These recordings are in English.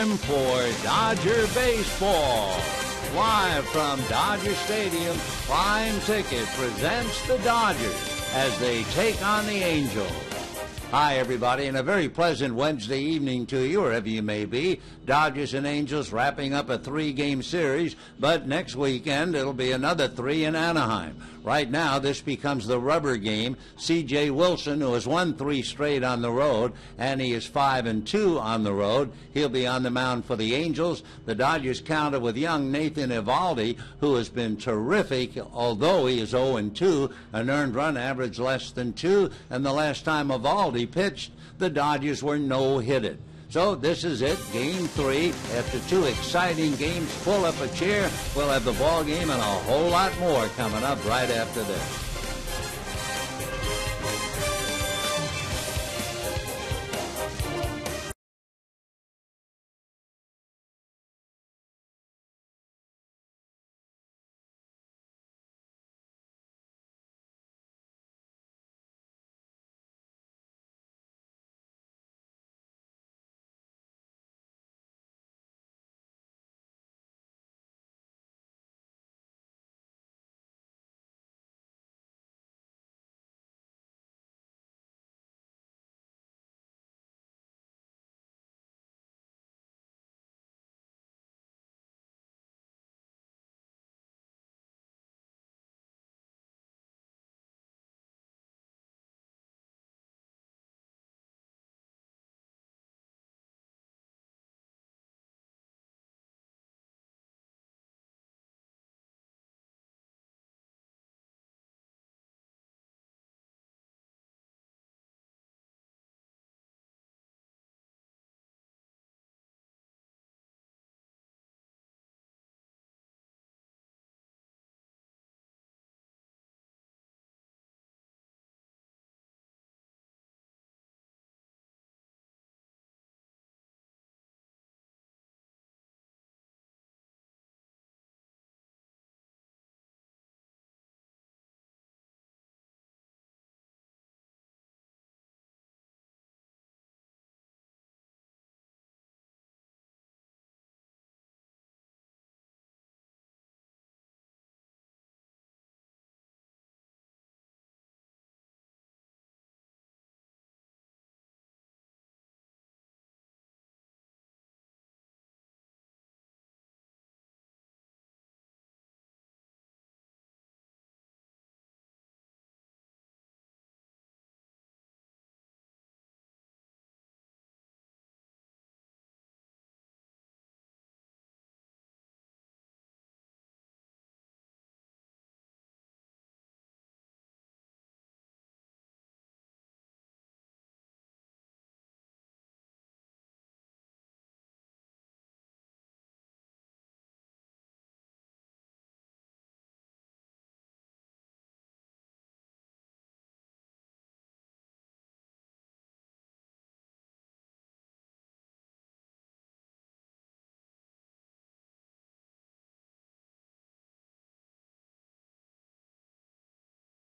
time for Dodger Baseball. Live from Dodger Stadium, Prime Ticket presents the Dodgers as they take on the Angels. Hi, everybody, and a very pleasant Wednesday evening to you, wherever you may be. Dodgers and Angels wrapping up a 3-game series, but next weekend it'll be another 3 in Anaheim. Right now, this becomes the rubber game. C.J. Wilson, who has won 3 straight on the road, and he is 5-2 on the road. He'll be on the mound for the Angels. The Dodgers counter with young Nathan Eovaldi, who has been terrific, although he is 0-2, an earned run average less than 2, and the last time Eovaldi pitched, the Dodgers were no-hitted. So this is it, Game 3. After 2 exciting games, pull up a chair. We'll have the ball game and a whole lot more coming up right after this.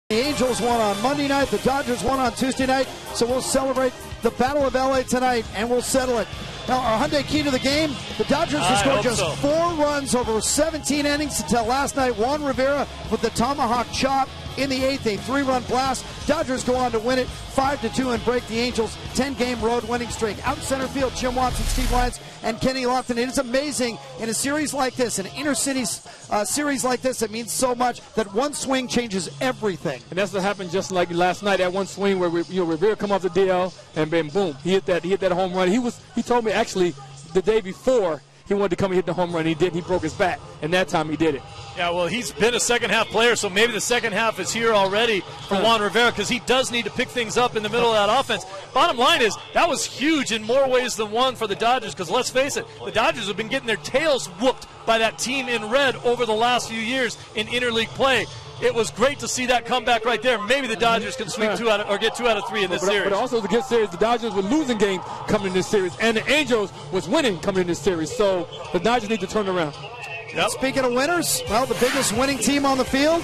The Angels won on Monday night, the Dodgers won on Tuesday night, so we'll celebrate the Battle of LA tonight, and we'll settle it. Now, our Hyundai key to the game, the Dodgers have scored just 4 runs over 17 innings until last night. Juan Rivera with the tomahawk chop in the 8th, a 3-run blast. Dodgers go on to win it 5-2 and break the Angels' 10-game road winning streak. Out in center field, Jim Watson, Steve Lyons, and Kenny Lofton. It is amazing in a series like this, an inner city series like this, it means so much that one swing changes everything. And that's what happened just like last night, that one swing where Rivera come off the DL and then boom, he hit that home run. He told me actually the day before he wanted to come and hit the home run. He didn't. He broke his back, and that time he did it. Yeah, well, he's been a second-half player, so maybe the second half is here already for Juan Rivera because he does need to pick things up in the middle of that offense. Bottom line is that was huge in more ways than one for the Dodgers because let's face it, the Dodgers have been getting their tails whooped by that team in red over the last few years in interleague play. It was great to see that comeback right there. Maybe the Dodgers can sweep get 2 out of 3 in this series. But also the good series, the Dodgers were losing games coming in this series, and the Angels was winning coming in this series. So the Dodgers need to turn around. Yep. Speaking of winners, well, the biggest winning team on the field,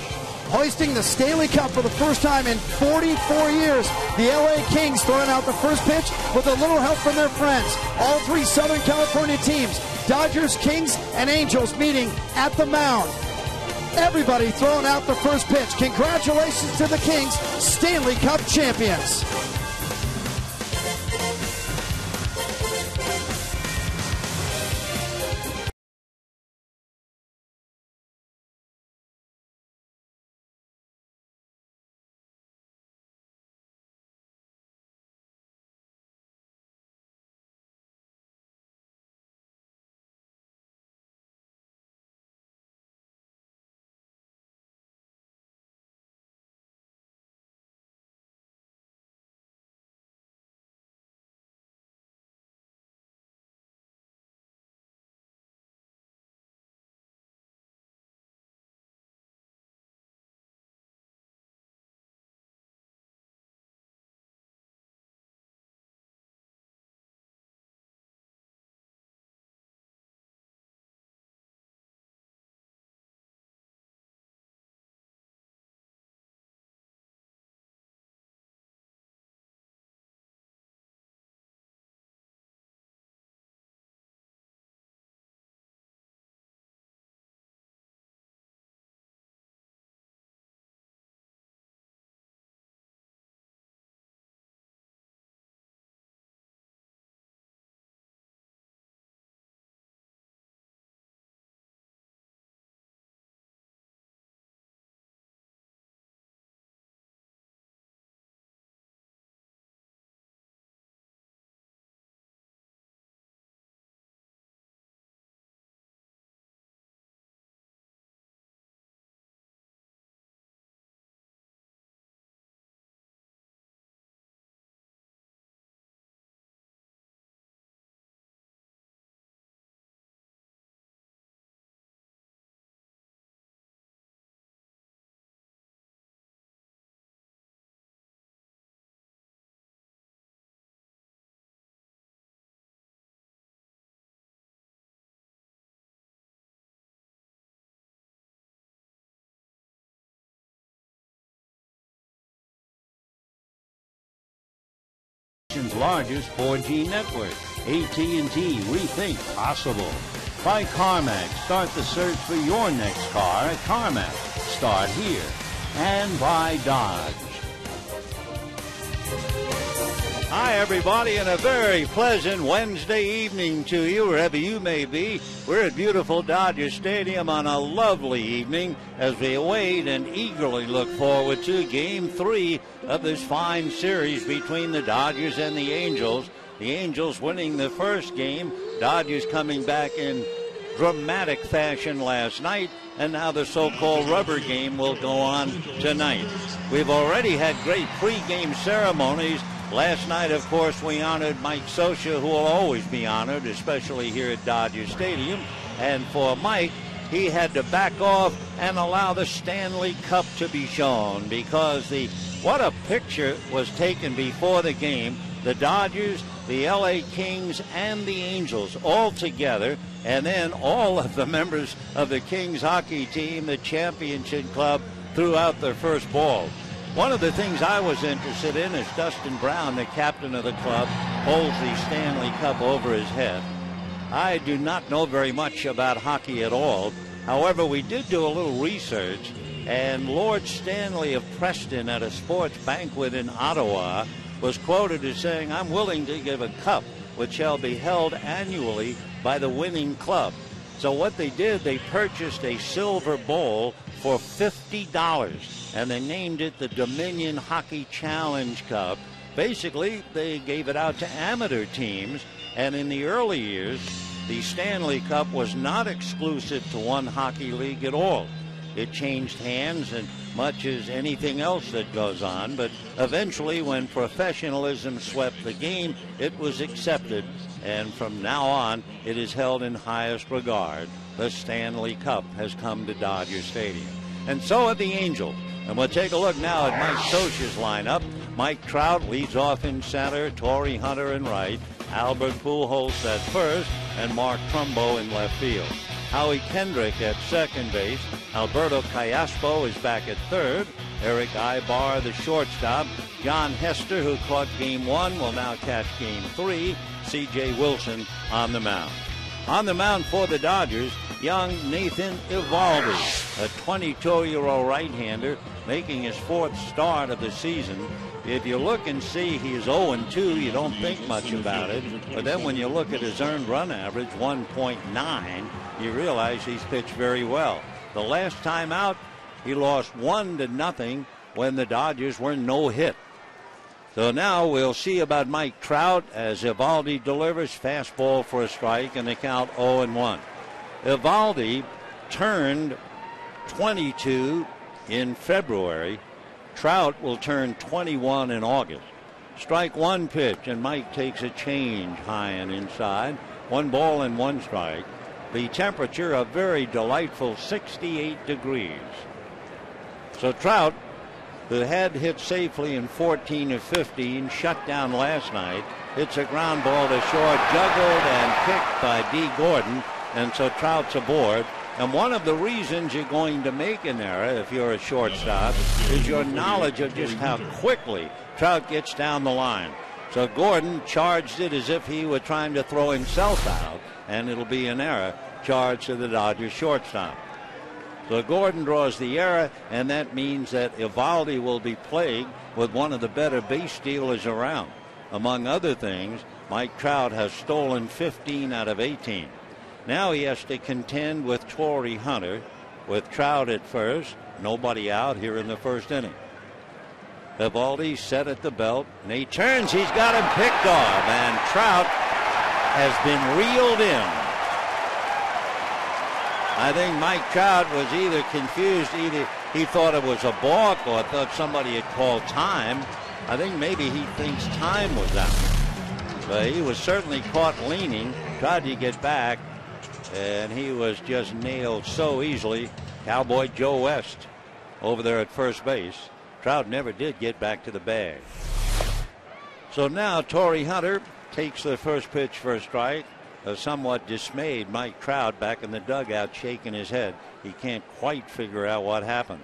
hoisting the Stanley Cup for the first time in 44 years. The LA Kings throwing out the first pitch with a little help from their friends. All three Southern California teams, Dodgers, Kings, and Angels, meeting at the mound. Everybody throwing out the first pitch. Congratulations to the Kings, Stanley Cup champions. Largest 4G network, AT&T Rethink Possible. By CarMax, start the search for your next car at CarMax. Start here. And by Dodge. Hi, everybody, and a very pleasant Wednesday evening to you, wherever you may be. We're at beautiful Dodger Stadium on a lovely evening as we await and eagerly look forward to Game 3 of this fine series between the Dodgers and the Angels. The Angels winning the first game, Dodgers coming back in dramatic fashion last night, and now the so-called rubber game will go on tonight. We've already had great pregame ceremonies. Last night, of course, we honored Mike Scioscia, who will always be honored, especially here at Dodger Stadium. And for Mike, he had to back off and allow the Stanley Cup to be shown, because what a picture was taken before the game. The Dodgers, the LA Kings, and the Angels all together, and then all of the members of the Kings hockey team, the championship club, threw out their first ball. One of the things I was interested in is Dustin Brown, the captain of the club, holds the Stanley Cup over his head. I do not know very much about hockey at all. However, we did do a little research, and Lord Stanley of Preston at a sports banquet in Ottawa was quoted as saying, "I'm willing to give a cup which shall be held annually by the winning club." So what they did, they purchased a silver bowl for $50, and they named it the Dominion Hockey Challenge Cup. Basically, they gave it out to amateur teams, and in the early years, the Stanley Cup was not exclusive to one hockey league at all. It changed hands, and much as anything else that goes on, but eventually, when professionalism swept the game, it was accepted, and from now on, it is held in highest regard. The Stanley Cup has come to Dodger Stadium. And so have the Angels. And we'll take a look now at Mike Scioscia's lineup. Mike Trout leads off in center, Torrey Hunter in right, Albert Pujols at first, and Mark Trumbo in left field. Howie Kendrick at second base. Alberto Callaspo is back at third. Eric Ibar, the shortstop. John Hester, who caught game 1, will now catch game 3. C.J. Wilson on the mound. On the mound for the Dodgers, young Nathan Eovaldi, a 22-year-old right-hander, making his 4th start of the season. If you look and see he's 0-2, you don't think much about it. But then when you look at his earned run average, 1.9, you realize he's pitched very well. The last time out, he lost 1-0 when the Dodgers were no-hit. So now we'll see about Mike Trout as Eovaldi delivers fastball for a strike and the count 0-1. Eovaldi turned 22 in February. Trout will turn 21 in August. Strike 1 pitch, and Mike takes a change high and inside. 1 ball and 1 strike. The temperature a very delightful 68 degrees. So Trout, who had hit safely in 14 of 15, shut down last night, hits a ground ball to short, juggled and picked by D. Gordon, and so Trout's aboard. And one of the reasons you're going to make an error if you're a shortstop is your knowledge of just how quickly Trout gets down the line. So Gordon charged it as if he were trying to throw himself out, and it'll be an error charged to the Dodgers shortstop. So Gordon draws the error, and that means that Eovaldi will be plagued with one of the better base stealers around. Among other things, Mike Trout has stolen 15 out of 18. Now he has to contend with Torrey Hunter, with Trout at first, nobody out here in the first inning. Eovaldi set at the belt, and he turns, he's got him picked off, and Trout has been reeled in. I think Mike Trout was either confused, either he thought it was a balk or thought somebody had called time. I think maybe he thinks time was out. But he was certainly caught leaning, tried to get back, and he was just nailed so easily. Cowboy Joe West over there at first base. Trout never did get back to the bag. So now Torrey Hunter takes the first pitch for a strike. A somewhat dismayed Mike Trout back in the dugout shaking his head. He can't quite figure out what happened.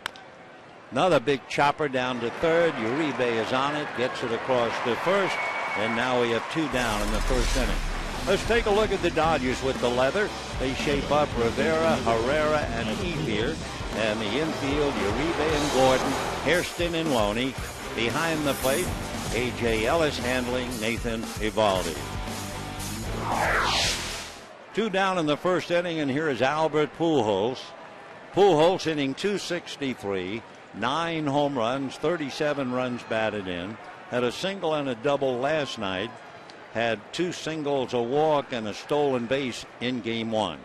Another big chopper down to third. Uribe is on it, gets it across to first, and now we have 2 down in the first inning. Let's take a look at the Dodgers with the leather. They shape up Rivera, Herrera, and Ethier. And the infield, Uribe and Gordon, Hairston and Loney. Behind the plate, A.J. Ellis handling Nathan Eovaldi. 2 down in the first inning, and here is Albert Pujols. Pujols hitting .263, 9 home runs, 37 runs batted in. Had a single and a double last night. Had 2 singles, a walk, and a stolen base in game 1.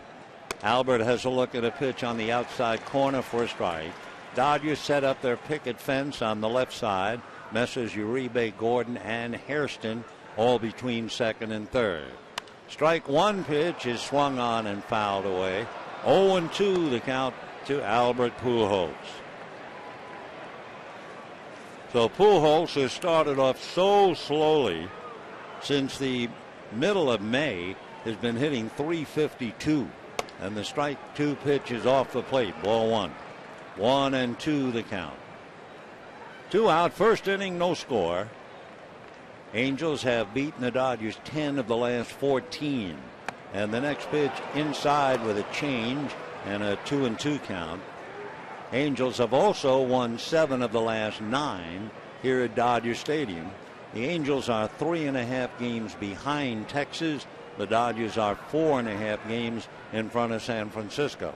Albert has a look at a pitch on the outside corner for a strike. Dodgers set up their picket fence on the left side. Messrs. Uribe, Gordon, and Hairston all between second and third. Strike 1 pitch is swung on and fouled away. 0-2 the count to Albert Pujols. So Pujols has started off so slowly since the middle of May, has been hitting .352. And the strike 2 pitch is off the plate. Ball 1. 1-2 the count. 2 out. First inning, no score. Angels have beaten the Dodgers 10 of the last 14. And the next pitch inside with a change and a 2-2 count. Angels have also won 7 of the last 9 here at Dodger Stadium. The Angels are 3.5 games behind Texas. The Dodgers are 4.5 games in front of San Francisco.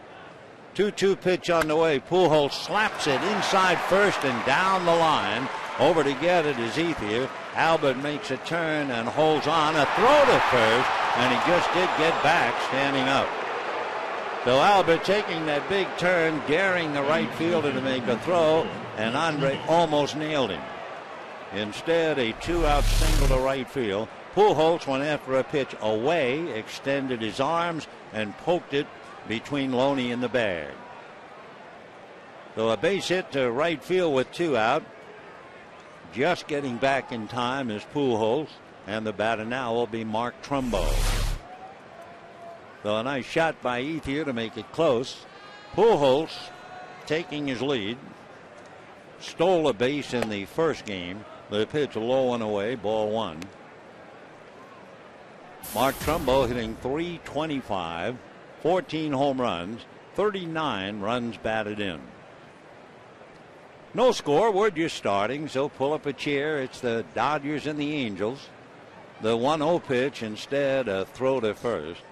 2-2 pitch on the way. Pujols slaps it inside first and down the line. Over to get it is Ethier. Albert makes a turn and holds on. A throw to first, and he just did get back standing up. So Albert taking that big turn, daring the right fielder to make a throw, and Andre almost nailed him. Instead, a 2-out single to right field. Pujols went after a pitch away, extended his arms, and poked it between Loney and the bag. So a base hit to right field with 2 out. Just getting back in time is Pujols, and the batter now will be Mark Trumbo. So a nice shot by Ethier to make it close. Pujols taking his lead. Stole a base in the first game. The pitch low and away, ball one. Mark Trumbo hitting .325, 14 home runs, 39 runs batted in. No score, we're just starting, so pull up a chair. It's the Dodgers and the Angels. The 1-0 pitch, instead a throw to first.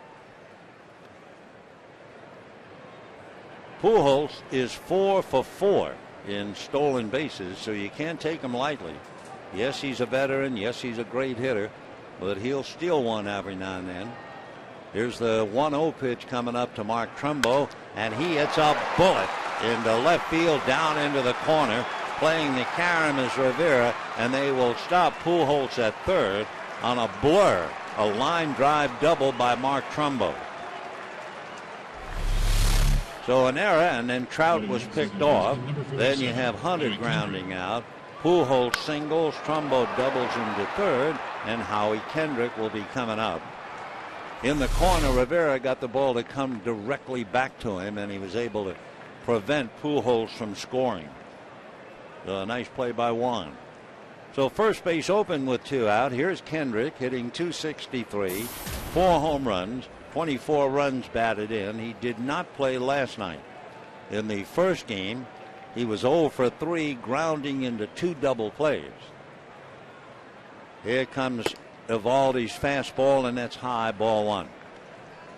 Pujols is 4 for 4 in stolen bases, so you can't take him lightly. Yes, he's a veteran. Yes, he's a great hitter, but he'll steal one every now and then. Here's the 1-0 pitch coming up to Mark Trumbo, and he hits a bullet into left field down into the corner, playing the Karamis Rivera, and they will stop Pujols at third on a blur, a line drive double by Mark Trumbo. So an error, and then Trout was picked off. Then you have Hunter grounding out. Pujols singles, Trumbo doubles into third, and Howie Kendrick will be coming up. In the corner, Rivera got the ball to come directly back to him, and he was able to prevent Pujols from scoring. So a nice play by Juan. So first base open with 2 out. Here's Kendrick hitting .263, 4 home runs, 24 runs batted in. He did not play last night. In the first game, he was 0 for 3, grounding into 2 double plays. Here comes Eovaldi's fastball, and that's high, ball one.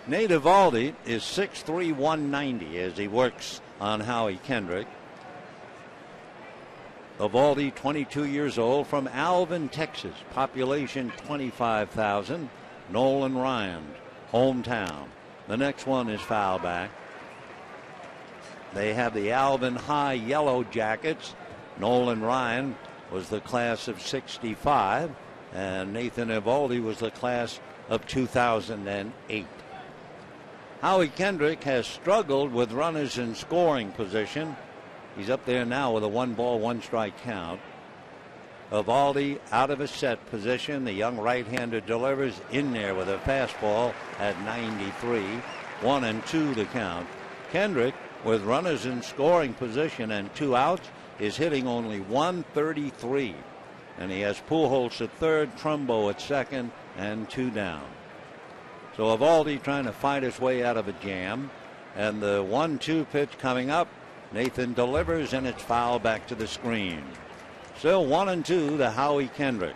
Nate Eovaldi is 6'3", 190 as he works on Howie Kendrick. Eovaldi, 22 years old, from Alvin, Texas. Population 25,000. Nolan Ryan, hometown. The next one is foul back. They have the Alvin High Yellow Jackets. Nolan Ryan was the class of '65, and Nathan Eovaldi was the class of 2008. Howie Kendrick has struggled with runners in scoring position. He's up there now with a 1-ball, 1-strike count. Eovaldi out of a set position. The young right-hander delivers in there with a fastball at 93. 1-2 the count. Kendrick, with runners in scoring position and 2 outs, is hitting only .133. And he has Pujols at third, Trumbo at second, and 2 down. So Eovaldi trying to fight his way out of a jam. And the 1-2 pitch coming up. Nathan delivers, and it's foul back to the screen. Still 1-2 to Howie Kendrick.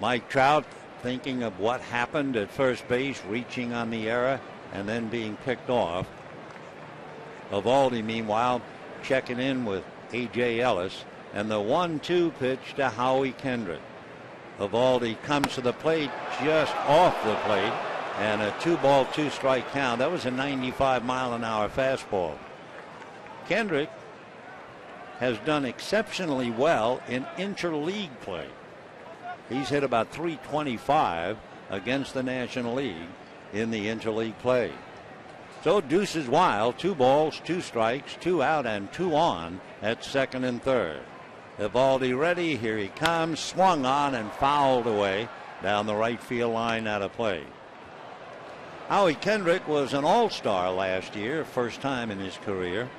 Mike Trout thinking of what happened at first base, reaching on the error and then being picked off. Eovaldi, meanwhile, checking in with A.J. Ellis, and the 1-2 pitch to Howie Kendrick. Eovaldi comes to the plate, just off the plate, and a 2-ball, 2-strike count. That was a 95-mile-an-hour fastball. Kendrick has done exceptionally well in interleague play. He's hit about .325 against the National League in the interleague play. So deuce is wild. 2 balls, 2 strikes, 2 out, and 2 on at second and third. Eovaldi ready. Here he comes. Swung on and fouled away down the right field line out of play. Howie Kendrick was an all-star last year, first time in his career.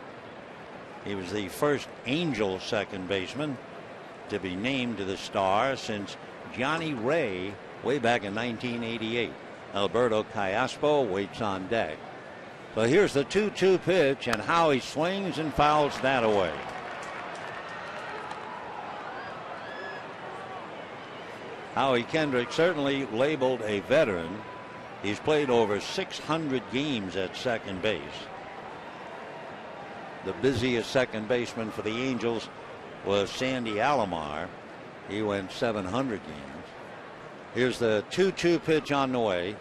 He was the first Angel second baseman to be named to the Star since Johnny Ray way back in 1988. Alberto Callaspo waits on deck. So here's the 2-2 pitch, and Howie swings and fouls that away. Howie Kendrick, certainly labeled a veteran. He's played over 600 games at second base. The busiest second baseman for the Angels was Sandy Alomar. He went 700 games. Here's the 2-2 pitch on the way.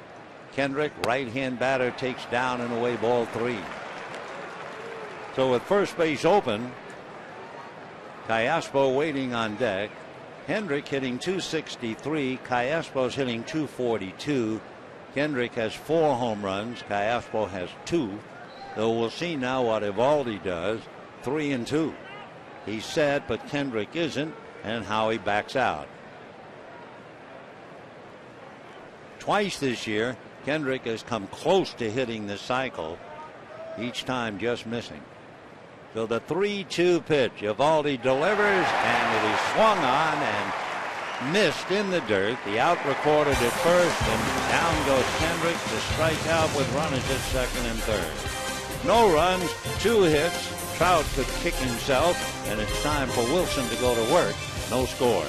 Kendrick, right-hand batter, takes down and away, ball 3. So with first base open, Callaspo waiting on deck. Kendrick hitting .263. Callaspo's hitting .242. Kendrick has 4 home runs. Callaspo has 2. So we'll see now what Eovaldi does. 3-2. He's set, but Kendrick isn't, and Howie backs out. Twice this year, Kendrick has come close to hitting the cycle, each time just missing. So the 3-2 pitch, Eovaldi delivers, and it is swung on and missed in the dirt. The out recorded at first, and down goes Kendrick to strike out with runners at second and third. No runs, 2 hits. Trout could kick himself, and it's time for Wilson to go to work. No score.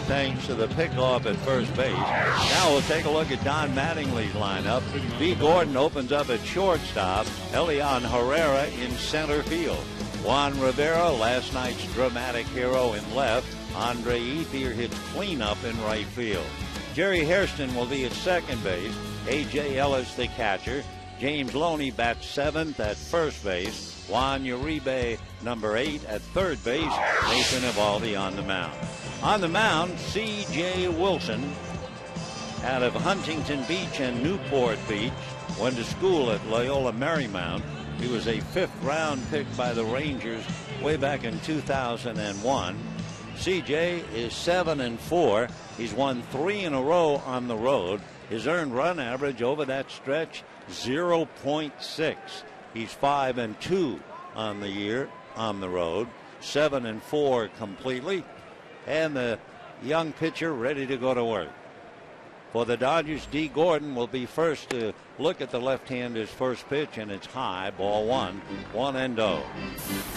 Thanks to the pickoff at first base. Now we'll take a look at Don Mattingly's lineup. B. Gordon opens up at shortstop. Elian Herrera in center field. Juan Rivera, last night's dramatic hero, in left. Andre Ethier hits cleanup in right field. Jerry Hairston will be at second base. A.J. Ellis the catcher. James Loney bats seventh at first base. Juan Uribe, number 8, at third base. Nathan Eovaldi on the mound. On the mound, C.J. Wilson, out of Huntington Beach and Newport Beach, went to school at Loyola Marymount. He was a 5th-round pick by the Rangers way back in 2001. C.J. is 7-4. He's won 3 in a row on the road. His earned run average over that stretch, 0.6. He's 5-2 on the year on the road, 7-4 completely. And the young pitcher ready to go to work. For the Dodgers, D. Gordon will be first to look at the left-hander's first pitch, and it's high, ball 1, 1-0.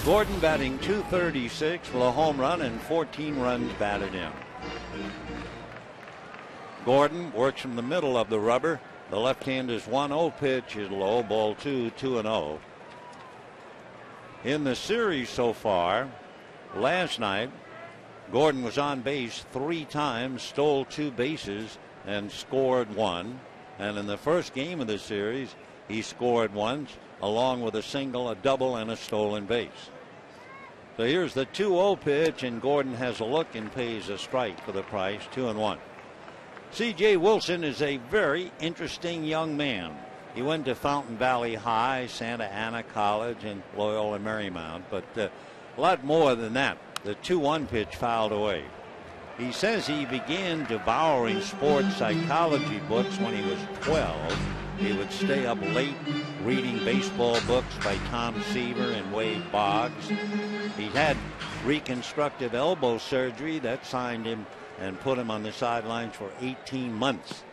Gordon batting .236 for a home run and 14 runs batted in. Gordon works from the middle of the rubber. The left-hander's 1-0 pitch is low, ball 2, 2-0. In the series so far, last night, Gordon was on base 3 times, stole 2 bases, and scored 1. And in the first game of the series, he scored once, along with a single, a double, and a stolen base. So here's the 2-0 pitch, and Gordon has a look and pays a strike for the price, 2-1. C.J. Wilson is a very interesting young man. He went to Fountain Valley High, Santa Ana College, and Loyola Marymount, but a lot more than that. The 2-1 pitch fouled away. He says he began devouring sports psychology books when he was 12. He would stay up late reading baseball books by Tom Seaver and Wade Boggs. He had reconstructive elbow surgery that signed him and put him on the sidelines for 18 months.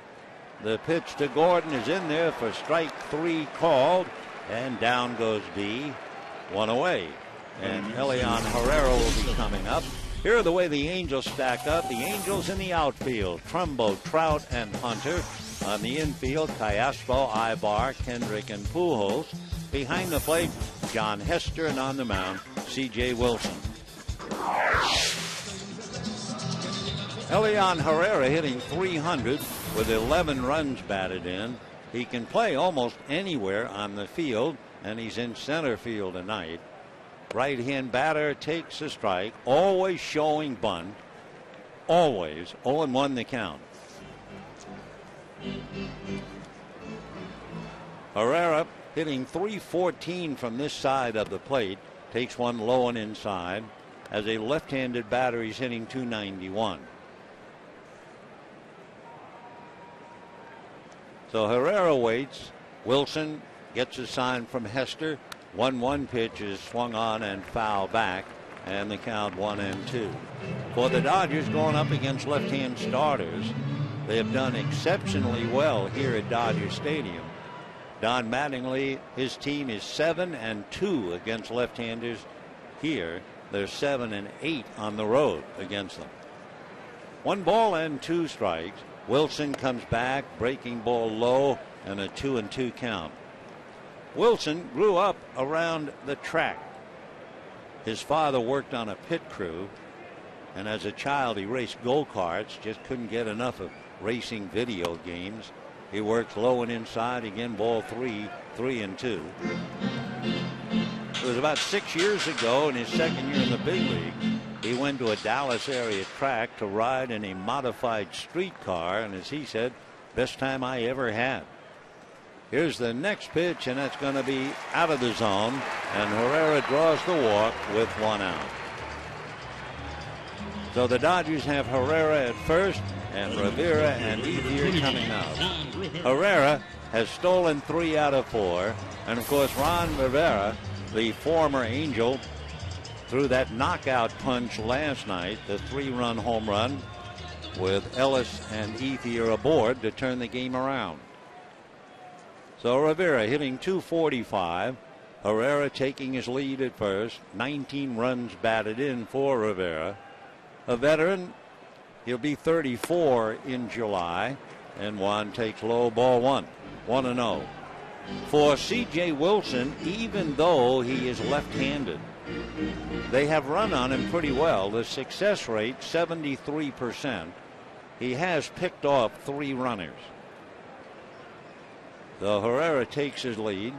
The pitch to Gordon is in there for strike 3 called, and down goes D. 1 away. And Elian Herrera will be coming up. Here are the way the Angels stack up. The Angels in the outfield, Trumbo, Trout, and Hunter. On the infield, Callaspo, Ibar, Kendrick, and Pujols. Behind the plate, John Hester, and on the mound, C.J. Wilson. Elian Herrera hitting .300 with 11 runs batted in. He can play almost anywhere on the field, and he's in center field tonight. right-hand batter takes a strike, always showing bunt, always 0-1 the count. Herrera hitting .314 from this side of the plate, takes one low and inside. As a left-handed batter, he's hitting .291. So Herrera waits. Wilson gets a sign from Hester. 1-1 pitch is swung on and foul back, and the count 1-2. For the Dodgers, going up against left-hand starters, they have done exceptionally well here at Dodger Stadium. Don Mattingly, his team is 7-2 against left-handers here. They're 7-8 on the road against them. 1 ball and 2 strikes. Wilson comes back, breaking ball low, and a 2-2 count. Wilson grew up around the track. His father worked on a pit crew, and as a child he raced go-karts, just couldn't get enough of racing video games. He works low and inside, again ball 3, 3-2. It was about 6 years ago, in his second year in the big leagues, he went to a Dallas area track to ride in a modified streetcar, and as he said, best time I ever had. Here's the next pitch, and that's going to be out of the zone, and Herrera draws the walk with 1 out. So the Dodgers have Herrera at first, and Rivera and Ethier coming out. Herrera has stolen 3 out of 4, and of course Ron Rivera, the former Angel, threw that knockout punch last night, the 3-run home run with Ellis and Ethier aboard to turn the game around. So Rivera hitting .245. Herrera taking his lead at first. 19 runs batted in for Rivera. A veteran, he'll be 34 in July. And Juan takes low, ball 1. 1-0. For C.J. Wilson, even though he is left-handed, they have run on him pretty well. The success rate, 73%. He has picked off 3 runners. So Herrera takes his lead.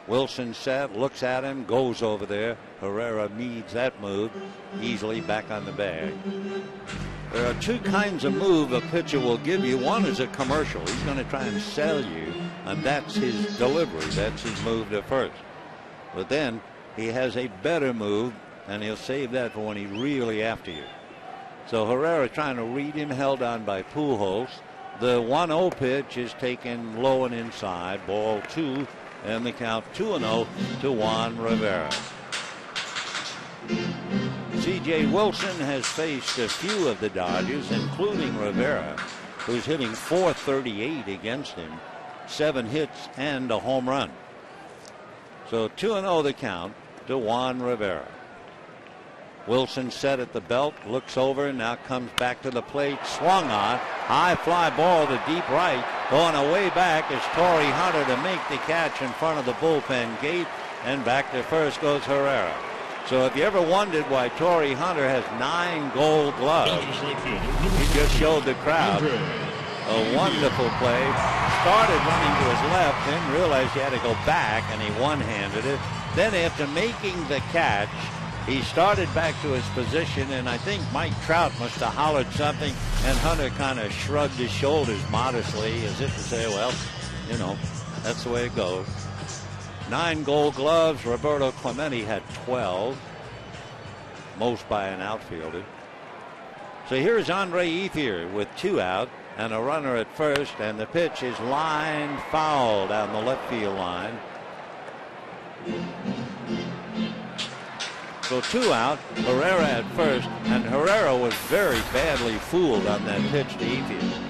Wilson set, looks at him, goes over there. Herrera needs that move. Easily back on the bag. There are 2 kinds of move a pitcher will give you. One is a commercial. He's going to try and sell you, and that's his delivery. That's his move to first. But then he has a better move, and he'll save that for when he's really after you. So Herrera trying to read him, held on by Pujols. The 1-0 pitch is taken low and inside, ball 2, and the count 2-0 to Juan Rivera. C.J. Wilson has faced a few of the Dodgers, including Rivera, who's hitting .438 against him, 7 hits and a home run. So 2-0 the count to Juan Rivera. Wilson set at the belt, looks over, now comes back to the plate, swung on, high fly ball to deep right, going away back is Torrey Hunter to make the catch in front of the bullpen gate, and back to first goes Herrera. So if you ever wondered why Torrey Hunter has 9 gold gloves, he just showed the crowd a wonderful play. Started running to his left, then realized he had to go back, and he one-handed it. Then after making the catch, he started back to his position, and I think Mike Trout must have hollered something, and Hunter kind of shrugged his shoulders modestly as if to say, well, you know, that's the way it goes. 9 gold gloves. Roberto Clemente had 12, most by an outfielder. So here's Andre Ethier with 2 out and a runner at first, and the pitch is lined foul down the left field line. So 2 out, Herrera at first, and Herrera was very badly fooled on that pitch to Ethier.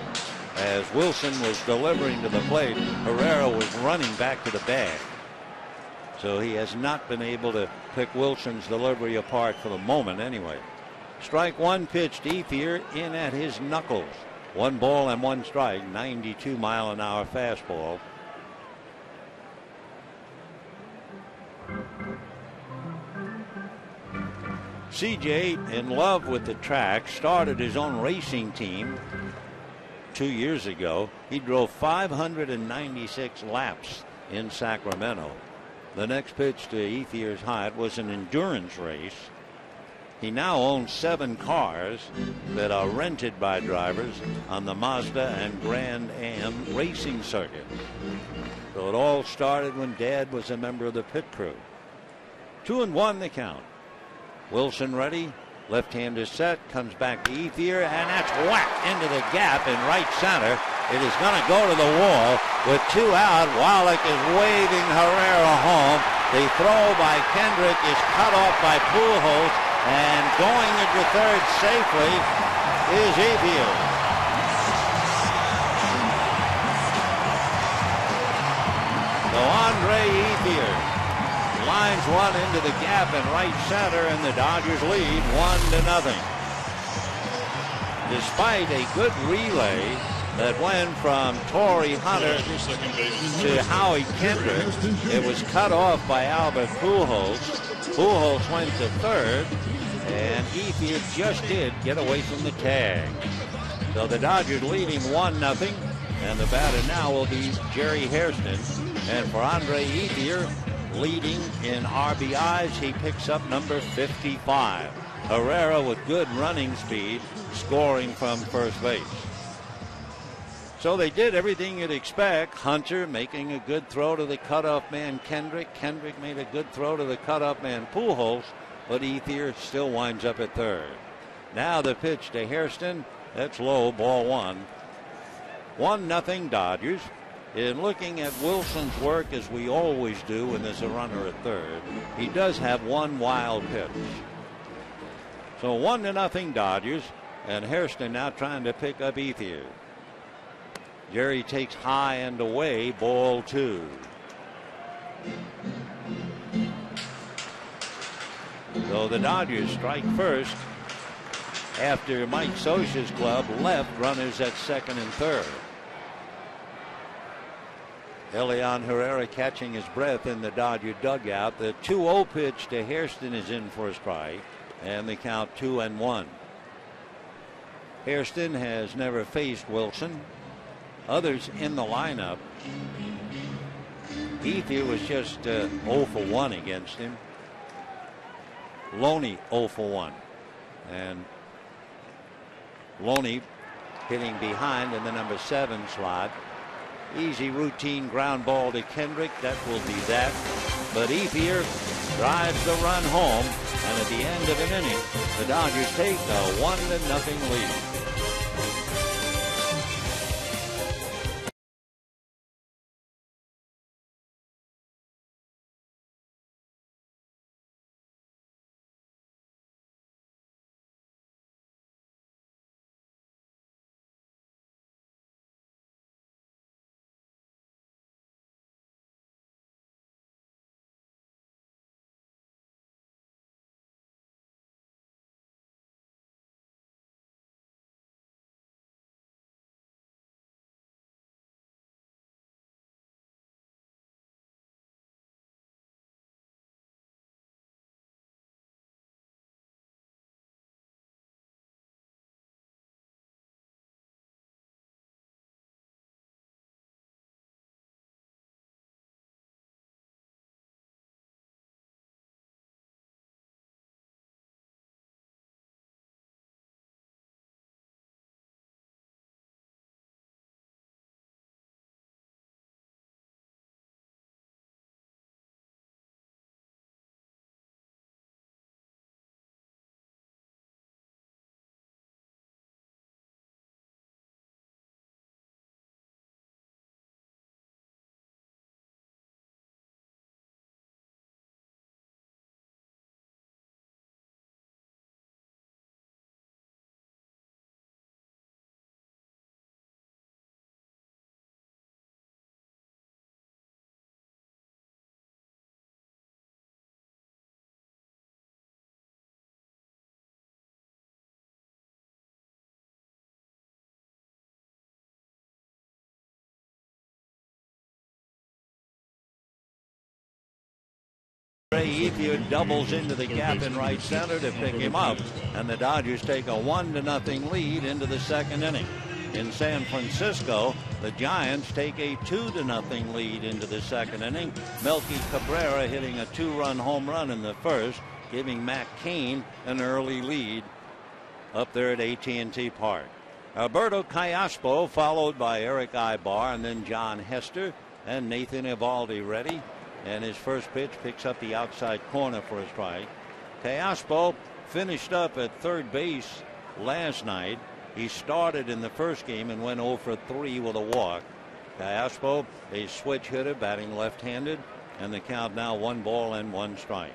As Wilson was delivering to the plate, Herrera was running back to the bag. So he has not been able to pick Wilson's delivery apart for the moment anyway. Strike 1 pitch to Ethier in at his knuckles. 1 ball and 1 strike, 92-mile-an-hour fastball. CJ, in love with the track, started his own racing team 2 years ago. He drove 596 laps in Sacramento. The next pitch to Ethier's height was an endurance race. He now owns 7 cars that are rented by drivers on the Mazda and Grand Am racing circuit. So it all started when Dad was a member of the pit crew. 2-1 the count. Wilson ready. Left-hander set. Comes back to Ethier, and that's whacked into the gap in right center. It is going to go to the wall with 2 out. Wallach is waving Herrera home. The throw by Kendrick is cut off by Pujols, and going into third safely is Ethier. So Andre Ethier lines one into the gap in right center, and the Dodgers lead 1-0. Despite a good relay that went from Torrey Hunter to Howie Kendrick, it was cut off by Albert Pujols. Pujols went to third, and Ethier just did get away from the tag. So the Dodgers leading 1-0, and the batter now will be Jerry Hairston. And for Andre Ethier, leading in RBIs, he picks up number 55. Herrera with good running speed, scoring from first base. So they did everything you'd expect. Hunter making a good throw to the cutoff man Kendrick. Kendrick made a good throw to the cutoff man Pujols, but Ethier still winds up at third. Now the pitch to Hairston. That's low, ball 1. 1-0 Dodgers. In looking at Wilson's work, as we always do when there's a runner at third, he does have 1 wild pitch. So 1-0 Dodgers, and Hairston now trying to pick up Ethier. Jerry takes high and away, ball 2. So the Dodgers strike first after Mike Scioscia's club left runners at second and third. Elian Herrera catching his breath in the Dodger dugout. The 2-0 pitch to Hairston is in for a strike, and the count 2-1. Hairston has never faced Wilson. Others in the lineup. Ethier was just 0 for 1 against him. Loney 0 for 1. And Loney hitting behind in the number 7 slot. Easy routine ground ball to Kendrick. That will be that. But Ethier drives the run home, and at the end of an inning, the Dodgers take a 1-0 lead. Ethier doubles into the gap in right center to pick him up, and the Dodgers take a 1-0 lead into the second inning. in San Francisco. The Giants take a 2-0 lead into the second inning. Melky Cabrera hitting a 2-run home run in the first, giving Matt Cain an early lead up there at AT&T Park. Alberto Callaspo followed by Eric Ibar, and then John Hester and Nathan Eovaldi ready. And his first pitch picks up the outside corner for a strike. Callaspo finished up at third base last night. He started in the first game and went 0 for 3 with a walk. Callaspo, a switch hitter, batting left-handed, and the count now 1-1 strike.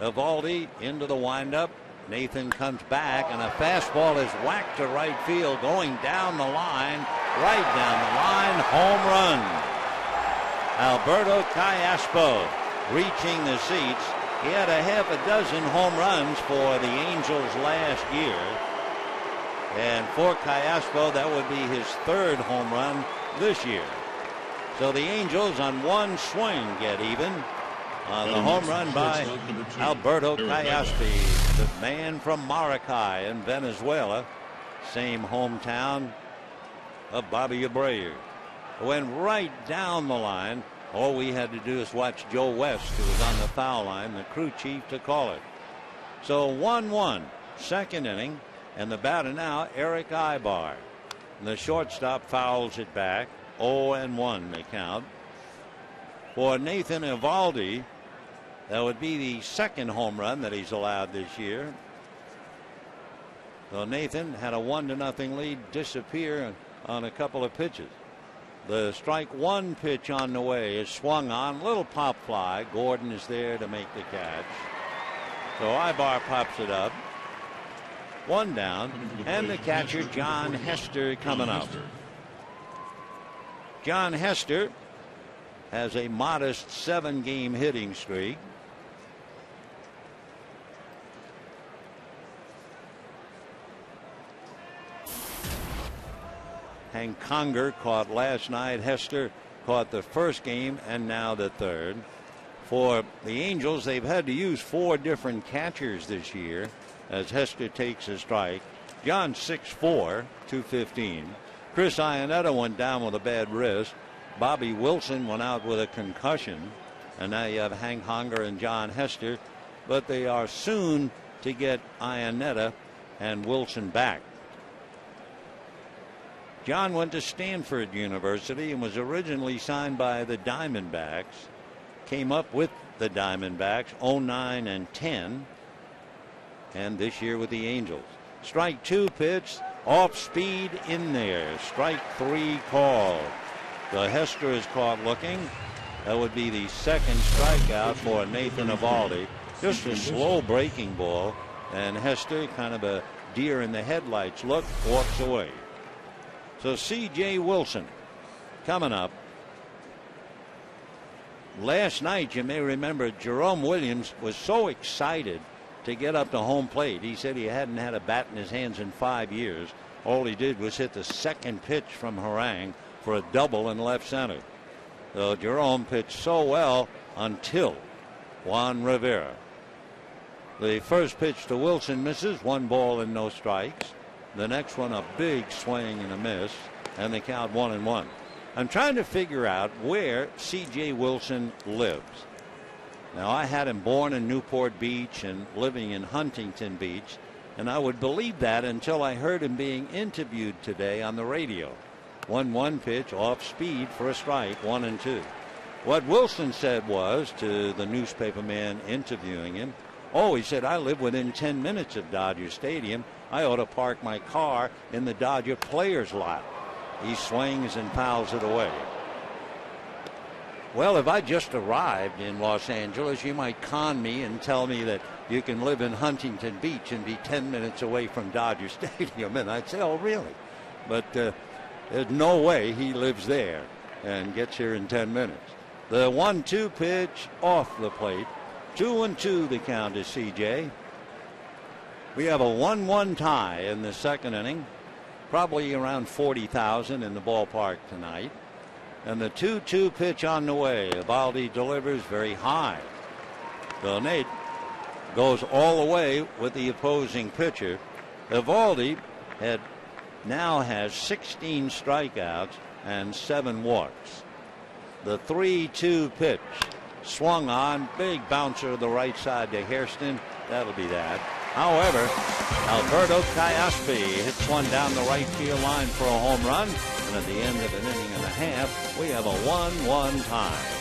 Eovaldi into the windup. Nathan comes back, and a fastball is whacked to right field, going down the line, right down the line, home run. Alberto Callaspo reaching the seats. He had a half a dozen home runs for the Angels last year. And for Callaspo, that would be his third home run this year. So the Angels on one swing get even on the home run by Alberto Callaspo, the man from Maracay in Venezuela, same hometown of Bobby Abreu. Went right down the line. All we had to do is watch Joe West, who was on the foul line, the crew chief, to call it. So 1-1, second inning, and the batter now, Eric Ibar. The shortstop fouls it back. 0-1 they count. For Nathan Eovaldi, that would be the second home run that he's allowed this year. So Nathan had a 1-0 lead disappear on a couple of pitches. The strike one pitch on the way is swung on. Little pop fly. Gordon is there to make the catch. So Ibar pops it up. One down. And the catcher, John Hester, coming up. John Hester has a modest 7-game hitting streak. Hank Conger caught last night. Hester caught the first game and now the third. For the Angels, they've had to use 4 different catchers this year as Hester takes a strike. John 6'4", 215. Chris Iannetta went down with a bad wrist. Bobby Wilson went out with a concussion. And now you have Hank Conger and John Hester. But they are soon to get Iannetta and Wilson back. John went to Stanford University and was originally signed by the Diamondbacks. Came up with the Diamondbacks 09 and 10. And this year with the Angels. Strike 2 pitch, off speed in there. Strike 3 called. So Hester is caught looking. That would be the second strikeout for Nathan Eovaldi. Just a slow breaking ball. And Hester, kind of a deer in the headlights look, walks away. So C.J. Wilson coming up. Last night, you may remember, Jerome Williams was so excited to get up to home plate. He said he hadn't had a bat in his hands in 5 years. All he did was hit the second pitch from Harang for a double in left center. So Jerome pitched so well until Juan Rivera. The first pitch to Wilson misses, 1 ball and no strikes. The next one a big swing and a miss, and they count 1-1. I'm trying to figure out where C.J. Wilson lives. Now, I had him born in Newport Beach and living in Huntington Beach, and I would believe that until I heard him being interviewed today on the radio. 1-1 pitch, off speed for a strike, 1-2. What Wilson said was to the newspaper man interviewing him, oh, he said, I live within 10 minutes of Dodger Stadium. I ought to park my car in the Dodger players lot. He swings and fouls it away. Well, if I just arrived in Los Angeles, you might con me and tell me that you can live in Huntington Beach and be 10 minutes away from Dodger Stadium. And I'd say, oh, really? But there's no way he lives there and gets here in 10 minutes. The 1-2 pitch off the plate. 2-2 the count to C.J. We have a 1-1 tie in the second inning. Probably around 40,000 in the ballpark tonight. And the 2-2 pitch on the way. Eovaldi delivers very high. So Nate goes all the way with the opposing pitcher. Evaldi now has 16 strikeouts and 7 walks. The 3-2 pitch swung on, big bouncer to the right side to Hairston. That'll be that. However, Alberto Callaspe hits one down the right field line for a home run, and at the end of an inning and a half, we have a 1-1 tie.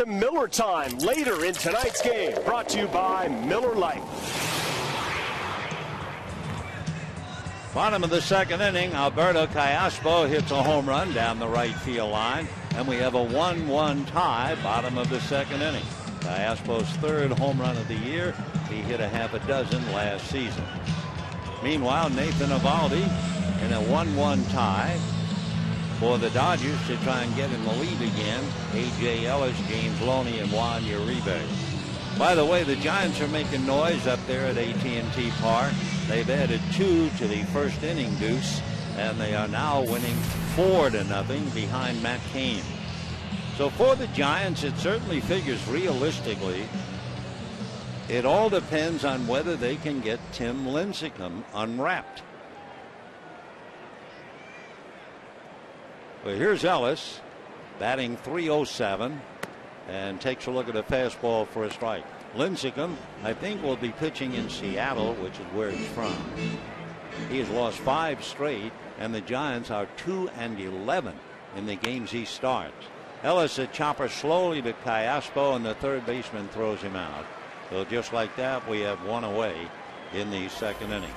Miller time later in tonight's game, brought to you by Miller Lite. Bottom of the second inning, Alberto Callaspe hits a home run down the right field line, and we have a 1-1 tie. Bottom of the second inning. Callaspe's third home run of the year. He hit a half a dozen last season. Meanwhile, Nathan Evaldi in a 1-1 tie for the Dodgers to try and get in the lead again. A.J. Ellis, James Loney, and Juan Uribe. By the way, the Giants are making noise up there at AT&T Park. They've added 2 to the first inning deuce, and they are now winning 4-0 behind Matt Cain. So for the Giants, it certainly figures realistically. It all depends on whether they can get Tim Lincecum unwrapped. Well, here's Ellis batting .307 and takes a look at a fastball for a strike. Lincecum, I think, will be pitching in Seattle, which is where he's from. He has lost 5 straight, and the Giants are 2-11 in the games he starts. Ellis, a chopper slowly to Callaspe, and the third baseman throws him out. So just like that, we have 1 away in the second inning.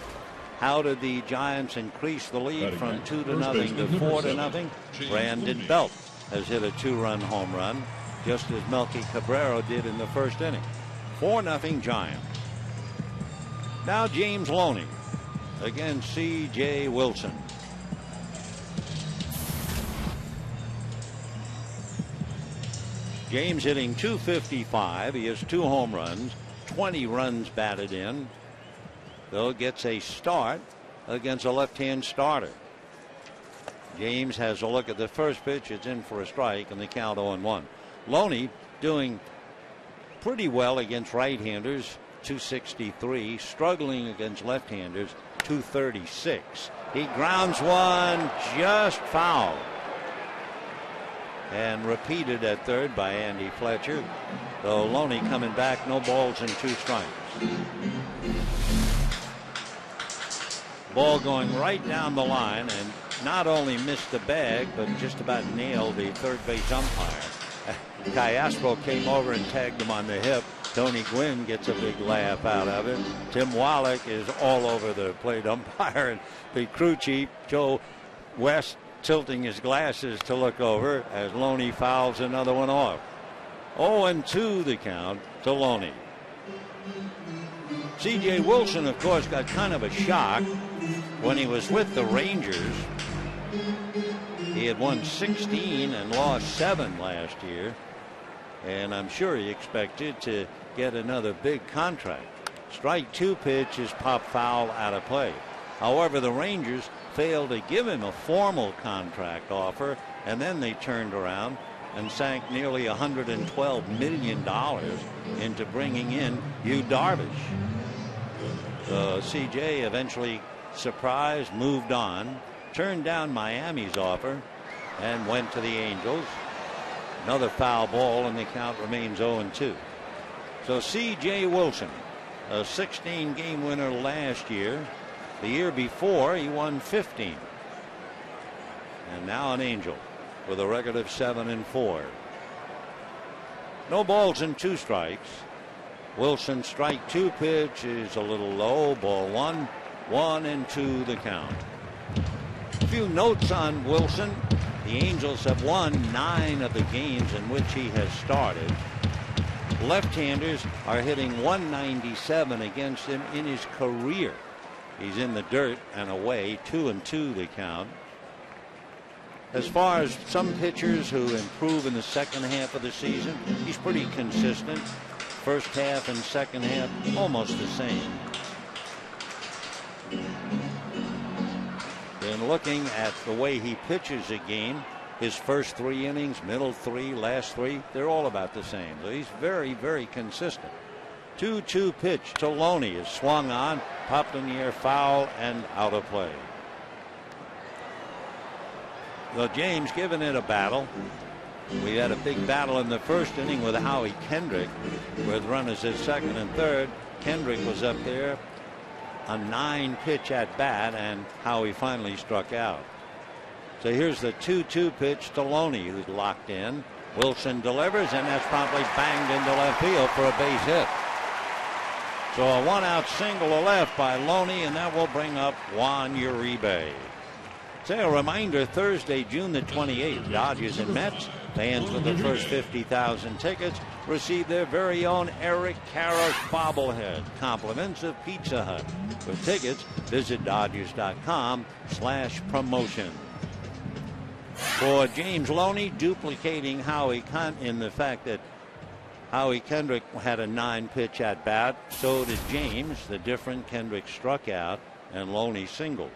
How did the Giants increase the lead from 2-0 to 4-0? Brandon Belt has hit a 2-run home run, just as Melky Cabrera did in the first inning. 4-0 Giants. Now James Loney against C.J. Wilson. James hitting .255. He has 2 home runs, 20 runs batted in. Though gets a start against a left-hand starter. James has a look at the first pitch. It's in for a strike, and the count 0-1. Loney doing pretty well against right-handers, .263. Struggling against left-handers, .236. He grounds one just foul. And repeated at third by Andy Fletcher. Though Loney coming back, no balls and 2 strikes. Ball going right down the line, and not only missed the bag, but just about nailed the third base umpire. Callaspe came over and tagged him on the hip. Tony Gwynn gets a big laugh out of it. Tim Wallach is all over the plate umpire, and the crew chief, Joe West, tilting his glasses to look over as Loney fouls another one off. 0-2 the count to Loney. C.J. Wilson, of course, got kind of a shock when he was with the Rangers. He had won 16 and lost 7 last year, and I'm sure he expected to get another big contract. Strike 2 pitch is pop foul out of play. However, the Rangers failed to give him a formal contract offer, and then they turned around and sank nearly $112 million into bringing in Yu Darvish. CJ eventually surprised, moved on, turned down Miami's offer, and went to the Angels. Another foul ball, and the count remains 0-2. So C.J. Wilson, a 16-game winner last year. The year before, he won 15. And now an Angel with a record of 7-4. No balls and 2 strikes. Wilson strike 2 pitch is a little low. Ball 1. 1-2 the count. A few notes on Wilson. The Angels have won 9 of the games in which he has started. Left-handers are hitting 197 against him in his career. He's in the dirt and away. 2-2 the count. As far as some pitchers who improve in the second half of the season, he's pretty consistent. First half and second half almost the same. Then looking at the way he pitches a game, his first 3 innings, middle 3, last 3, they're all about the same. So he's very, very consistent. 2-2 pitch to Loney is swung on, popped in the air, foul, and out of play. Well, James giving it a battle. We had a big battle in the first inning with Howie Kendrick with runners at second and third. Kendrick was up there, a 9-pitch at bat, and Howie finally struck out. So here's the 2-2 pitch to Loney, who's locked in. Wilson delivers, and that's promptly banged into left field for a base hit. So a 1-out single to left by Loney, and that will bring up Juan Uribe. Say a reminder, Thursday, June the 28th, Dodgers and Mets. Fans with the first 50,000 tickets receive their very own Eric Karros bobblehead. Compliments of Pizza Hut. For tickets, visit Dodgers.com/promotion. For James Loney, duplicating Howie in the fact that Howie Kendrick had a 9-pitch at bat, so did James. The different, Kendrick struck out and Loney singles.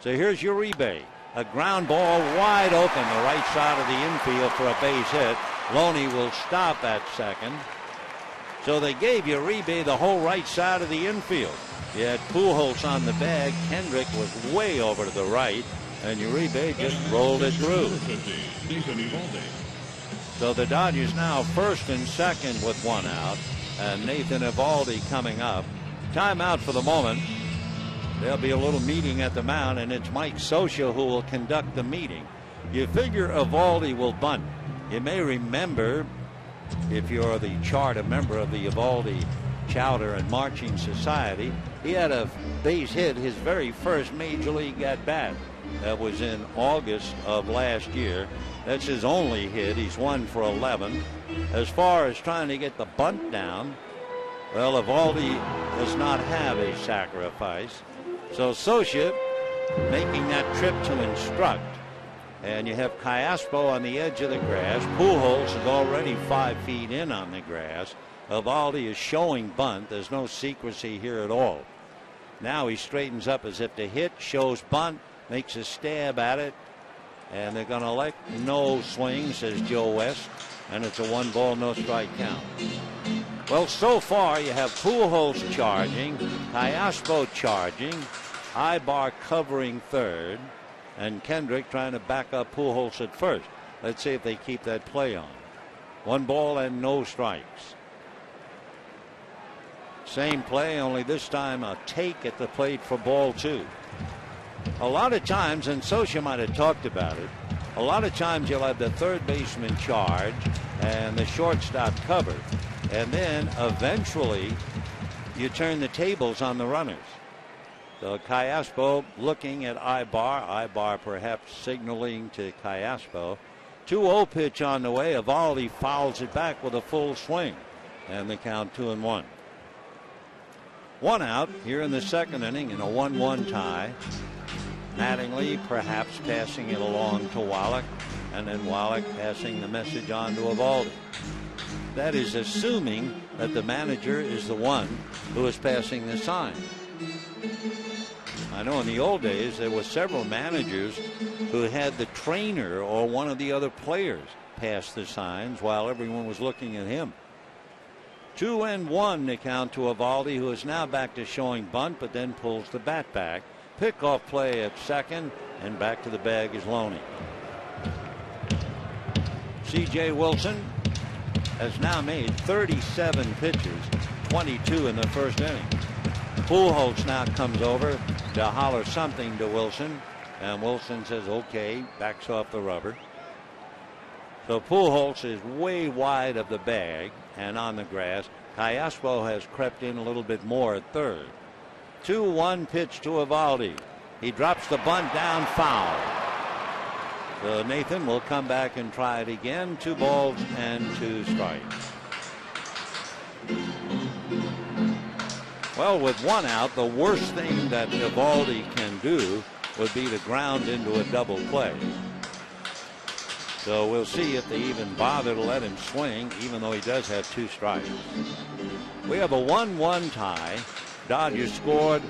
So here's Uribe. A ground ball wide open the right side of the infield for a base hit. Loney will stop at second. So they gave Uribe the whole right side of the infield. You had Pujols on the bag. Kendrick was way over to the right, and Uribe just rolled it through. So the Dodgers now first and second with 1 out, and Nathan Eovaldi coming up. Timeout for the moment. There'll be a little meeting at the mound, and it's Mike Scioscia who will conduct the meeting. You figure Eovaldi will bunt. You may remember, if you're the charter member of the Eovaldi Chowder and Marching Society, he had a base hit his very first major league at bat. That was in August of last year. That's his only hit. He's 1 for 11. As far as trying to get the bunt down, well, Eovaldi does not have a sacrifice. So Scioscia making that trip to instruct. And you have Callaspo on the edge of the grass. Pujols is already 5 feet in on the grass. Eovaldi is showing bunt. There's no secrecy here at all. Now he straightens up as if to hit, shows bunt, makes a stab at it. And they're going to elect no swing, says Joe West. And it's a 1-ball, no strike count. Well, so far you have Pujols charging, Callaspo charging, Ibar covering third, and Kendrick trying to back up Pujols at first. Let's see if they keep that play on. 1 ball and no strikes. Same play, only this time a take at the plate for ball 2. A lot of times, and Scioscia might have talked about it, a lot of times you'll have the third baseman charge and the shortstop covered. And then eventually you turn the tables on the runners. So Callaspo looking at Ibar perhaps signaling to Callaspo 2-0 pitch on the way. Evaldi fouls it back with a full swing. And the count 2-1. 1 out here in the second inning in a 1-1 tie. Mattingly perhaps passing it along to Wallach, and then Wallach passing the message on to Evaldi. That is assuming that the manager is the one who is passing the sign. I know in the old days there were several managers who had the trainer or one of the other players pass the signs while everyone was looking at him. 2-1 the count to Evaldi, who is now back to showing bunt, but then pulls the bat back. Pickoff play at second, and back to the bag is Loney. C.J. Wilson has now made 37 pitches, 22 in the first inning. Pujols now comes over to holler something to Wilson, and Wilson says okay, backs off the rubber. So Pujols is way wide of the bag and on the grass. Callaspo has crept in a little bit more at third. 2-1 pitch to Evaldi. He drops the bunt down, foul. So Nathan will come back and try it again. 2 balls and 2 strikes. Well, with 1 out, the worst thing that Evaldi can do would be to ground into a double play. So we'll see if they even bother to let him swing, even though he does have 2 strikes. We have a 1-1 tie. Dodgers scored,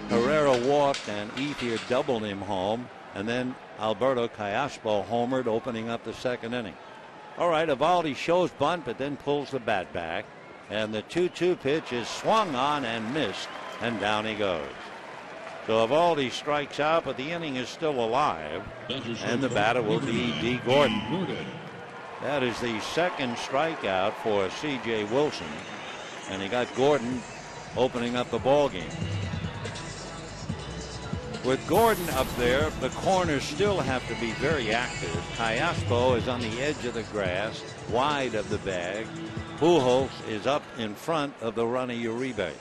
Herrera walked, and Ethier doubled him home, and then Alberto Callaspo homered, opening up the second inning. All right, Evaldi shows bunt, but then pulls the bat back, and the 2-2 pitch is swung on and missed, and down he goes. So Evaldi strikes out, but the inning is still alive, and the batter will be D. Gordon. That is the second strikeout for C.J. Wilson, and he got Gordon opening up the ball game. With Gordon up there, the corners still have to be very active. Callaspo is on the edge of the grass, wide of the bag. Pujols is up in front of the runner Uribe.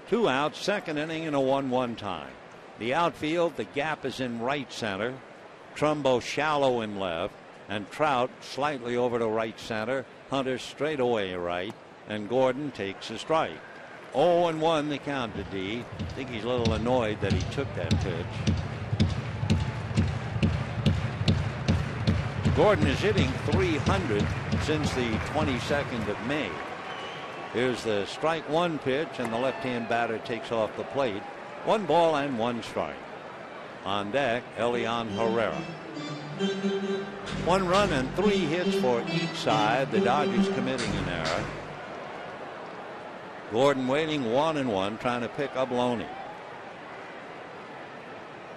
2 outs, second inning in a 1-1 tie. The outfield, the gap is in right center. Trumbo shallow in left, and Trout slightly over to right center. Hunter straight away right, and Gordon takes a strike. 0-1 the count to D. I think he's a little annoyed that he took that pitch. Gordon is hitting .300 since the 22nd of May. Here's the strike 1 pitch, and the left-hand batter takes off the plate. 1 ball and 1 strike. On deck, Elian Herrera. 1 run and 3 hits for each side. The Dodgers committing an error. Gordon waiting 1-1, trying to pick up Loney.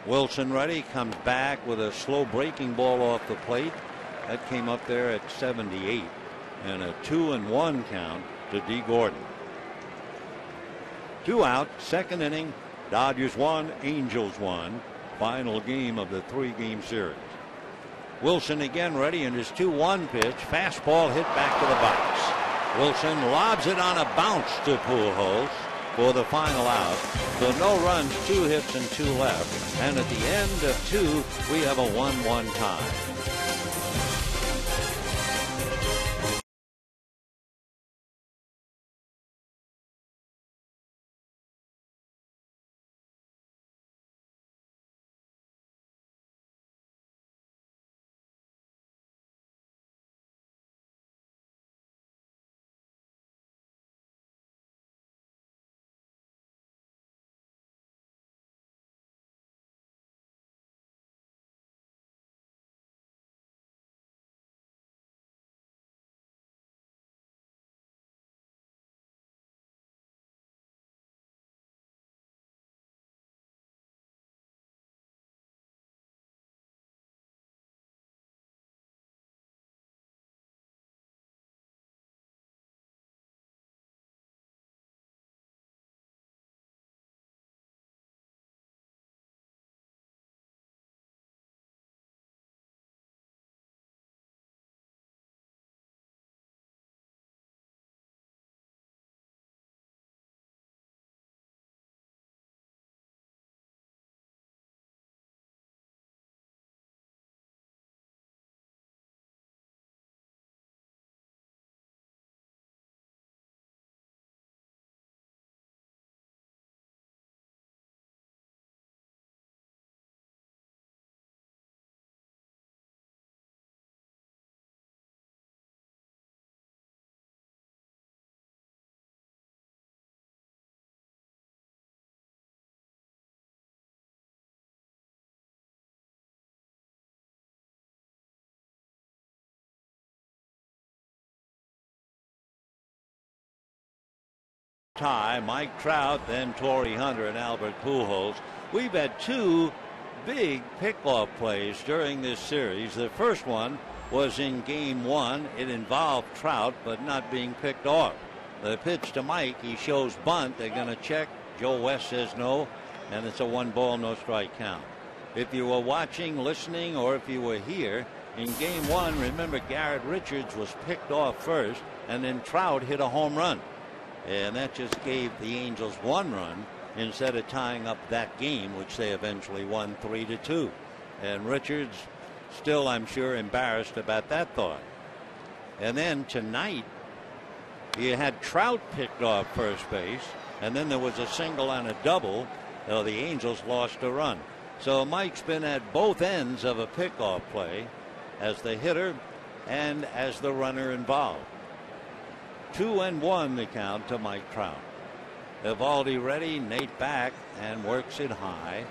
Wilson ready, comes back with a slow breaking ball off the plate. That came up there at 78, and a 2-1 count to D. Gordon. 2 out, second inning. Dodgers 1, Angels 1. Final game of the 3-game series. Wilson again ready, and his 2-1 pitch. Fastball hit back to the box. Wilson lobs it on a bounce to Pujols for the final out. So no runs, 2 hits, and 2 left. And at the end of 2, we have a 1-1 tie. tie. Mike Trout, then Torrey Hunter and Albert Pujols. We've had two big pickoff plays during this series. The first one was in game one. It involved Trout, but not being picked off. The pitch to Mike, he shows bunt. They're going to check. Joe West says no, and it's a 1-ball, no strike count. If you were watching, listening, or if you were here, in game one, remember Garrett Richards was picked off first, and then Trout hit a home run. And that just gave the Angels 1 run instead of tying up that game, which they eventually won 3-2. And Richards still, I'm sure, embarrassed about that thought. And then tonight, you had Trout picked off first base, and then there was a single and a double. The Angels lost a run. So Mike's been at both ends of a pickoff play, as the hitter and as the runner involved. 2-1 the count to Mike Trout. Evaldi ready, Nate back and works it high.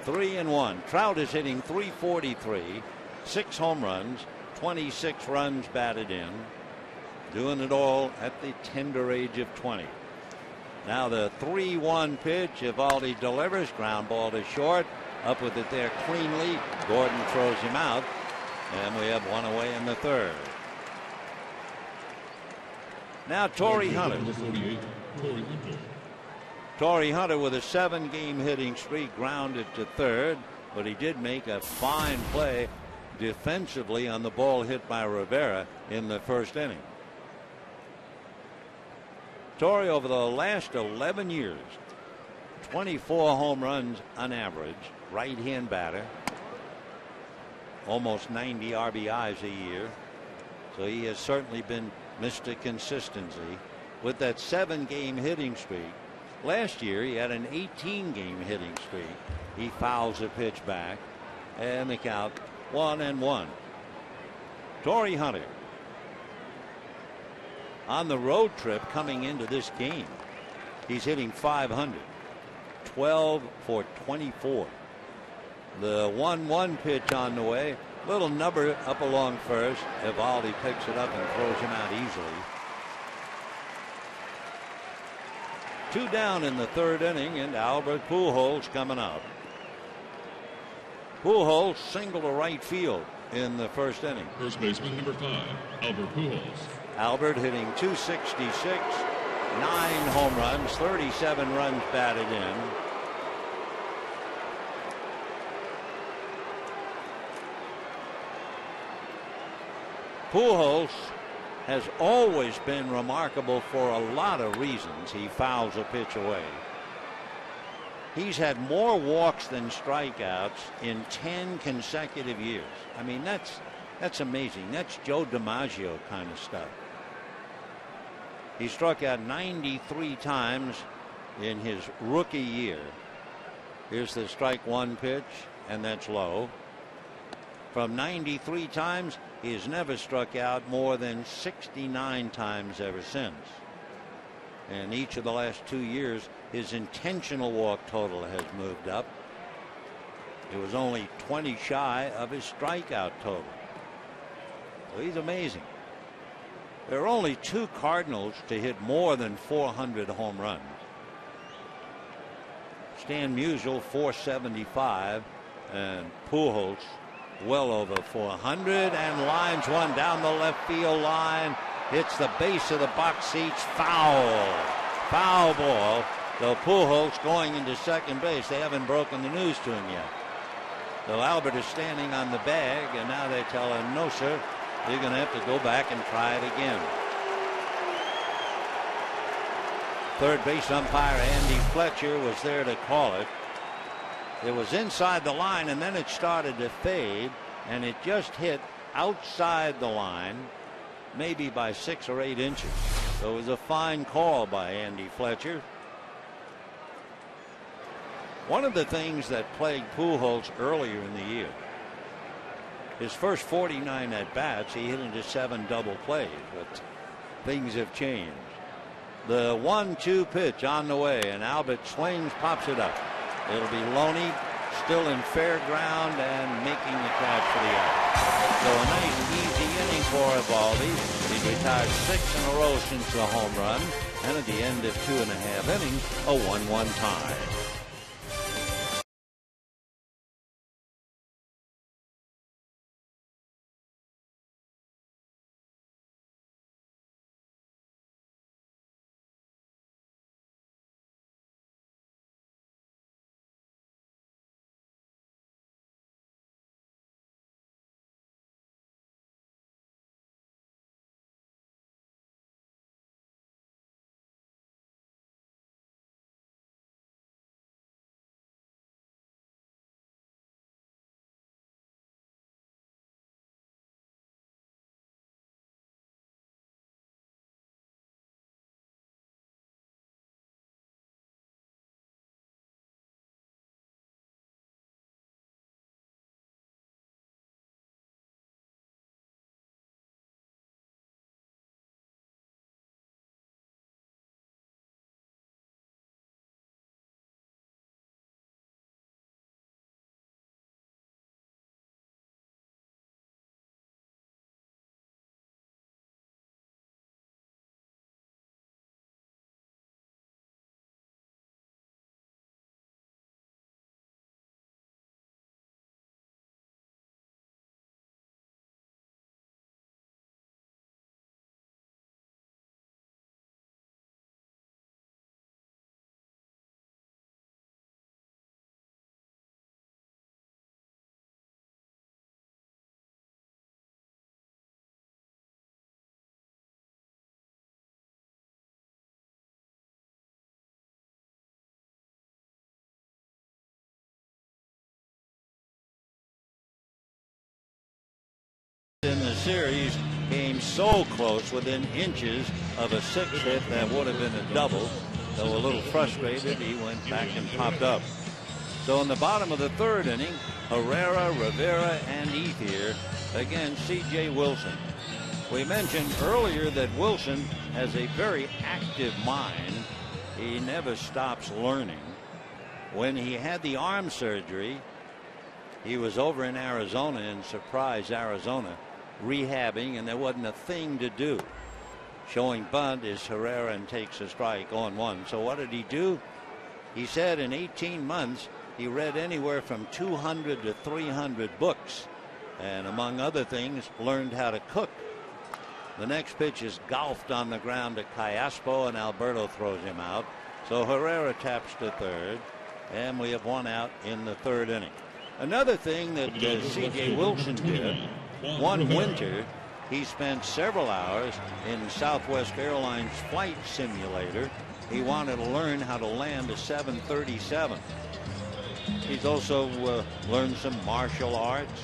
3-1. Trout is hitting .343, 6 home runs, 26 runs batted in, doing it all at the tender age of 20. Now the 3-1 pitch. Evaldi delivers, ground ball to short, up with it there cleanly. Gordon throws him out, and we have one away in the third. Now Torrey Hunter. Torrey Hunter with a 7-game hitting streak, grounded to third, but he did make a fine play defensively on the ball hit by Rivera in the first inning. Torrey over the last 11 years, 24 home runs on average, right-hand batter, almost 90 RBIs a year. So he has certainly been Mr. Consistency with that 7-game hitting streak. Last year he had an 18-game hitting streak. He fouls a pitch back, and the count 1-1. Torrey Hunter on the road trip coming into this game. He's hitting .500, 12 for 24. The 1-1 pitch on the way. Little number up along first. Evaldi picks it up and throws him out easily. 2 down in the third inning, and Albert Pujols coming up. Pujols single to right field in the first inning. First baseman number 5, Albert Pujols. Albert hitting .266, 9 home runs, 37 runs batted in. Pujols has always been remarkable for a lot of reasons. He fouls a pitch away. He's had more walks than strikeouts in 10 consecutive years. I mean, that's amazing. That's Joe DiMaggio kind of stuff. He struck out 93 times in his rookie year. Here's the strike one pitch, and that's low. From 93 times, he has never struck out more than 69 times ever since. And each of the last 2 years, his intentional walk total has moved up. It was only 20 shy of his strikeout total. So he's amazing. There are only 2 Cardinals to hit more than 400 home runs. Stan Musial 475, and Pujols well over 400, and lines one down the left field line, hits the base of the box seats, foul ball. So Pujols going into second base. They haven't broken the news to him yet. So Albert is standing on the bag, and now they tell him, no sir, you're going to have to go back and try it again. Third base umpire Andy Fletcher was there to call it. It was inside the line, and then it started to fade, and it just hit outside the line, maybe by 6 or 8 inches. So it was a fine call by Andy Fletcher. One of the things that plagued Pujols earlier in the year, his first 49 at bats, he hit into 7 double plays, but things have changed. The 1-2 pitch on the way, and Albert swings, pops it up. It'll be Loney still in fair ground and making the catch for the out. So a nice easy inning for Eovaldi. He's retired 6 in a row since the home run, and at the end of 2.5 innings, a 1-1 tie. In the series came so close, within inches of a 6 hit that would have been a double. Though a little frustrated, he went back and popped up. So in the bottom of the 3rd inning, Herrera, Rivera, and Ethier against C.J. Wilson. We mentioned earlier that Wilson has a very active mind. He never stops learning. When he had the arm surgery, he was over in Arizona, in Surprise, Arizona, rehabbing, and there wasn't a thing to do. Showing bunt is Herrera and takes a strike on 1. So what did he do? He said in 18 months he read anywhere from 200 to 300 books, and among other things learned how to cook. The next pitch is golfed on the ground to Callaspo, and Alberto throws him out. So Herrera taps to 3rd, and we have 1 out in the 3rd inning. Another thing that C.J. Wilson did, one winter, he spent several hours in Southwest Airlines flight simulator. He wanted to learn how to land a 737. He's also learned some martial arts,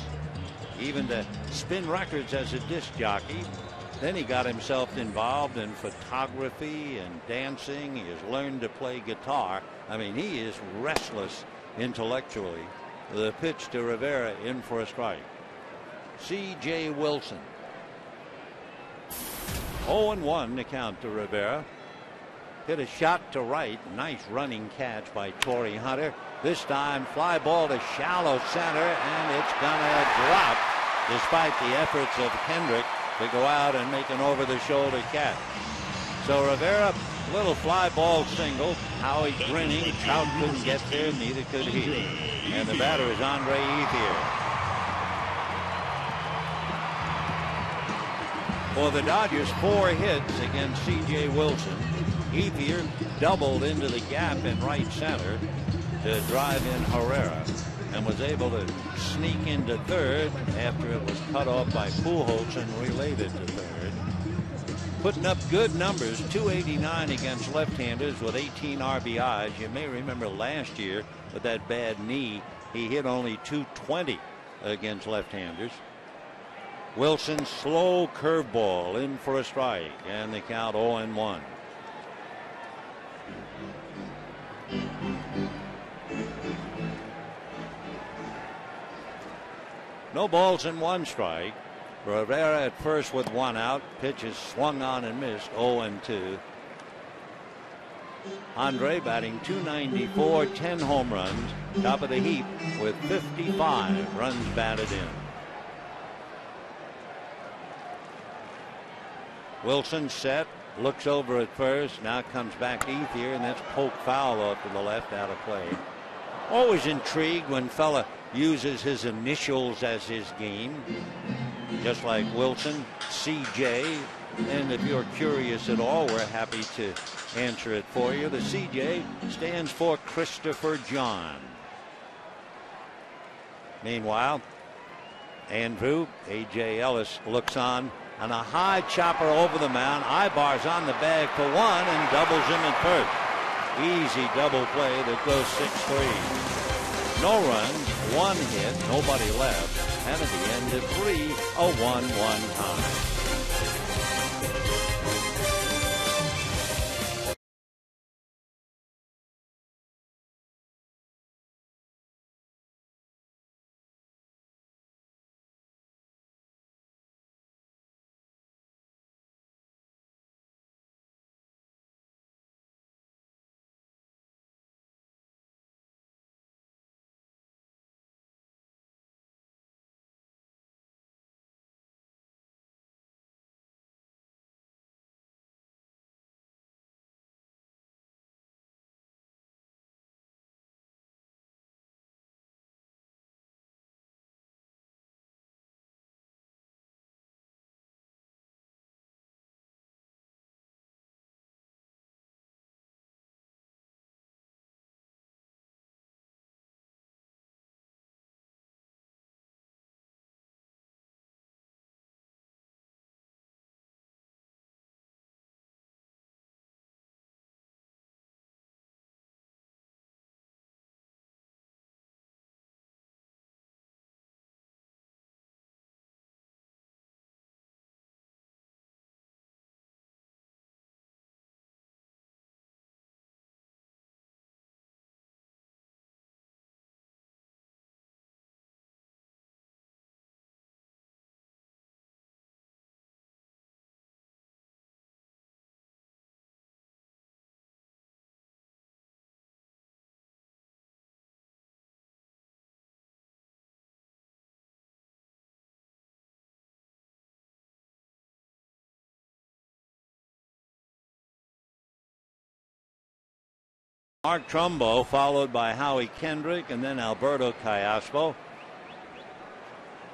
even to spin records as a disc jockey. Then he got himself involved in photography and dancing. He has learned to play guitar. I mean, he is restless intellectually. The pitch to Rivera, in for a strike. C.J. Wilson. 0-1 to count to Rivera. Hit a shot to right. Nice running catch by Torrey Hunter. This time fly ball to shallow center, and it's gonna drop despite the efforts of Kendrick to go out and make an over-the-shoulder catch. So Rivera, little fly ball single. Howie grinning. Trout couldn't get there, neither could he. And the batter is Andre Ethier. For the Dodgers, 4 hits against C.J. Wilson. Ethier doubled into the gap in right center to drive in Herrera, and was able to sneak into 3rd after it was cut off by Pujols and relayed it to 3rd. Putting up good numbers, 289 against left-handers with 18 RBIs. You may remember last year with that bad knee, he hit only 220 against left-handers. Wilson's slow curveball in for a strike, and the count 0-1. No balls and 1 strike. Rivera at first with 1 out. Pitch is swung on and missed. 0-2. Andre batting .294, 10 home runs, top of the heap with 55 runs batted in. Wilson set, looks over at first, now comes back to Ethier, and that's poke foul off to the left, out of play. Always intrigued when fella uses his initials as his game, just like Wilson, CJ. And if you're curious at all, we're happy to answer it for you. The CJ stands for Christopher John. Meanwhile, Andrew, A.J. Ellis looks on a high chopper over the mound. Ibar's on the bag for one and doubles him at first. Easy double play that goes 6-3. No runs, one hit, nobody left, and at the end of 3, a 1-1 tie. Mark Trumbo, followed by Howie Kendrick and then Alberto Callaspo.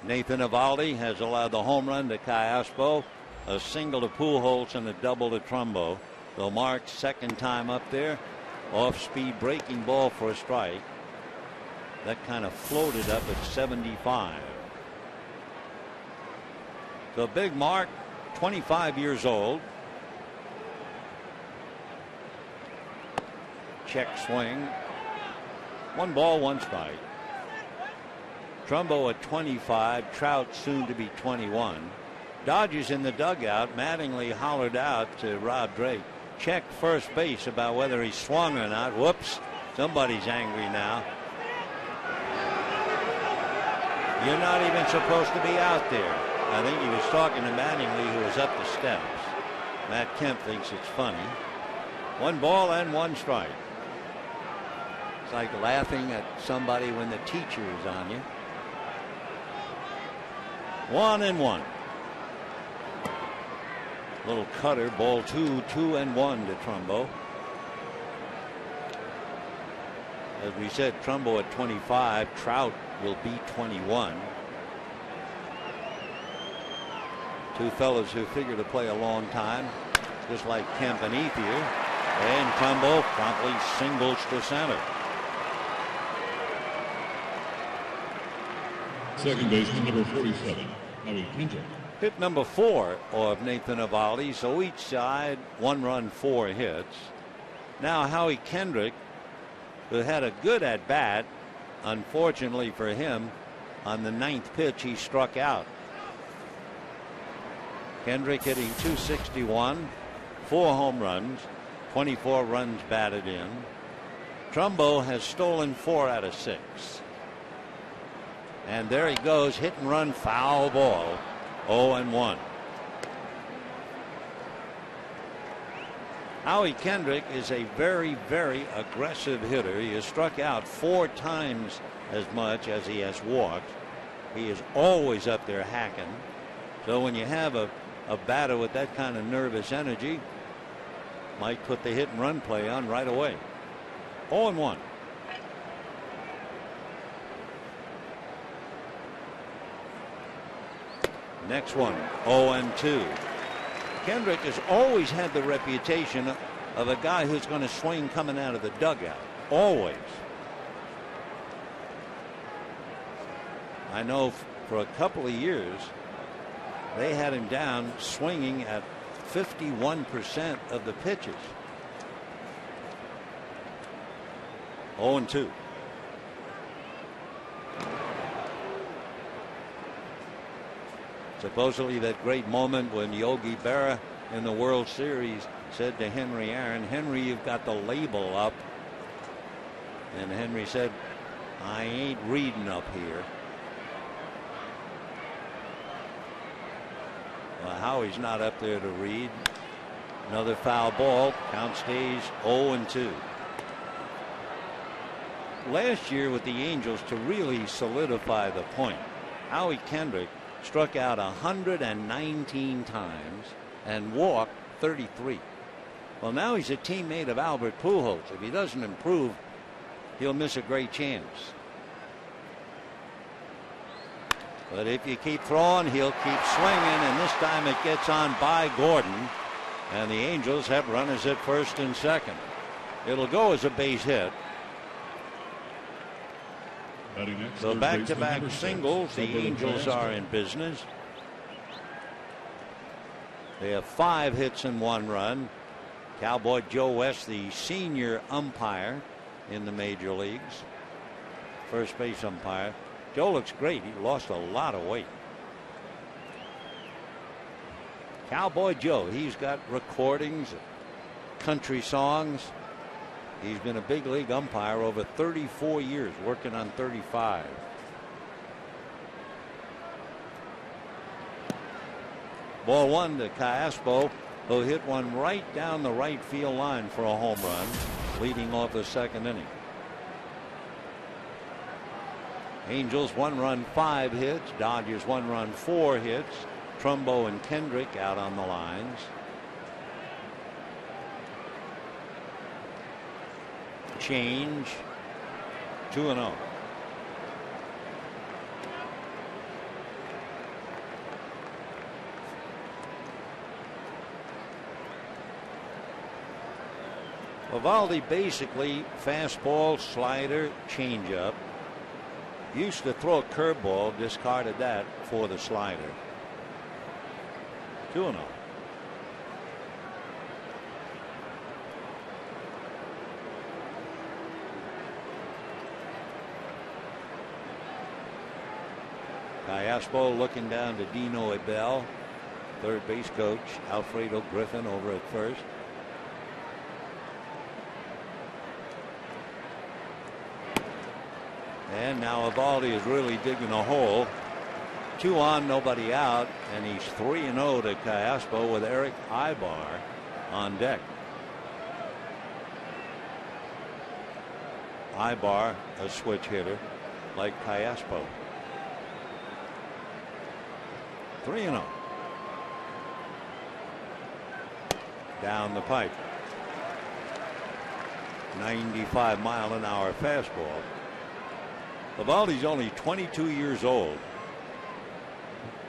Nathan Eovaldi has allowed the home run to Callaspo, a single to Pujols, and a double to Trumbo. Though Mark's second time up there, off-speed breaking ball for a strike. That kind of floated up at 75. So big Mark, 25 years old. Check swing. 1 ball, 1 strike. Trumbo at 25, Trout soon to be 21. Dodgers in the dugout. Mattingly hollered out to Rob Drake, check first base about whether he swung or not. Whoops, somebody's angry now. You're not even supposed to be out there. I think he was talking to Mattingly, who was up the steps. Matt Kemp thinks it's funny. 1 ball and 1 strike. It's like laughing at somebody when the teacher is on you. 1-1. Little cutter, ball 2, 2-1 to Trumbo. As we said, Trumbo at 25, Trout will be 21. Two fellas who figure to play a long time, just like Kemp and Ethier. And Trumbo promptly singles to center. Second baseman number 47, Howie Kendrick. Hit number 4 of Nathan Eovaldi, so each side 1 run, 4 hits. Now Howie Kendrick, who had a good at bat, unfortunately for him, on the 9th pitch he struck out. Kendrick hitting .261, 4 home runs, 24 runs batted in. Trumbo has stolen 4 out of 6. And there he goes, hit and run, foul ball, 0-1. Howie Kendrick is a very, very aggressive hitter. He has struck out 4 times as much as he has walked. He is always up there hacking. So when you have a batter with that kind of nervous energy, might put the hit and run play on right away. 0-1. Next one, 0-2. Kendrick has always had the reputation of a guy who's going to swing coming out of the dugout. Always. I know for a couple of years they had him down swinging at 51% of the pitches. 0-2. Supposedly that great moment when Yogi Berra in the World Series said to Henry Aaron, "Henry, you've got the label up." And Henry said, "I ain't reading up here." Well, Howie's not up there to read. Another foul ball. Count stays 0-2. Last year with the Angels, to really solidify the point, Howie Kendrick struck out 119 times and walked 33. Well, now he's a teammate of Albert Pujols. If he doesn't improve, he'll miss a great chance. But if you keep throwing, he'll keep swinging, and this time it gets on by Gordon, and the Angels have runners at first and second. It'll go as a base hit. So back-to-back singles. The Angels are in business. They have 5 hits and 1 run. Cowboy Joe West, the senior umpire in the major leagues, first base umpire. Joe looks great. He lost a lot of weight. Cowboy Joe, he's got recordings of country songs. He's been a big league umpire over 34 years, working on 35. Ball 1 to Callaspo, who hit one right down the right field line for a home run, leading off the second inning. Angels 1 run 5 hits. Dodgers 1 run 4 hits. Trumbo and Kendrick out on the lines. Change 2-0. Eovaldi basically fastball, slider, changeup. Used to throw a curveball, discarded that for the slider. 2-0. Callaspo looking down to Dino Abel, third base coach. Alfredo Griffin over at first. And now Eovaldi is really digging a hole. 2 on, nobody out, and he's 3-0 to Callaspo with Eric Ibar on deck. Ibar, a switch hitter like Callaspo. 3-0. Down the pipe. 95-mile-an-hour fastball. Eovaldi's only 22 years old.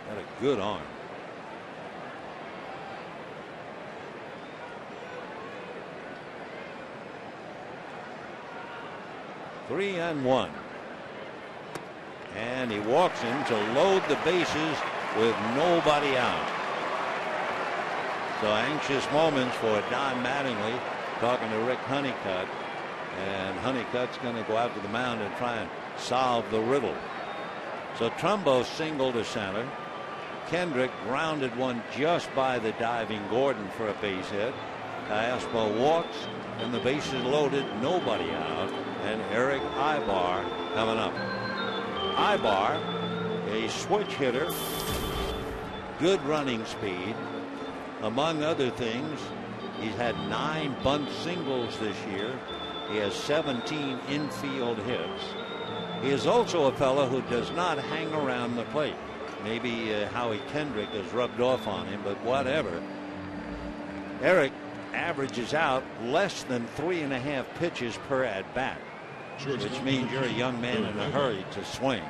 Got a good arm. Three and 1. And he walks in to load the bases with nobody out. So anxious moments for Don Mattingly, talking to Rick Honeycutt. And Honeycutt's going to go out to the mound and try and solve the riddle. So Trumbo single to center. Kendrick grounded one just by the diving Gordon for a base hit. Callaspo walks, and the bases loaded, nobody out, and Eric Ibar coming up. Ibar, a switch hitter, good running speed. Among other things, He's had 9 bunt singles this year. He has 17 infield hits. He is also a fellow who does not hang around the plate. Maybe Howie Kendrick has rubbed off on him, but whatever. Eric averages out less than 3.5 pitches per at bat, which means you're a young man in a hurry to swing.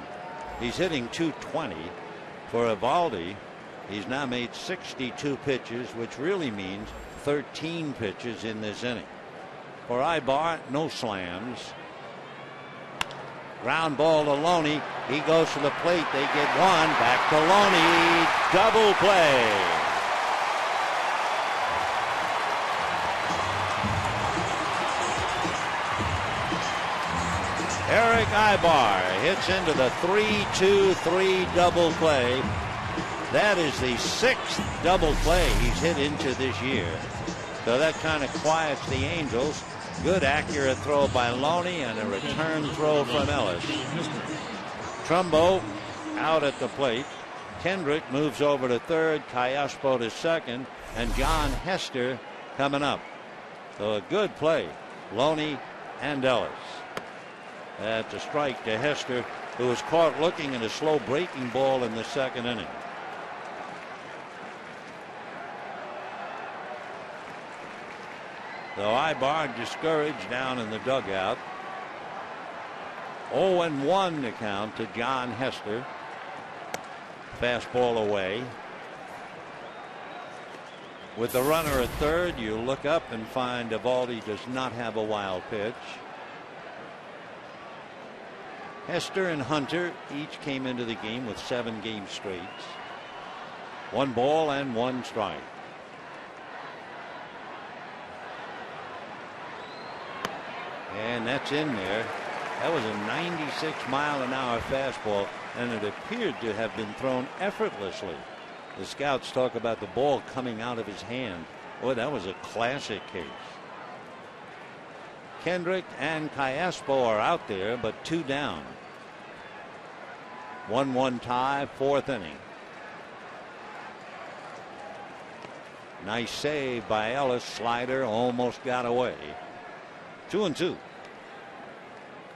He's hitting .220. For Eovaldi, he's now made 62 pitches, which really means 13 pitches in this inning. For Ibar, no slams. Ground ball to Loney. He goes to the plate. They get one. Back to Loney. Double play. Eric Ibar hits into the 3-2-3 double play. That is the 6th double play he's hit into this year. So that kind of quiets the Angels. Good accurate throw by Loney and a return throw from Ellis. Trumbo out at the plate. Kendrick moves over to third. Callaspo to second. And John Hester coming up. So a good play. Loney and Ellis. That's a strike to Hester, who was caught looking at a slow breaking ball in the second inning. So Ibar discouraged down in the dugout. 0-1 to count to John Hester. Fastball away. With the runner at third, you look up and find Eovaldi does not have a wild pitch. Hester and Hunter each came into the game with 7 game straights. 1 ball and 1 strike. And that's in there. That was a 96-mile-an-hour fastball, and it appeared to have been thrown effortlessly. The scouts talk about the ball coming out of his hand. Boy, that was a classic case. Kendrick and Callaspo are out there, but 2 down. 1-1 tie, 4th inning. Nice save by Ellis. Slider almost got away. 2-2.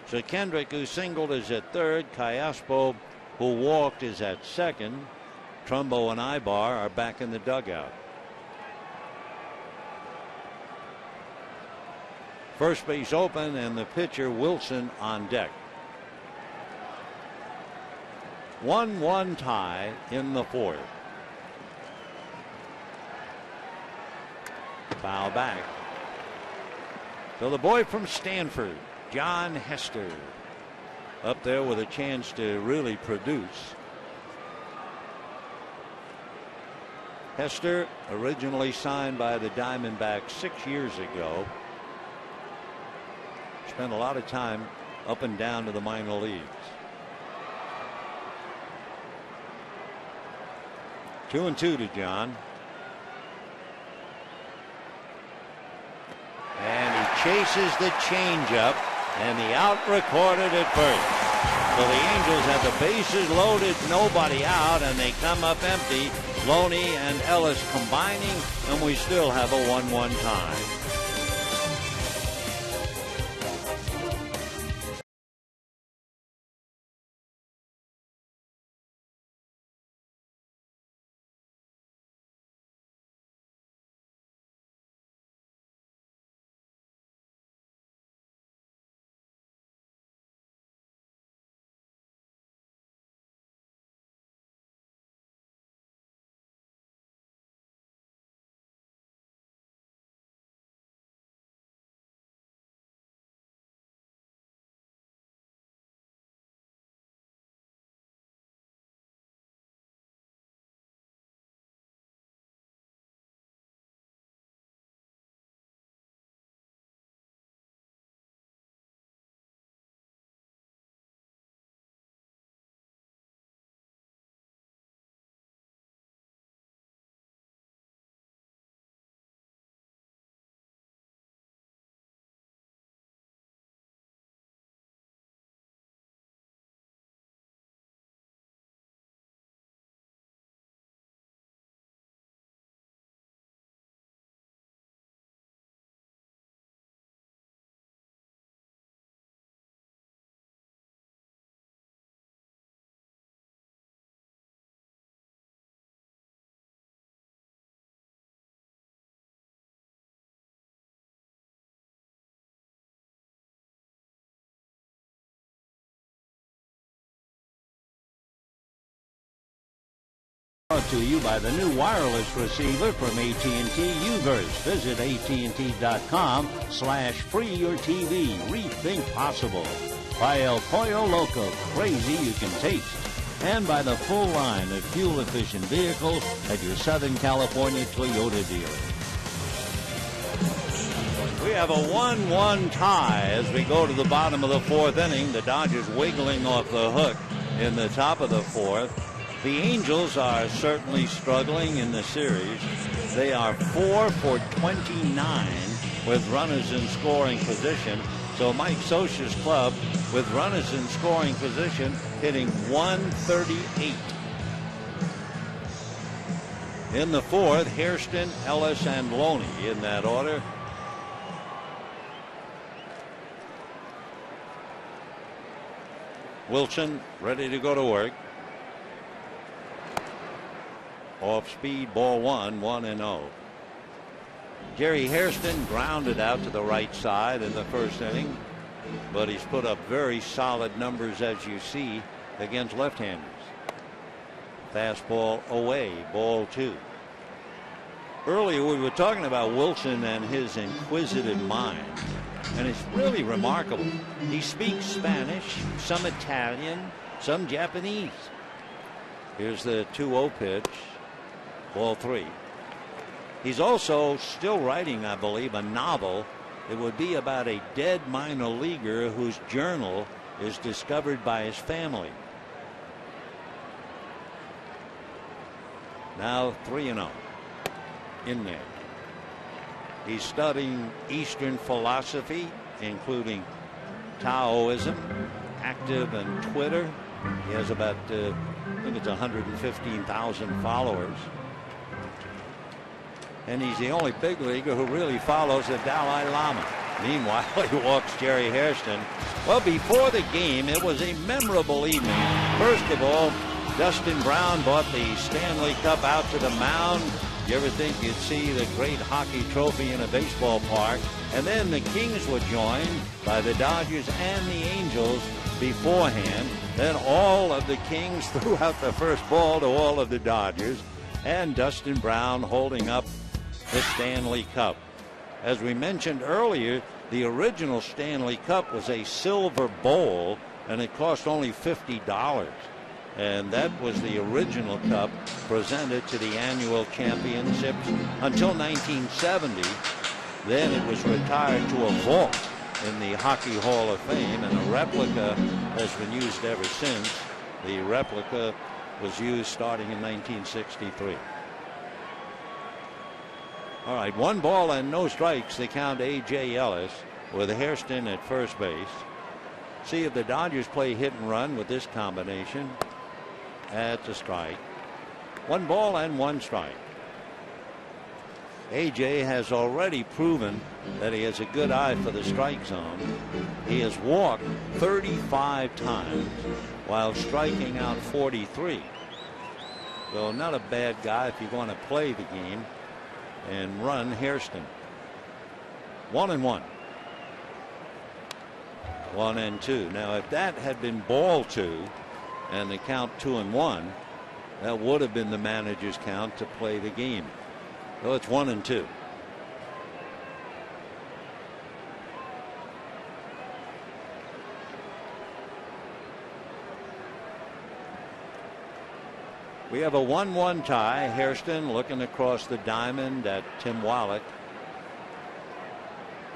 So Kendrick, who singled, is at third. Callaspo, who walked, is at second. Trumbo and Ibar are back in the dugout. First base open, and the pitcher Wilson on deck. 1-1 tie in the 4th. Foul back. So the boy from Stanford, John Hester, up there with a chance to really produce. Hester, originally signed by the Diamondbacks 6 years ago, spent a lot of time up and down to the minor leagues. 2-2 to John. And he chases the changeup, and the out recorded at first. So the Angels have the bases loaded, nobody out, and they come up empty. Loney and Ellis combining, and we still have a 1-1 tie. brought to you by the new wireless receiver from AT&T Uverse. Visit AT&T.com/free your TV. Rethink possible. By El Pollo Loco, crazy you can taste. And by the full line of fuel-efficient vehicles at your Southern California Toyota dealer. We have a 1-1 tie as we go to the bottom of the fourth inning. The Dodgers wiggling off the hook in the top of the fourth. The Angels are certainly struggling in the series. They are 4 for 29 with runners in scoring position. So Mike Scioscia's club, with runners in scoring position, hitting .138. In the fourth, Hairston, Ellis, and Loney in that order. Wilson ready to go to work. Off speed, ball one, 1-0. Jerry Hairston grounded out to the right side in the first inning, but he's put up very solid numbers, as you see, against left-handers. Fastball away, ball two. Earlier we were talking about Wilson and his inquisitive mind, and it's really remarkable. He speaks Spanish, some Italian, some Japanese. Here's the 2-0 pitch, ball three. He's also still writing, I believe, a novel. It would be about a dead minor leaguer whose journal is discovered by his family. Now 3-0 in there. He's studying Eastern philosophy, including Taoism, active on Twitter. He has about, I think it's 115,000 followers. And he's the only big leaguer who really follows the Dalai Lama. Meanwhile, he walks Jerry Hairston. Well, before the game, it was a memorable evening. First of all, Dustin Brown brought the Stanley Cup out to the mound. You ever think you'd see the great hockey trophy in a baseball park? And then the Kings were joined by the Dodgers and the Angels beforehand. Then all of the Kings threw out the first ball to all of the Dodgers. And Dustin Brown holding up the Stanley Cup. As we mentioned earlier, the original Stanley Cup was a silver bowl, and it cost only $50. And that was the original cup presented to the annual championships until 1970. Then it was retired to a vault in the Hockey Hall of Fame, and a replica has been used ever since. The replica was used starting in 1963. All right, 1 ball and no strikes. They count A.J. Ellis with Hairston at first base. See if the Dodgers play hit and run with this combination. That's a strike. 1 ball and 1 strike. A.J. has already proven that he has a good eye for the strike zone. He has walked 35 times while striking out 43. So not a bad guy if you want to play the game and run Hairston. 1-1. 1-2. Now, if that had been ball 2 and the count 2-1, that would have been the manager's count to play the game. So it's 1-2. We have a 1-1 tie. Hairston looking across the diamond at Tim Wallach.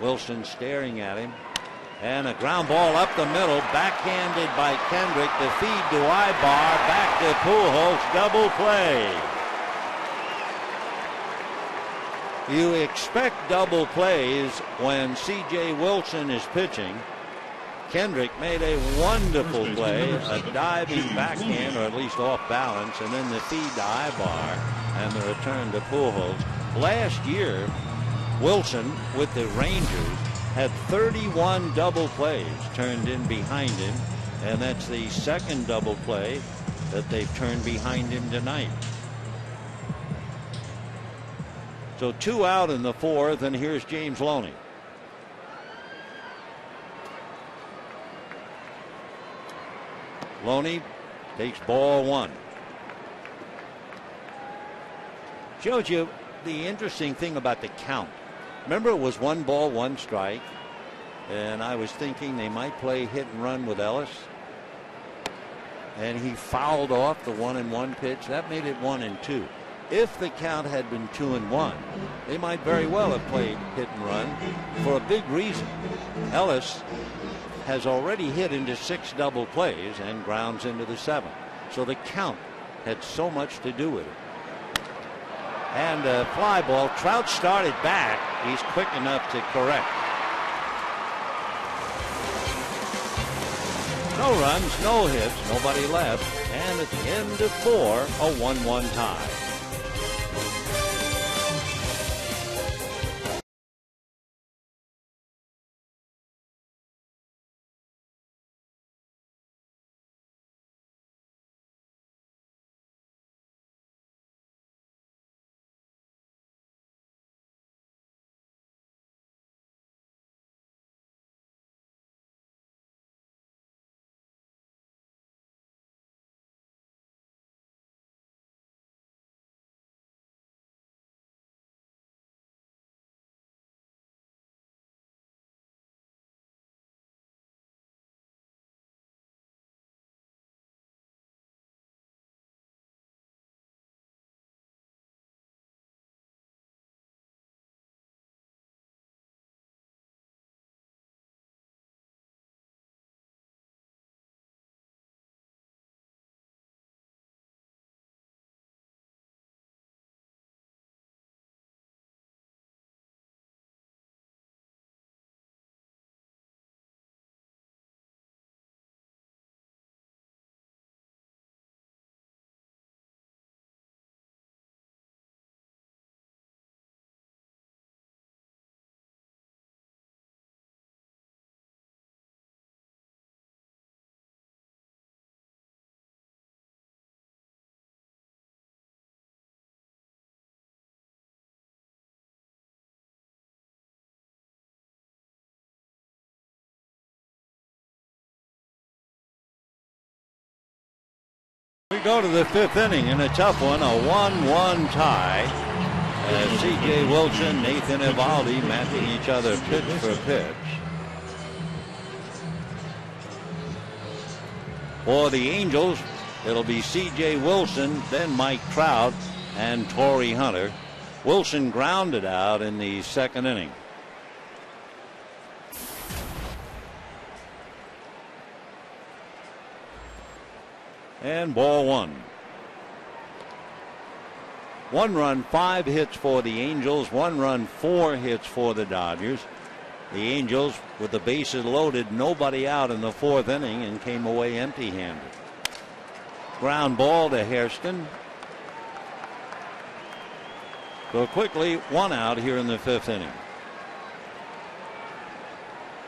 Wilson staring at him. And a ground ball up the middle, backhanded by Kendrick. The feed to Ibar, back to Pujols, double play. You expect double plays when C.J. Wilson is pitching. Kendrick made a wonderful play, a diving backhand, or at least off balance, and then the feed to Ibar and the return to Pujols. Last year, Wilson with the Rangers had 31 double plays turned in behind him, and that's the second double play that they've turned behind him tonight. So 2 out in the fourth, and here's James Loney. Loney takes ball 1. Shows you the interesting thing about the count. Remember, it was 1 ball, 1 strike. And I was thinking they might play hit and run with Ellis. And he fouled off the 1-1 pitch. That made it 1-2. If the count had been 2-1, they might very well have played hit and run for a big reason. Ellis has already hit into 6 double plays and grounds into the 7th. So the count had so much to do with it. And a fly ball. Trout started back. He's quick enough to correct. No runs, no hits, nobody left. And at the end of 4, a 1-1 tie. We go to the 5th inning in a tough one, a 1-1 tie. C.J. Wilson, Nathan Eovaldi matching each other pitch for pitch. For the Angels, it'll be C.J. Wilson, then Mike Trout, and Torrey Hunter. Wilson grounded out in the 2nd inning. And ball 1. 1 run, 5 hits for the Angels. 1 run, 4 hits for the Dodgers. The Angels, with the bases loaded, nobody out in the 4th inning, and came away empty-handed. Ground ball to Hairston. So quickly, 1 out here in the 5th inning.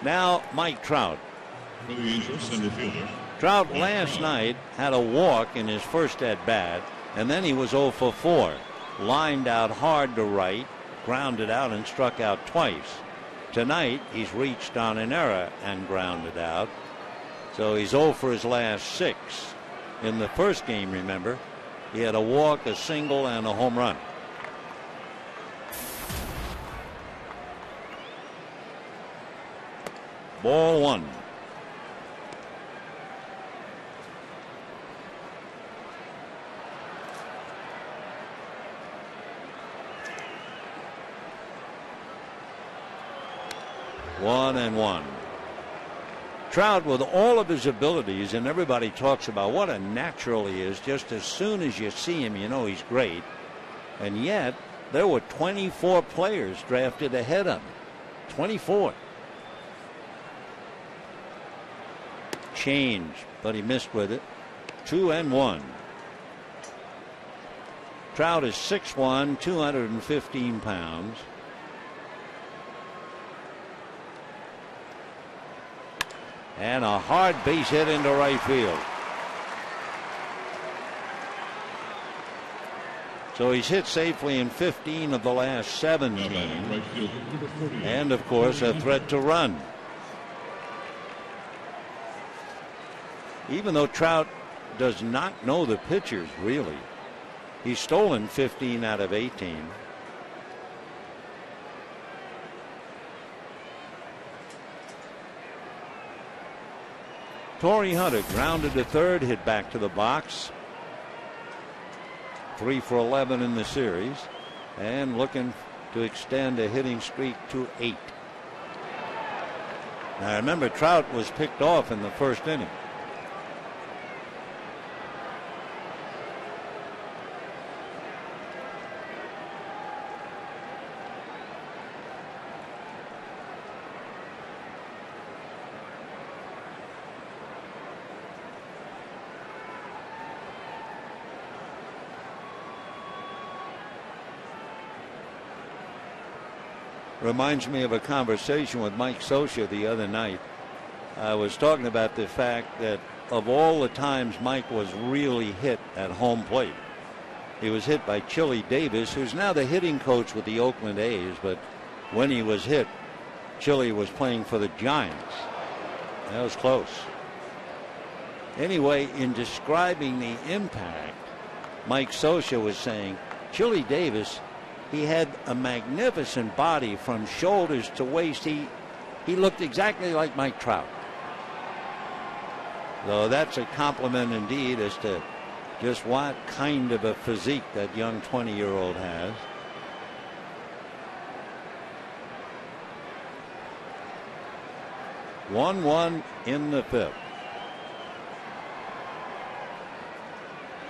Now Mike Trout. For the Angels, center fielder. Trout last night had a walk in his first at bat, and then he was 0 for 4. Lined out hard to right, grounded out, and struck out twice. Tonight he's reached on an error and grounded out. So he's 0 for his last 6. In the first game, remember, he had a walk, a single, and a home run. Ball 1. One and 1. Trout, with all of his abilities, and everybody talks about what a natural he is, just as soon as you see him, you know he's great. And yet, there were 24 players drafted ahead of him. 24. Change, but he missed with it. 2-1. Trout is 6'1", 215 pounds. And a hard base hit into right field. So he's hit safely in 15 of the last 17. And of course, a threat to run. Even though Trout does not know the pitchers really, He's stolen 15 out of 18. Torrey Hunter grounded to third, hit back to the box. 3 for 11 in the series, and looking to extend a hitting streak to 8. Now remember, Trout was picked off in the first inning. Reminds me of a conversation with Mike Scioscia the other night. I was talking about the fact that of all the times Mike was really hit at home plate, he was hit by Chili Davis, who's now the hitting coach with the Oakland A's. But when he was hit, Chili was playing for the Giants. That was close. Anyway, in describing the impact, Mike Scioscia was saying Chili Davis, he had a magnificent body from shoulders to waist. He looked exactly like Mike Trout. So that's a compliment indeed as to just what kind of a physique that young 20-year-old has. One in the 5th.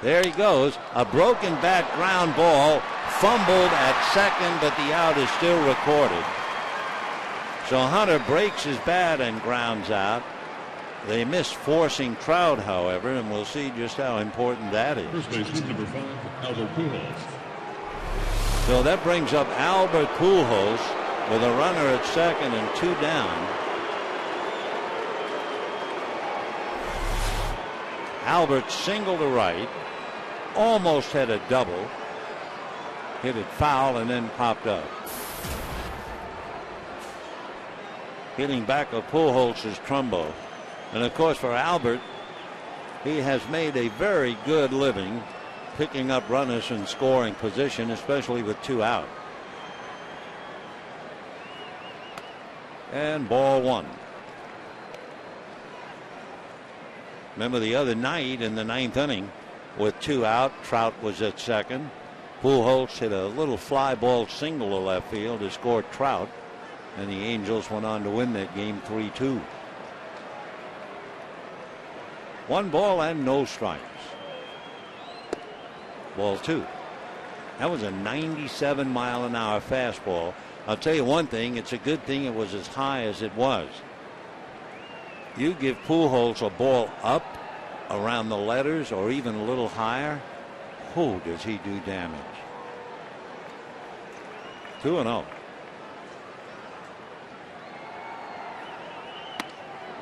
There he goes. A broken bat ground ball. Fumbled at second, but the out is still recorded. So Hunter breaks his bat and grounds out. They miss forcing Trout, however, and we'll see just how important that is. First baseman number 5, Albert Pujols. So that brings up Albert Pujols with a runner at second and 2 down. Albert single to right, almost had a double. Hit it foul and then popped up. Hitting back of Pujols is Trumbo. And of course for Albert, he has made a very good living picking up runners in scoring position, especially with 2 out. And ball 1. Remember the other night in the 9th inning with 2 out, Trout was at second. Pujols hit a little fly ball single to left field to score Trout, and the Angels went on to win that game 3-2. 1 ball and no strikes. Ball 2. That was a 97-mile-an-hour fastball. I'll tell you one thing, it's a good thing it was as high as it was. You give Pujols a ball up around the letters or even a little higher, who does he do damage? 2-0.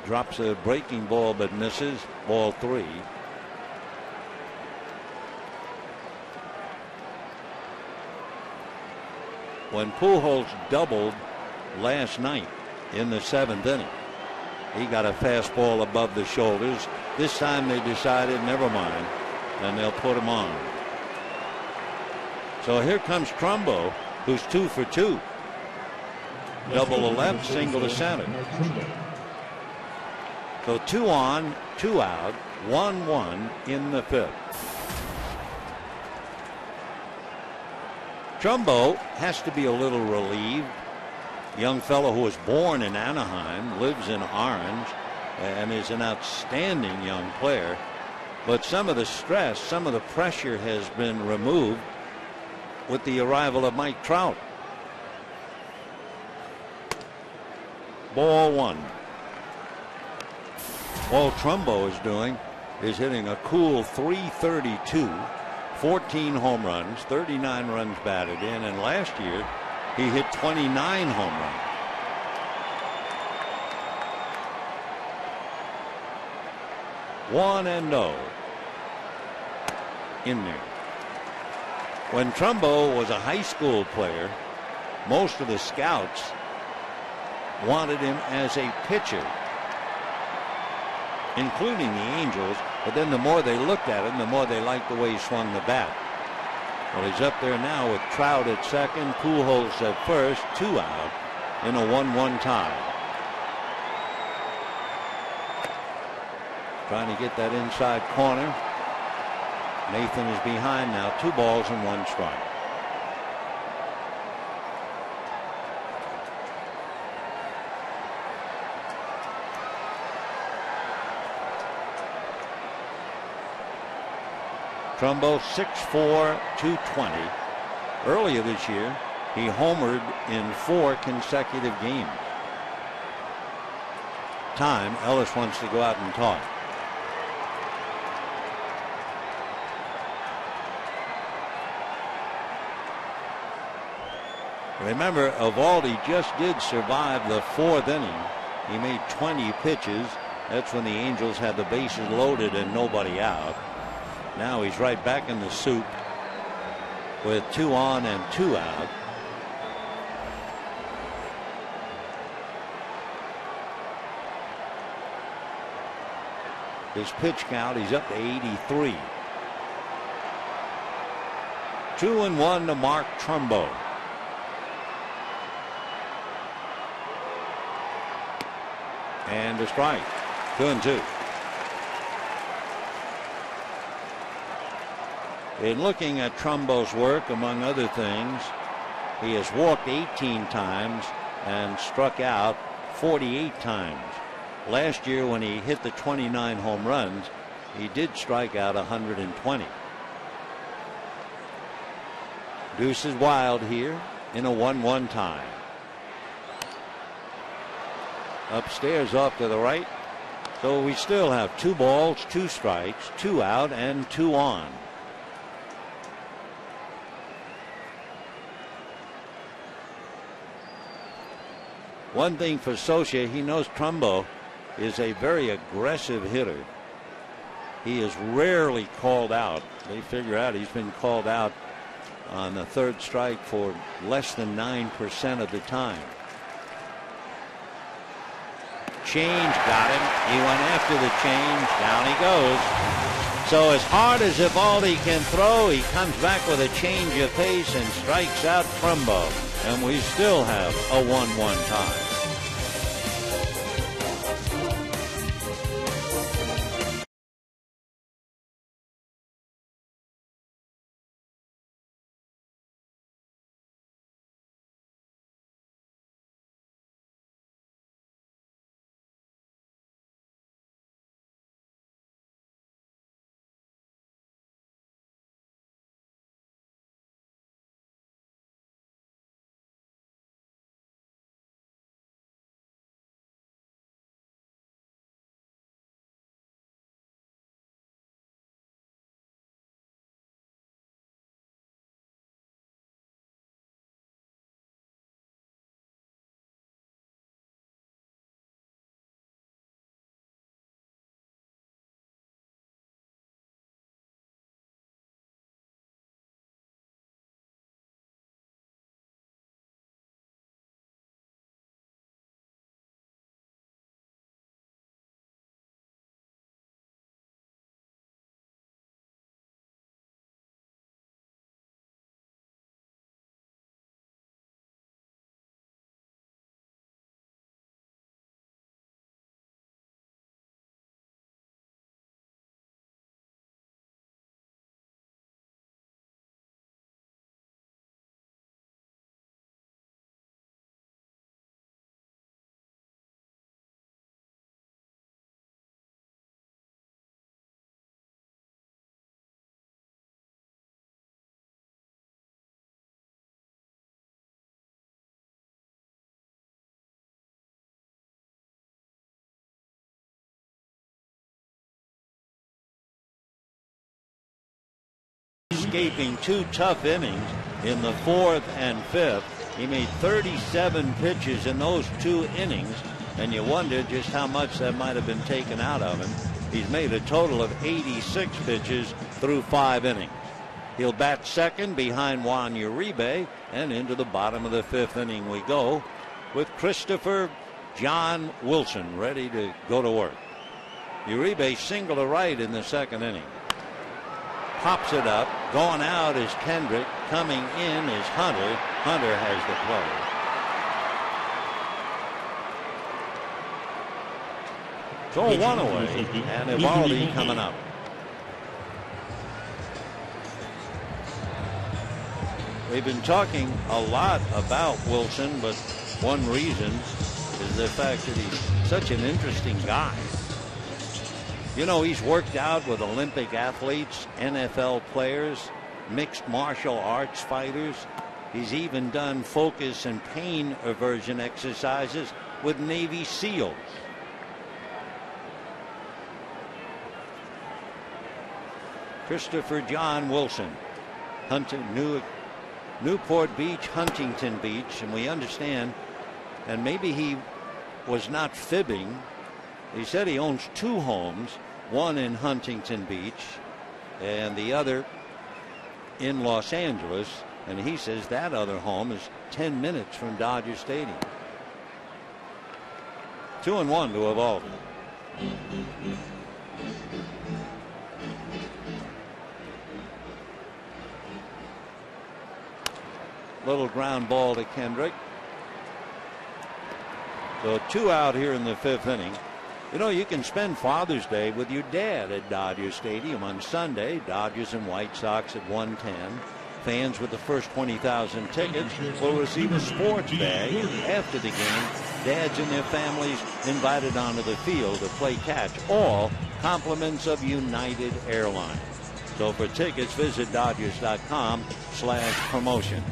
Drops a breaking ball but misses. Ball 3. When Pujols doubled last night in the 7th inning, he got a fastball above the shoulders. This time they decided never mind, and they'll put him on. So here comes Trumbo, who's 2 for 2. Double to left, single to center. So 2 on, 2 out, 1-1 in the 5th. Trumbo has to be a little relieved. Young fellow who was born in Anaheim, lives in Orange, and is an outstanding young player. But some of the stress, some of the pressure has been removed with the arrival of Mike Trout. Ball 1. All Trumbo is doing is hitting a cool .332, 14 home runs, 39 runs batted in, and last year he hit 29 home runs. One and no. In there. When Trumbo was a high school player, most of the scouts wanted him as a pitcher, including the Angels, but then the more they looked at him, the more they liked the way he swung the bat. Well, he's up there now with Trout at second, Pujols at first, 2 out in a 1-1 tie. Trying to get that inside corner. Nathan is behind now, 2 balls and 1 strike. Trumbo 6'4", 220. Earlier this year, he homered in 4 consecutive games. Time, Ellis wants to go out and talk. Remember, Eovaldi just did survive the 4th inning. He made 20 pitches. That's when the Angels had the bases loaded and nobody out. Now he's right back in the soup with 2 on and 2 out. His pitch count, he's up to 83. 2-1 to Mark Trumbo. And a strike. 2-2. In looking at Trumbo's work, among other things, he has walked 18 times and struck out 48 times. Last year, when he hit the 29 home runs, he did strike out 120. Deuce is wild here in a 1-1 tie. Upstairs off to the right. So we still have 2 balls, 2 strikes, 2 out, and 2 on. One thing for Socia, he knows Trumbo is a very aggressive hitter. He is rarely called out. They figure out he's been called out on the 3rd strike for less than 9% of the time. Change got him. He went after the change. Down he goes. So as hard as Eovaldi can throw, he comes back with a change of pace and strikes out Trumbo. And we still have a 1-1 tie. Escaping 2 tough innings in the 4th and 5th. He made 37 pitches in those 2 innings, and you wonder just how much that might have been taken out of him. He's made a total of 86 pitches through 5 innings. He'll bat second behind Juan Uribe, and into the bottom of the 5th inning we go with Christopher John Wilson ready to go to work. Uribe single to right in the 2nd inning. Pops it up, Going out is Kendrick. Coming in is Hunter. Hunter has the play. So one away, and Evaldi coming up. We've been talking a lot about Wilson, but one reason is the fact that he's such an interesting guy. You know, he's worked out with Olympic athletes, NFL players, mixed martial arts fighters. He's even done focus and pain aversion exercises with Navy SEALs. Christopher John Wilson, Newport Beach, Huntington Beach, and we understand, and maybe he was not fibbing. He said he owns 2 homes, one in Huntington Beach and the other in Los Angeles, and he says that other home is 10 minutes from Dodger Stadium. 2-1 to Evaldi. Little ground ball to Kendrick. So 2 out here in the 5th inning. You know, you can spend Father's Day with your dad at Dodger Stadium on Sunday. Dodgers and White Sox at 1:10. Fans with the first 20,000 tickets will receive a sports bag. After the game, dads and their families invited onto the field to play catch. All compliments of United Airlines. So for tickets, visit Dodgers.com/promotion.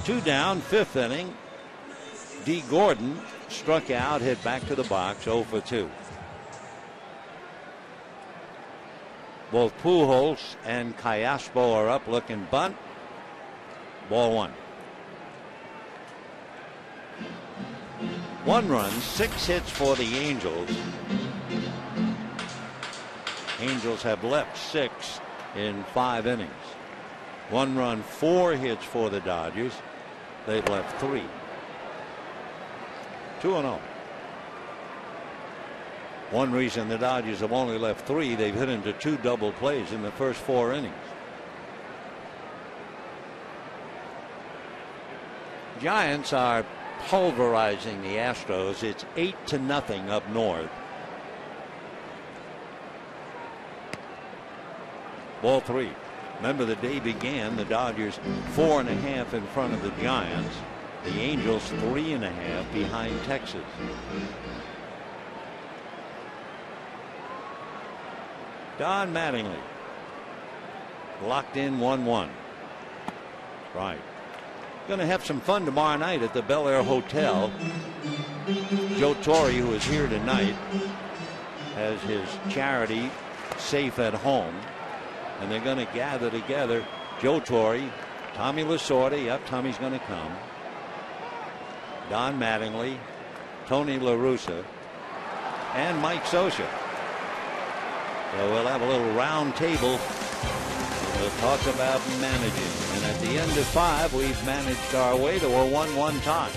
2 down, 5th inning. D. Gordon struck out, hit back to the box, 0 for 2. Both Pujols and Callaspo are up, looking bunt. Ball 1. 1 run, 6 hits for the Angels. Angels have left 6 in 5 innings. 1 run, 4 hits for the Dodgers. They've left 3. 2-0. One reason the Dodgers have only left 3, they've hit into 2 double plays in the first 4 innings. Giants are pulverizing the Astros. It's 8-0 up north. Ball 3. Remember, the day began, the Dodgers 4.5 in front of the Giants. The Angels 3.5 behind Texas. Don Mattingly locked in 1-1. Right. Going to have some fun tomorrow night at the Bel Air Hotel. Joe Torre, who is here tonight, has his charity Safe at Home, and they're going to gather together. Joe Torre, Tommy Lasorda, yep, Tommy's going to come, Don Mattingly, Tony La Russa, and Mike Scioscia. So we'll have a little round table. We'll talk about managing. And at the end of 5, we've managed our way to a 1-1 tie.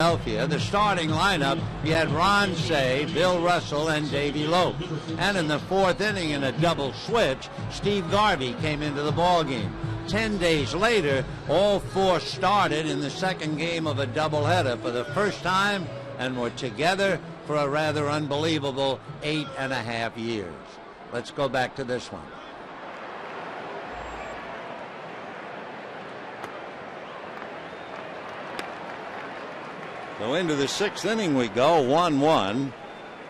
Philadelphia, the starting lineup, you had Ron Say, Bill Russell, and Davey Lope. And in the fourth inning, in a double switch, Steve Garvey came into the ballgame. 10 days later, all four started in the second game of a doubleheader for the first time and were together for a rather unbelievable 8.5 years. Let's go back to this one. So into the sixth inning we go, 1-1.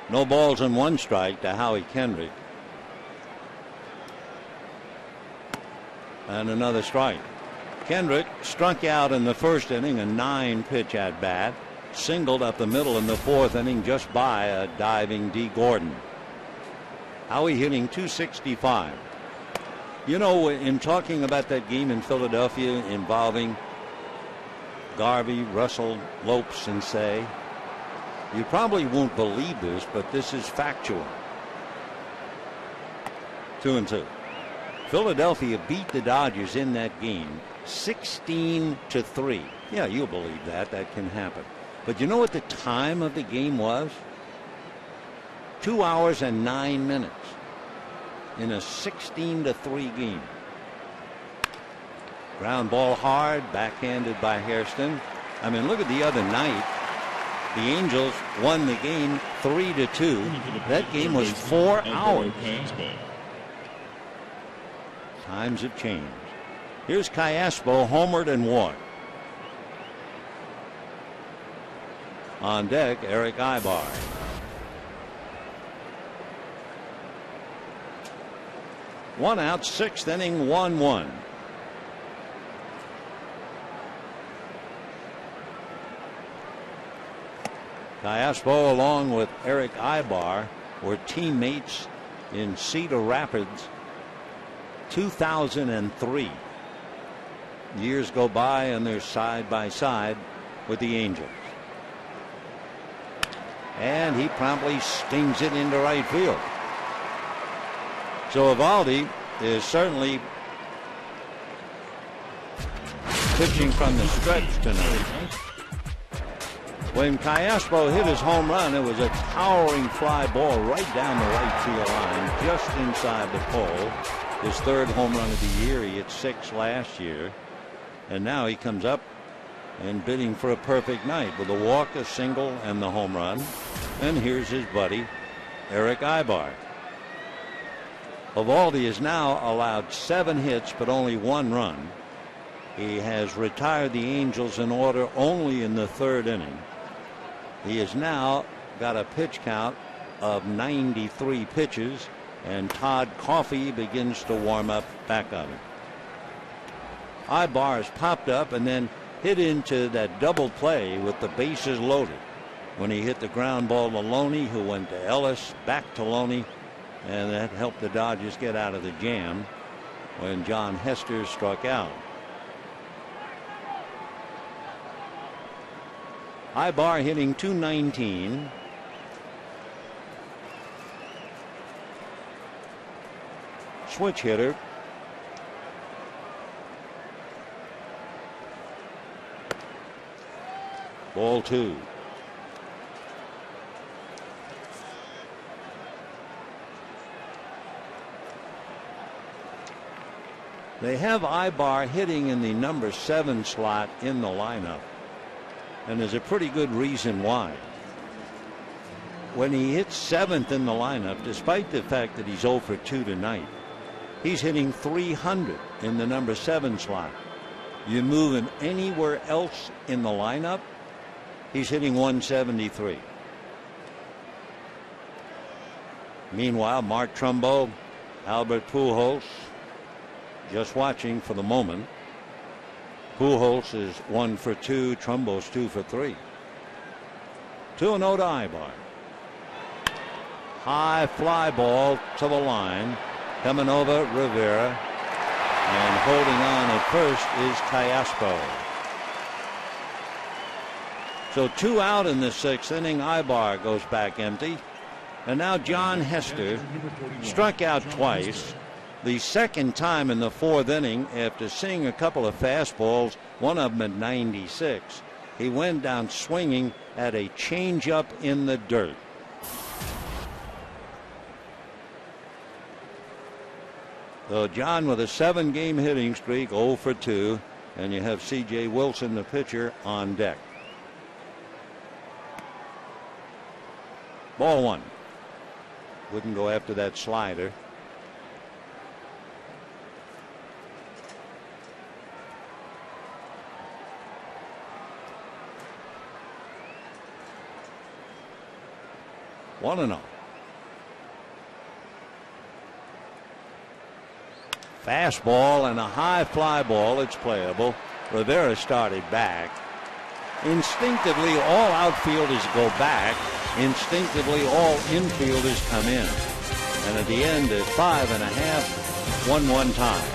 No balls and one strike to Howie Kendrick. And another strike. Kendrick struck out in the first inning, a 9-pitch at bat. Singled up the middle in the fourth inning just by a diving D. Gordon. Howie hitting .265. You know, in talking about that game in Philadelphia involving Garvey, Russell, Lopes, and Say, you probably won't believe this, but this is factual. 2-2. Philadelphia beat the Dodgers in that game 16-3. Yeah, you'll believe that. That can happen. But you know what the time of the game was? 2 hours and 9 minutes in a 16-3 game. Ground ball hard, backhanded by Hairston. I mean, look at the other night. The Angels won the game 3-2. That game was 4 hours. Times have changed. Here's Callaspo, homered and walked. On deck, Eric Ibar. One out, sixth inning, 1-1. Callaspo along with Eric Ibar were teammates in Cedar Rapids 2003. Years go by and they're side by side with the Angels. And he promptly stings it into right field. So Eovaldi is certainly pitching from the stretch tonight. When Callaspo hit his home run, it was a towering fly ball right down the right field line, just inside the pole. His third home run of the year. He hit 6 last year. And now he comes up and bidding for a perfect night with a walk, a single, and the home run. And here's his buddy, Eric Ibar. Eovaldi is now allowed 7 hits but only 1 run. He has retired the Angels in order only in the third inning. He has now got a pitch count of 93 pitches, and Todd Coffey begins to warm up back of him. Ibar has popped up and then hit into that double play with the bases loaded when he hit the ground ball to Loney, who went to Ellis, back to Loney, and that helped the Dodgers get out of the jam when John Hester struck out. Ibar hitting .219. Switch hitter. Ball 2. They have Ibar hitting in the number 7 slot in the lineup. And there's a pretty good reason why. When he hits 7th in the lineup, despite the fact that he's 0 for 2 tonight, he's hitting .300 in the number 7 slot. You move him anywhere else in the lineup, he's hitting .173. Meanwhile, Mark Trumbo, Albert Pujols, just watching for the moment. Pujols is 1 for 2. Trumbo's 2 for 3. 2-0 to Ibar. High fly ball to the line. Coming over Rivera. And holding on at first is Callaspo. So 2 out in the 6th inning. Ibar goes back empty. And now John Hester struck out twice. The second time in the 4th inning after seeing a couple of fastballs, one of them at 96. He went down swinging at a changeup in the dirt. So John with a 7-game hitting streak, 0 for 2, and you have C.J. Wilson, the pitcher, on deck. Ball 1. Wouldn't go after that slider. One and 0. Fastball and a high fly ball. It's playable. Rivera started back. Instinctively, all outfielders go back. Instinctively, all infielders come in. And at the end, at 5.5, 1-1 tie.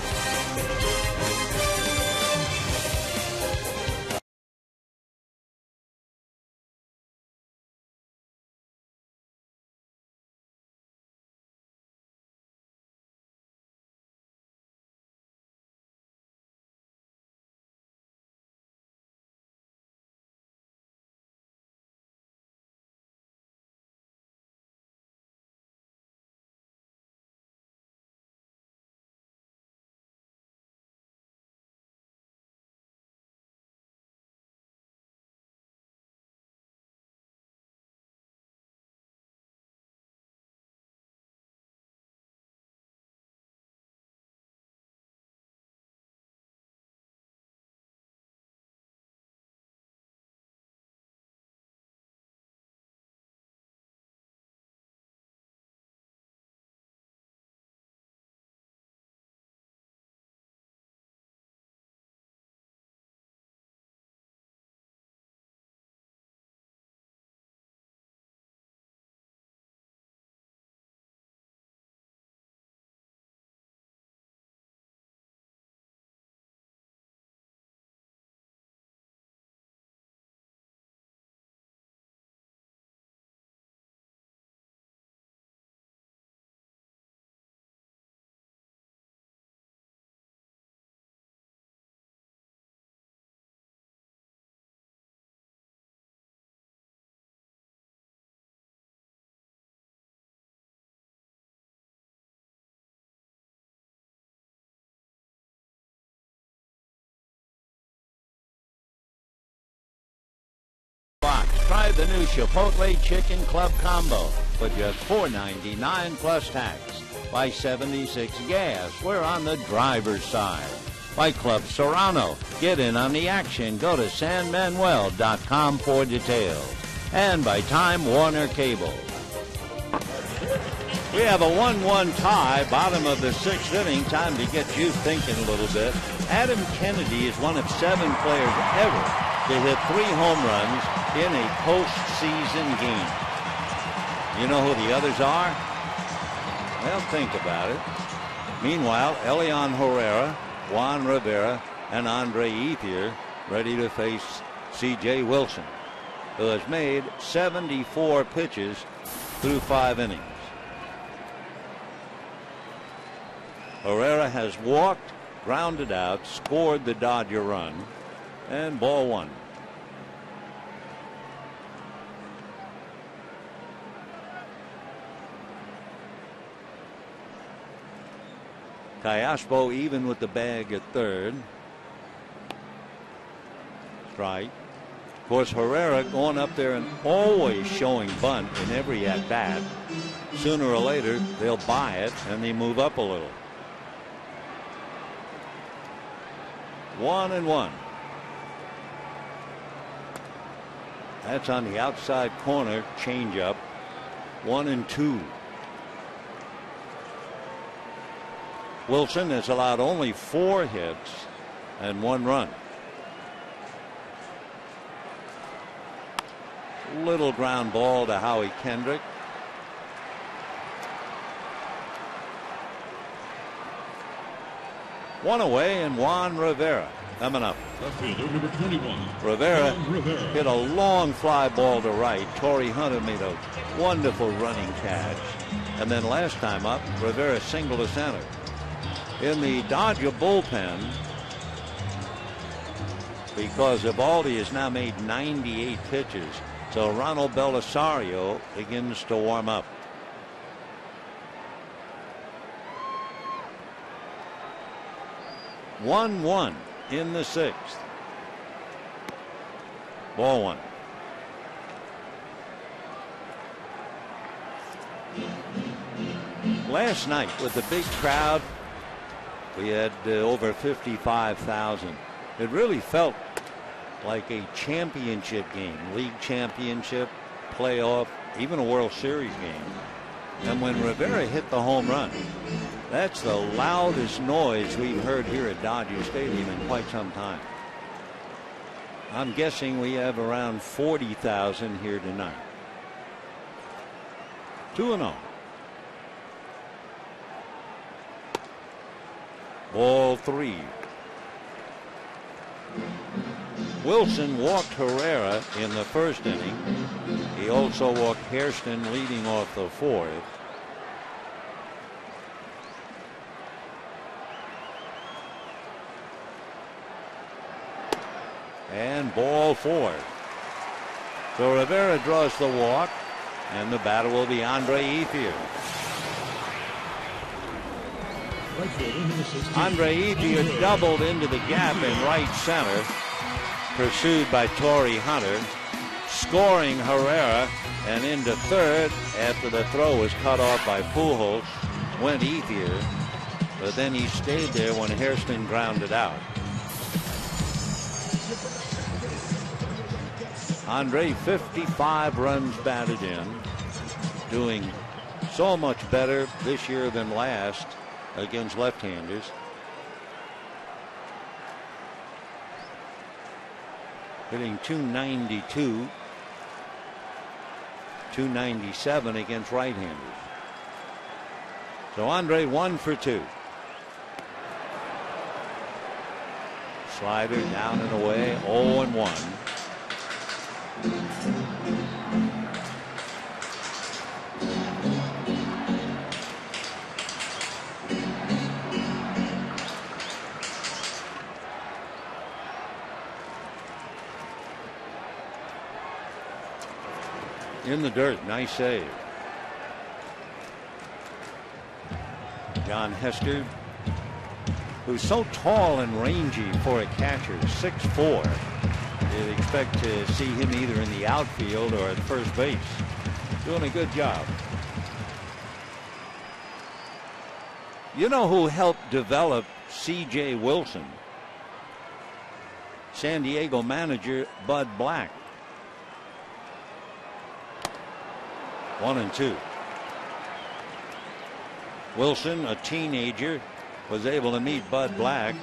Try the new Chipotle Chicken Club Combo for just $4.99 plus tax. Buy 76 gas. We're on the driver's side. By Club Serrano. Get in on the action. Go to sanmanuel.com for details. And by Time Warner Cable. We have a 1-1 tie, bottom of the 6th inning. Time to get you thinking a little bit. Adam Kennedy is one of 7 players ever to hit 3 home runs in a postseason game. You know who the others are? Well, think about it. Meanwhile, Elian Herrera, Juan Rivera, and Andre Ethier ready to face C.J. Wilson, who has made 74 pitches through 5 innings. Herrera has walked, grounded out, scored the Dodger run, and ball 1. Callaspo even with the bag at third. Strike. Of course, Herrera going up there and always showing bunt in every at bat. Sooner or later, they'll buy it and they move up a little. 1-1. That's on the outside corner, changeup. 1-2. Wilson has allowed only 4 hits and 1 run. Little ground ball to Howie Kendrick. One away, and Juan Rivera coming up. Number 21. Rivera hit a long fly ball to right. Torrey Hunter made a wonderful running catch. And then last time up, Rivera singled to center. In the Dodger bullpen, because Eovaldi has now made 98 pitches. So Ronald Belisario begins to warm up. One in the 6th. Ball 1. Last night with the big crowd, we had over 55,000. It really felt like a championship game, league championship, playoff, even a World Series game. And when Rivera hit the home run, that's the loudest noise we've heard here at Dodger Stadium in quite some time. I'm guessing we have around 40,000 here tonight. 2-0. Ball 3. Wilson walked Herrera in the 1st inning. He also walked Hairston leading off the 4th. And ball 4. So Rivera draws the walk, and the batter will be Andre Ethier. Andre Ethier doubled into the gap in right center, pursued by Torrey Hunter, scoring Herrera, and into 3rd after the throw was cut off by Pujols. Went Ethier, but then he stayed there when Hairston grounded out. Andre, 55 runs batted in, doing so much better this year than last against left-handers. Hitting .292, .297 against right-handers. So Andre 1 for 2. Slider down and away, 0-1. In the dirt, nice save. John Hester, who's so tall and rangy for a catcher, 6'4". You'd expect to see him either in the outfield or at first base. Doing a good job. You know who helped develop C.J. Wilson? San Diego manager Bud Black. 1-2. Wilson, a teenager, was able to meet Bud Black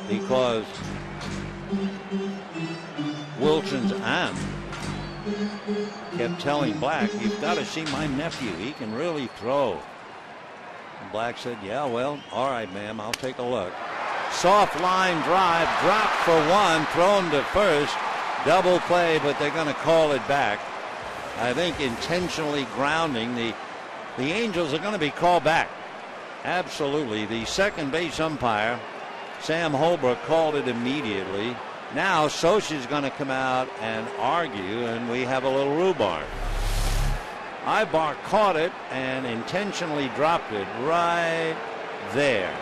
because Wilson's aunt kept telling Black, "You've got to see my nephew. He can really throw." And Black said, "Yeah, well, all right, ma'am, I'll take a look." Soft line drive, dropped for 1, thrown to first. Double play, but they're going to call it back. I think intentionally grounding. The Angels are going to be called back. Absolutely. The second base umpire, Sam Holbrook, called it immediately. Now Scioscia's going to come out and argue, and we have a little rhubarb. Ibar caught it and intentionally dropped it right there.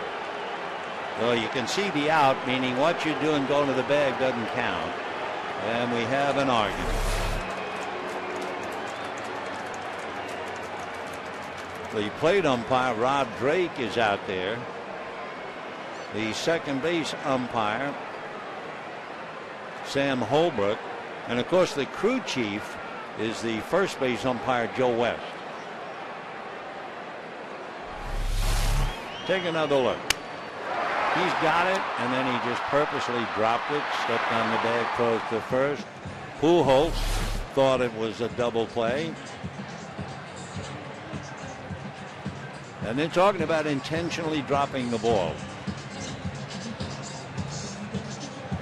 So you can see the out, meaning what you're doing going to the bag doesn't count. And we have an argument. The plate umpire, Rob Drake, is out there. The second base umpire, Sam Holbrook. And of course the crew chief is the first base umpire, Joe West. Take another look. He's got it, and then he just purposely dropped it, stepped on the bag, throws to first. Pujols thought it was a double play. And they're talking about intentionally dropping the ball.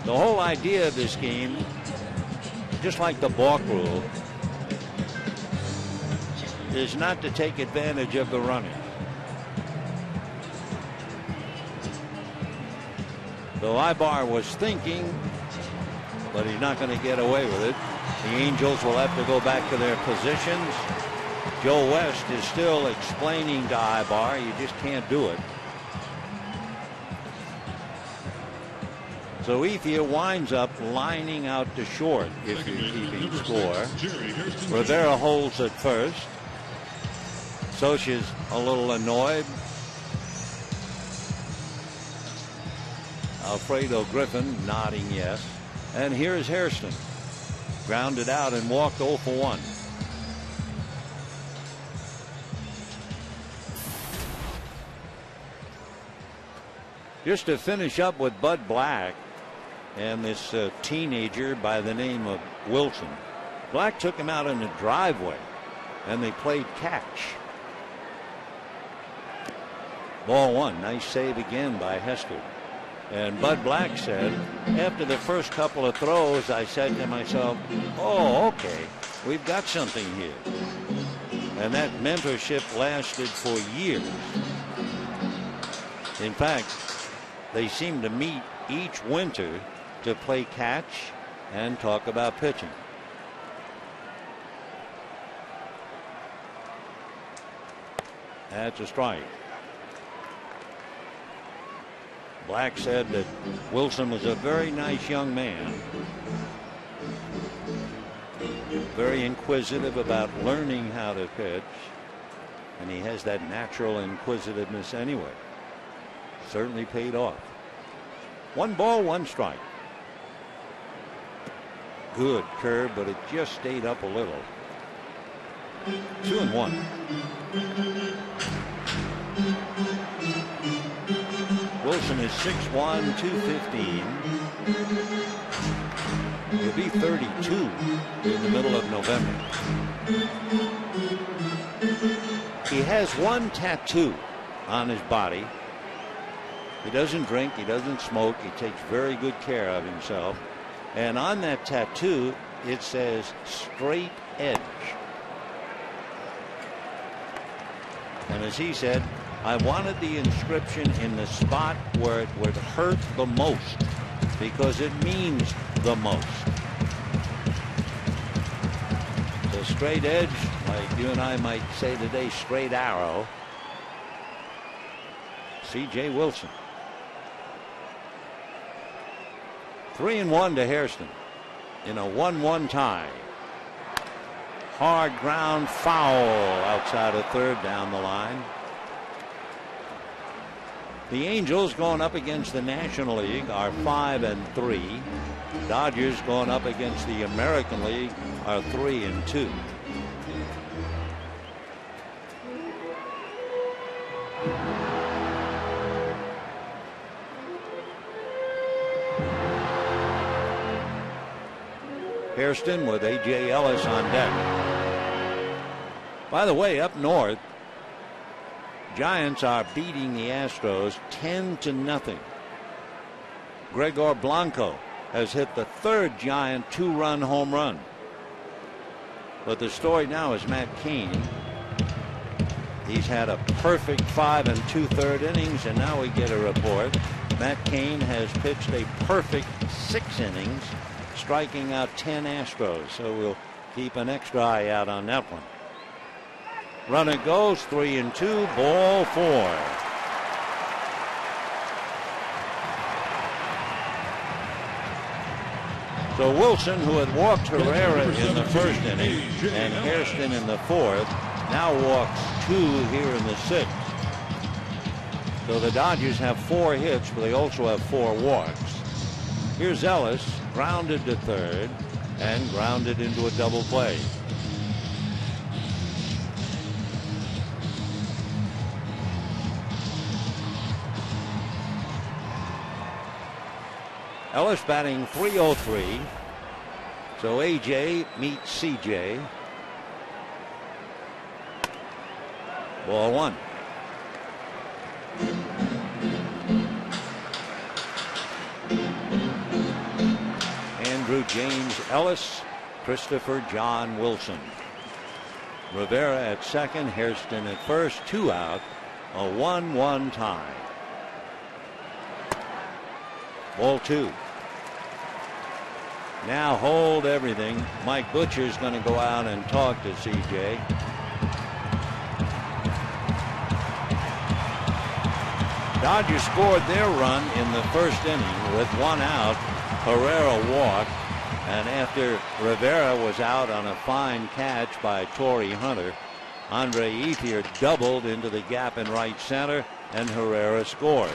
The whole idea of this game, just like the balk rule, is not to take advantage of the runner. So Ibar was thinking, but he's not going to get away with it. The Angels will have to go back to their positions. Joe West is still explaining to Ibar, you just can't do it. So Ethier winds up lining out to short if you're keeping score. Rivera holds at first. Scioscia's a little annoyed. Alfredo Griffin nodding yes. And here's Hairston. Grounded out and walked 0 for 1. Just to finish up with Bud Black and this teenager by the name of Wilson. Black took him out in the driveway and they played catch. Ball 1. Nice save again by Hester. And Bud Black said, after the first couple of throws, I said to myself, oh, okay, we've got something here. And that mentorship lasted for years. In fact, they seem to meet each winter to play catch and talk about pitching. That's a strike. Black said that Wilson was a very nice young man. Very inquisitive about learning how to pitch. And he has that natural inquisitiveness anyway. Certainly paid off. 1 ball, 1 strike. Good curve, but it just stayed up a little. 2-1. Wilson is 6'1", 215. He'll be 32 in the middle of November. He has 1 tattoo on his body. He doesn't drink, he doesn't smoke, he takes very good care of himself. And on that tattoo, it says straight edge. And as he said, I wanted the inscription in the spot where it would hurt the most because it means the most. So straight edge, like you and I might say today, straight arrow. C.J. Wilson. 3-1 to Hairston in a 1-1 tie. Hard ground foul outside of third down the line. The Angels going up against the National League are 5-3. Dodgers going up against the American League are 3-2. Hairston with A.J. Ellis on deck. By the way, up north, Giants are beating the Astros 10-0. Gregor Blanco has hit the 3rd Giant 2-run home run. But the story now is Matt Cain. He's had a perfect 5 2/3 innings, and now we get a report. Matt Cain has pitched a perfect 6 innings, striking out 10 Astros. So we'll keep an extra eye out on that one. Runner goes 3-2, ball 4. So Wilson, who had walked Herrera in the 1st inning and Hairston in the 4th, now walks 2 here in the 6th. So the Dodgers have 4 hits, but they also have 4 walks. Here's Ellis, grounded to 3rd and grounded into a double play. Ellis batting .303. So AJ meets CJ. Ball 1. Andrew James Ellis, Christopher John Wilson. Rivera at 2nd, Hairston at 1st, 2 out, a 1-1 tie. Ball 2. Now hold everything. Mike Butcher's going to go out and talk to CJ. Dodgers scored their run in the first inning with 1 out. Herrera walked, and after Rivera was out on a fine catch by Torrey Hunter, Andre Ethier doubled into the gap in right center, and Herrera scored.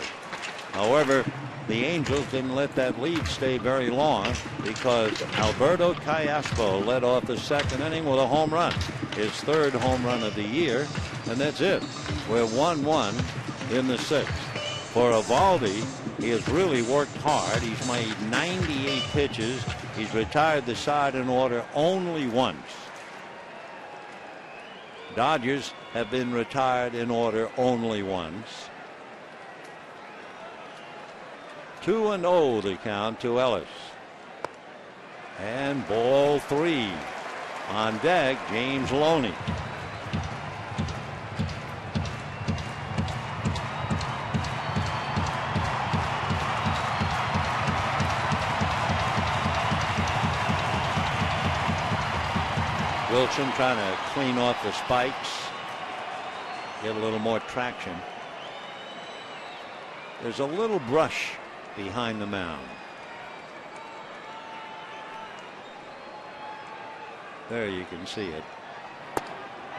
However, the Angels didn't let that lead stay very long because Alberto Callaspo led off the second inning with a home run, his 3rd home run of the year, and that's it. We're 1-1 in the 6th. For Eovaldi, he has really worked hard. He's made 98 pitches. He's retired the side in order only once. Dodgers have been retired in order only once. 2-0 the count to Ellis. And ball 3. On deck, James Loney. Wilson trying to clean off the spikes, get a little more traction. There's a little brush behind the mound. There you can see it.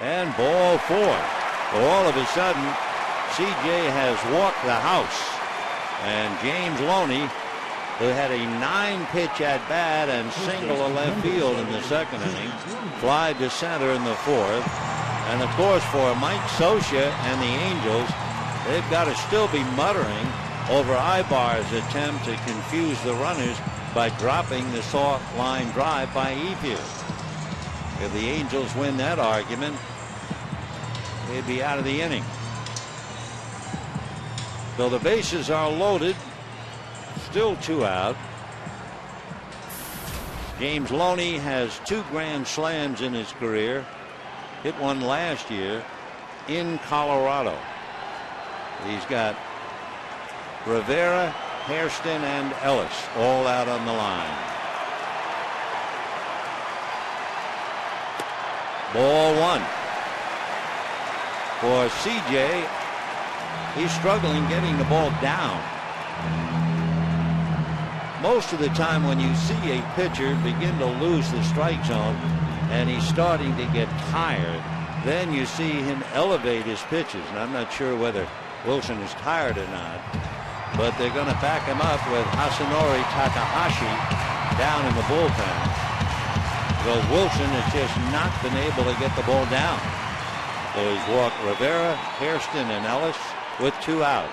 And ball 4. All of a sudden, CJ has walked the house. And James Loney, who had a 9-pitch at bat and single to left field in the second inning, fly to center in the 4th. And of course, for Mike Scioscia and the Angels, they've got to still be muttering over Ibar's attempt to confuse the runners by dropping the soft line drive by Ethier. If the Angels win that argument, they'd be out of the inning. So the bases are loaded. Still 2 out. James Loney has 2 grand slams in his career. Hit one last year in Colorado. He's got Rivera, Hairston, and Ellis all out on the line. Ball 1. For CJ, he's struggling getting the ball down. Most of the time when you see a pitcher begin to lose the strike zone and he's starting to get tired, then you see him elevate his pitches. And I'm not sure whether Wilson is tired or not, but they're going to back him up with Hasanori Takahashi down in the bullpen, because Wilson has just not been able to get the ball down. So he's walked Rivera, Hairston, and Ellis with 2 out.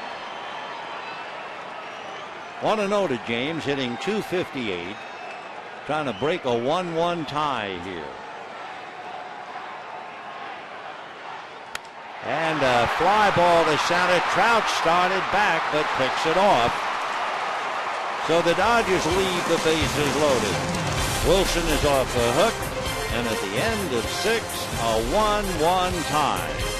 1-0 to James, hitting .258, trying to break a 1-1 tie here. And a fly ball to center. Trout started back but picks it off. So the Dodgers leave the bases loaded. Wilson is off the hook, and at the end of 6, a 1-1 tie.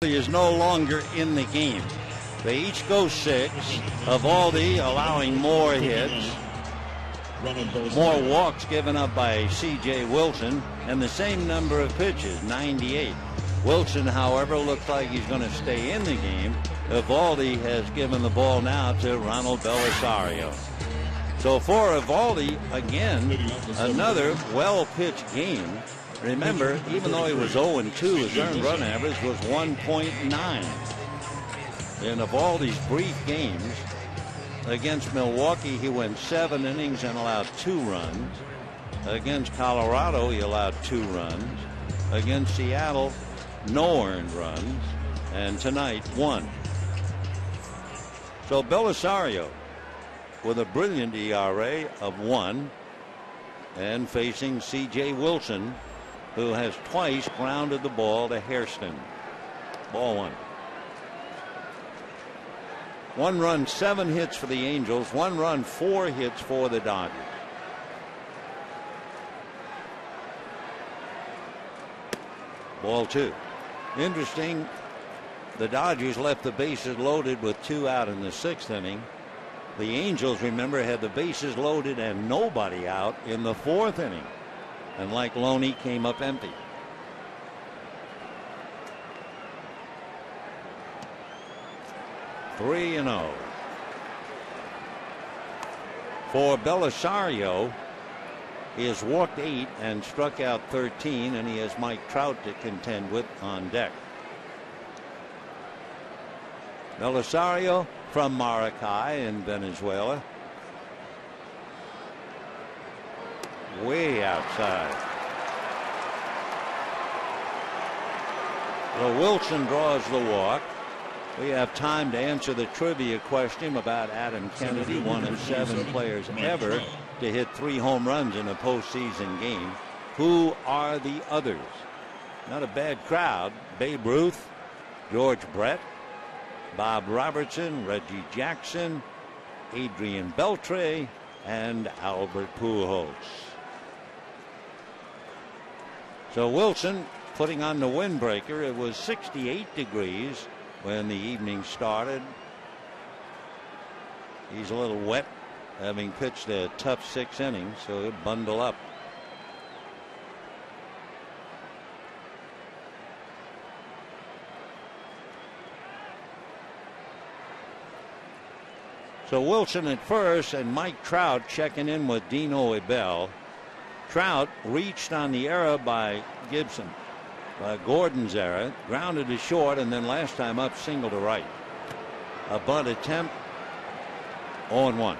He is no longer in the game. They each go 6. Evaldi allowing more hits, more walks given up by C.J. Wilson, and the same number of pitches, 98. Wilson, however, looks like he's going to stay in the game. Evaldi has given the ball now to Ronald Belisario. So for Evaldi, again, another well-pitched game. Remember, even though he was 0-2, his earned run average was 1.9. In Evaldi's brief games against Milwaukee, he went 7 innings and allowed 2 runs. Against Colorado, he allowed 2 runs. Against Seattle, no earned runs. And tonight, 1. So Belisario with a brilliant ERA of 1 and facing C.J. Wilson, who has twice grounded the ball to Hairston. Ball 1. 1 run, 7 hits for the Angels. 1 run, 4 hits for the Dodgers. Ball 2. Interesting. The Dodgers left the bases loaded with 2 out in the 6th inning. The Angels, remember, had the bases loaded and nobody out in the 4th inning. And like Loney, came up empty. Three and 0. For Belisario, he has walked 8 and struck out 13, and he has Mike Trout to contend with on deck. Belisario from Maracay in Venezuela. Way outside. So Wilson draws the walk. We have time to answer the trivia question about Adam Kennedy, one of 7 players ever to hit 3 home runs in a postseason game. Who are the others? Not a bad crowd. Babe Ruth, George Brett, Bob Robertson, Reggie Jackson, Adrian Beltre, and Albert Pujols. So Wilson putting on the windbreaker. It was 68 degrees when the evening started. He's a little wet, having pitched a tough 6 innings, so he'll bundle up. So Wilson at first, and Mike Trout checking in with Dino Abel. Trout reached on the error by Gibson. Gordon's error, grounded to short, and then last time up, single to right. A bunt attempt, 0-1.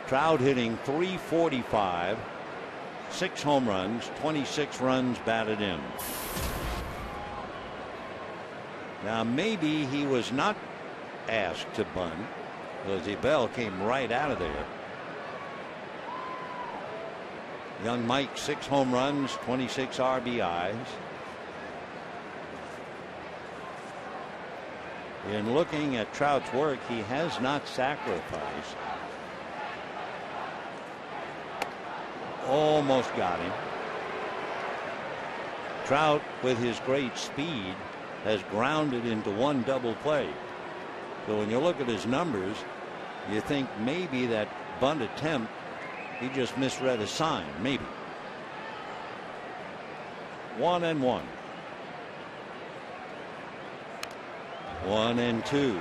Trout hitting .345, 6 home runs, 26 runs batted in. Now maybe he was not asked to bunt, because Abel came right out of there. Young Mike, 6 home runs, 26 RBIs. In looking at Trout's work, he has not sacrificed. Almost got him. Trout, with his great speed, has grounded into 1 double play. So when you look at his numbers, you think maybe that bunt attempt, he just misread a sign, maybe. 1-1. 1-2.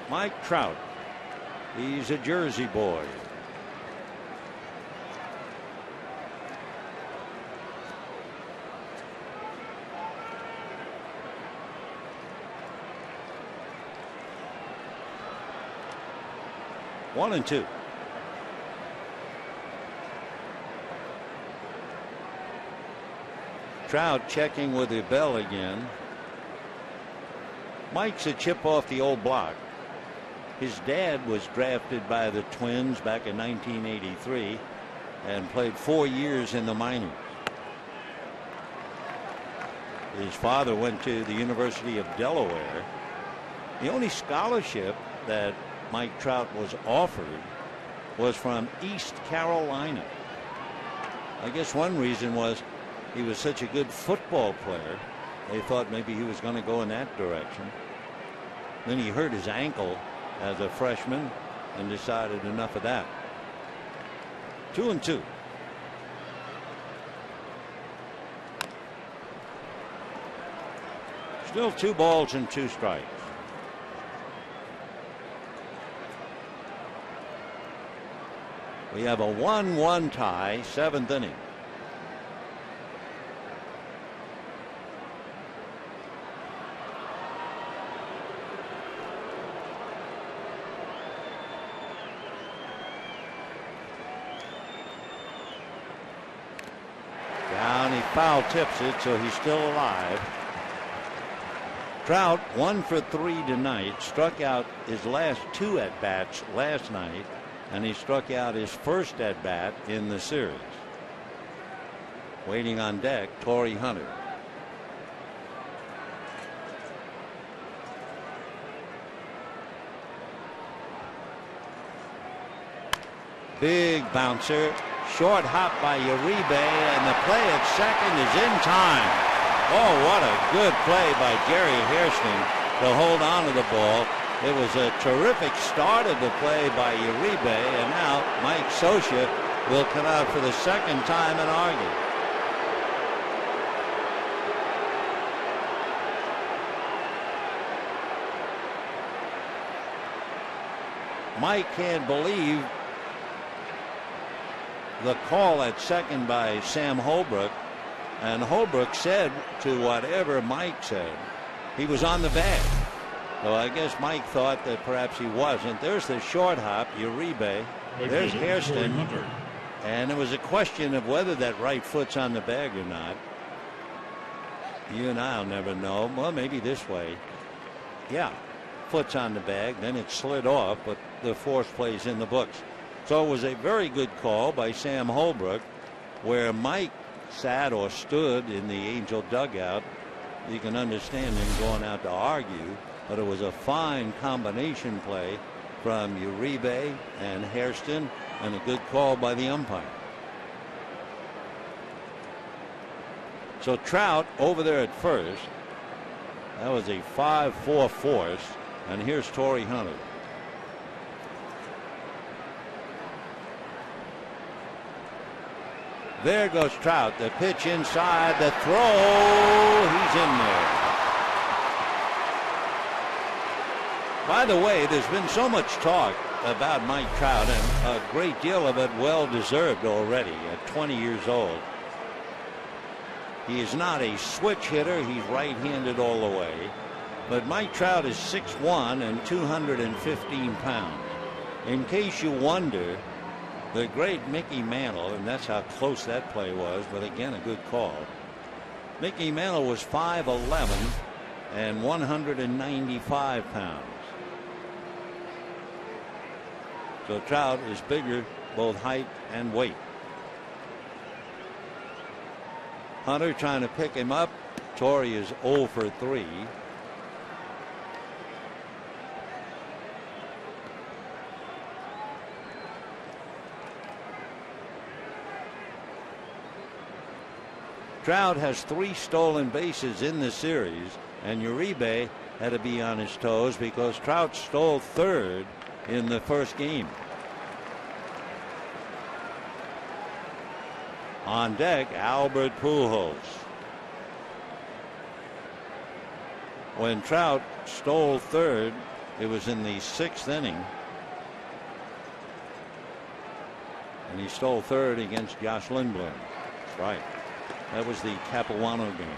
Mike Trout. He's a Jersey boy. One and 2. Trout checking with Abel again. Mike's a chip off the old block. His dad was drafted by the Twins back in 1983 and played 4 years in the minors. His father went to the University of Delaware. The only scholarship that Mike Trout was offered was from East Carolina. I guess one reason was he was such a good football player. They thought maybe he was going to go in that direction. Then he hurt his ankle as a freshman and decided enough of that. 2-2. Still 2 balls and 2 strikes. We have a 1-1 tie, 7th inning. Down, he foul tips it, so he's still alive. Trout 1 for 3 tonight, struck out his last 2 at-bats last night, and he struck out his first at-bat in the series. Waiting on deck, Torrey Hunter. Big bouncer, short hop by Uribe, and the play at second is in time. Oh, what a good play by Jerry Hairston to hold on to the ball. It was a terrific start of the play by Uribe, and now Mike Scioscia will come out for the second time and argue. Mike can't believe the call at second by Sam Holbrook, and Holbrook said to whatever Mike said, he was on the bag. So I guess Mike thought that perhaps he wasn't. There's the short hop, Uribe. There's Hairston. And it was a question of whether that right foot's on the bag or not. You and I'll never know. Well, maybe this way. Yeah, foot's on the bag. Then it slid off, but the force plays in the books. So it was a very good call by Sam Holbrook, where Mike sat or stood in the Angel dugout. You can understand him going out to argue, but it was a fine combination play from Uribe and Hairston, and a good call by the umpire. So Trout over there at first. That was a 5-4 force, and here's Torrey Hunter. There goes Trout. The pitch inside, the throw. He's in there. By the way, there's been so much talk about Mike Trout, and a great deal of it well deserved already at 20 years old. He is not a switch hitter. He's right-handed all the way. But Mike Trout is 6'1" and 215 pounds. In case you wonder, the great Mickey Mantle, and that's how close that play was, but again, a good call. Mickey Mantle was 5'11" and 195 pounds. So Trout is bigger, both height and weight. Hunter trying to pick him up. Torrey is 0 for 3. Trout has 3 stolen bases in the series, and Uribe had to be on his toes because Trout stole third in the first game. On deck, Albert Pujols. When Trout stole third, it was in the 6th inning. And he stole third against Josh Lindblom. That's right. That was the Capuano game.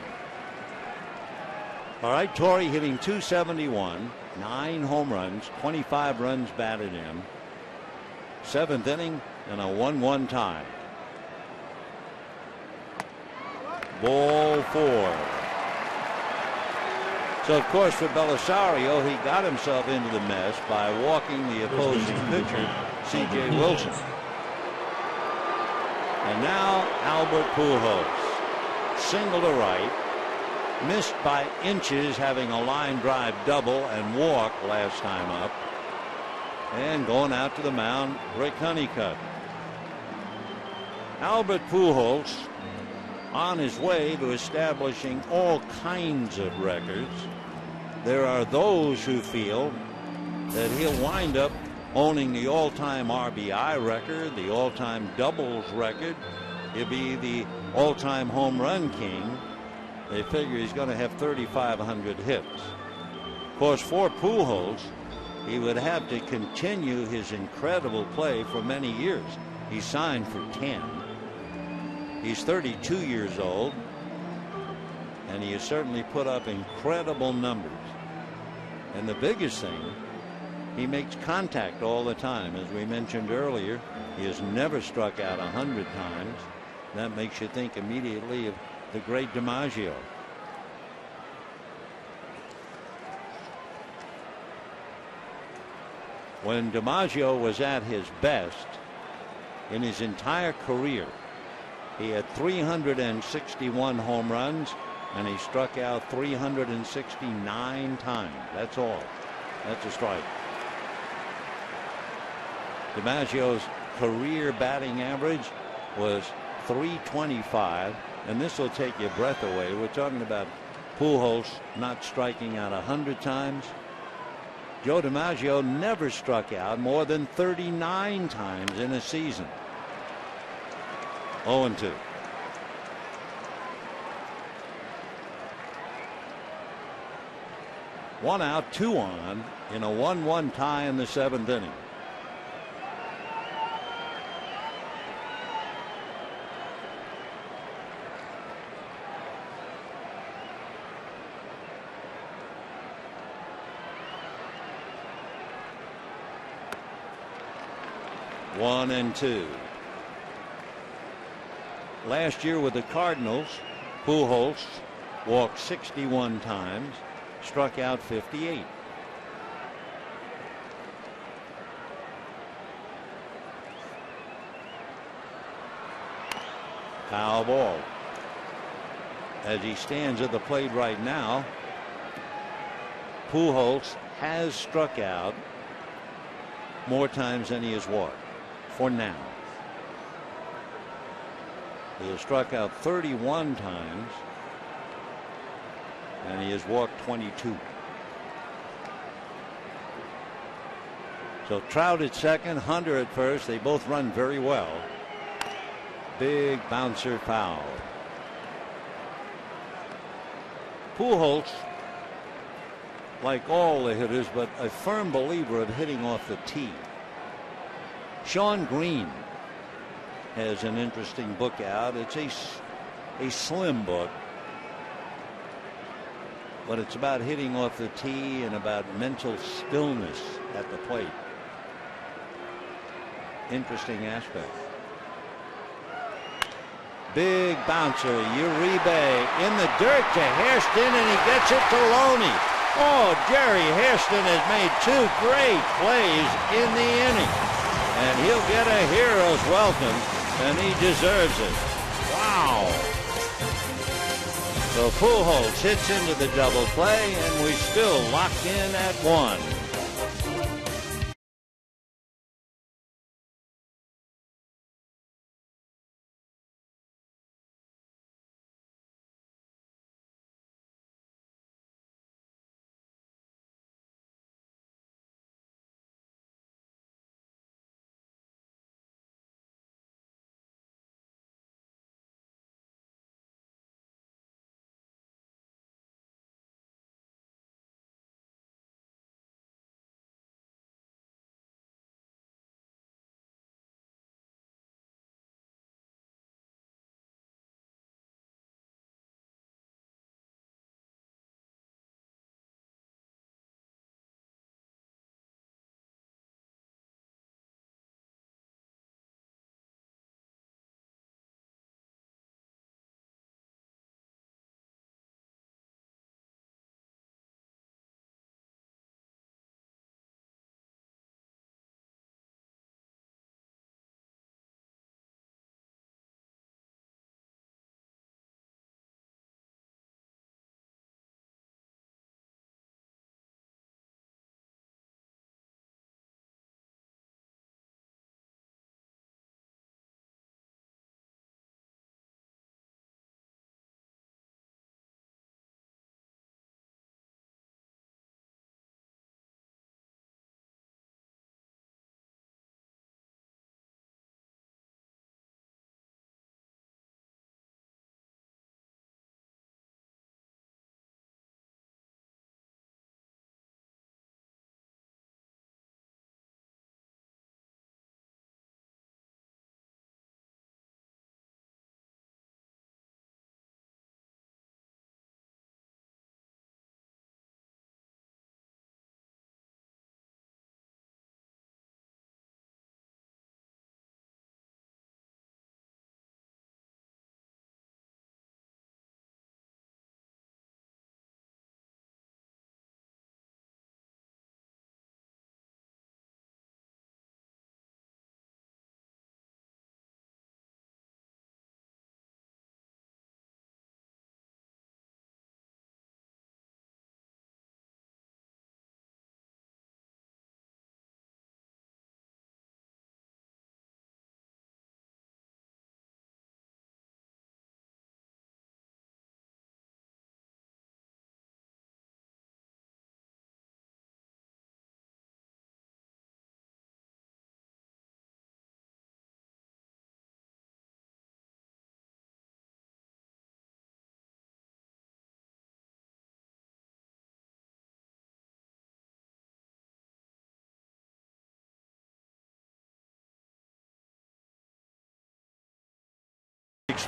All right, Torrey hitting .271, 9 home runs, 25 runs batted in. 7th inning and a 1-1 tie. Ball 4. So, of course, for Belisario, he got himself into the mess by walking the opposing pitcher, C.J. Wilson. And now Albert Pujols. Single to right. Missed by inches, having a line drive double and walk last time up. And going out to the mound, Rick Honeycutt. Albert Pujols on his way to establishing all kinds of records. There are those who feel that he'll wind up owning the all-time RBI record, the all-time doubles record. He'll be the all-time home run king. They figure he's going to have 3,500 hits. Of course, for Pujols, he would have to continue his incredible play for many years. He signed for 10. He's 32 years old, and he has certainly put up incredible numbers. And the biggest thing, he makes contact all the time. As we mentioned earlier, he has never struck out 100 times. That makes you think immediately of the great DiMaggio. When DiMaggio was at his best in his entire career, he had 361 home runs and he struck out 369 times. That's all. That's a strike. DiMaggio's career batting average was 325, and this will take your breath away. We're talking about Pujols not striking out 100 times. Joe DiMaggio never struck out more than 39 times in a season. 0-2. One out, two on in a 1-1 tie in the seventh inning. One and two. Last year with the Cardinals, Pujols walked 61 times, struck out 58. Foul ball. As he stands at the plate right now, Pujols has struck out more times than he has walked for now. He has struck out 31 times and he has walked 22. So Trout at second, Hunter at first. They both run very well. Big bouncer foul. Pujols, like all the hitters, but a firm believer of hitting off the tee. Sean Green has an interesting book out. It's a slim book, but it's about hitting off the tee and about mental stillness at the plate. Interesting aspect. Big bouncer, Uribe in the dirt to Hairston, and he gets it to Loney. Oh, Jerry Hairston has made two great plays in the inning, and he'll get a hero's welcome, and he deserves it. Wow. So Pujols hits into the double play, and we still locked in at 1.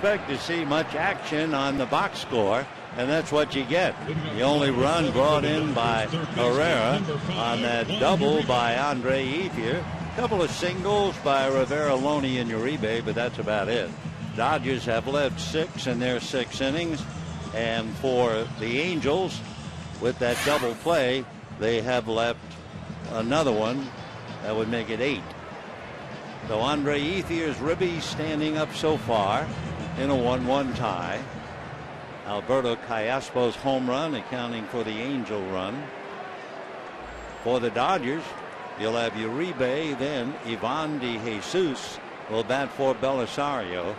expect to see much action on the box score, and that's what you get. The only run brought in by Herrera on that double by Andre Ethier. A couple of singles by Rivera, Loney, and Uribe, but that's about it. Dodgers have led 6 in their 6 innings, and for the Angels, with that double play, they have left another one. That would make it 8. So Andre Ethier's ribby standing up so far in a 1-1 tie. Alberto Callaspo's home run accounting for the Angel run. For the Dodgers, you'll have Uribe, then Ivan De Jesus will bat for Belisario,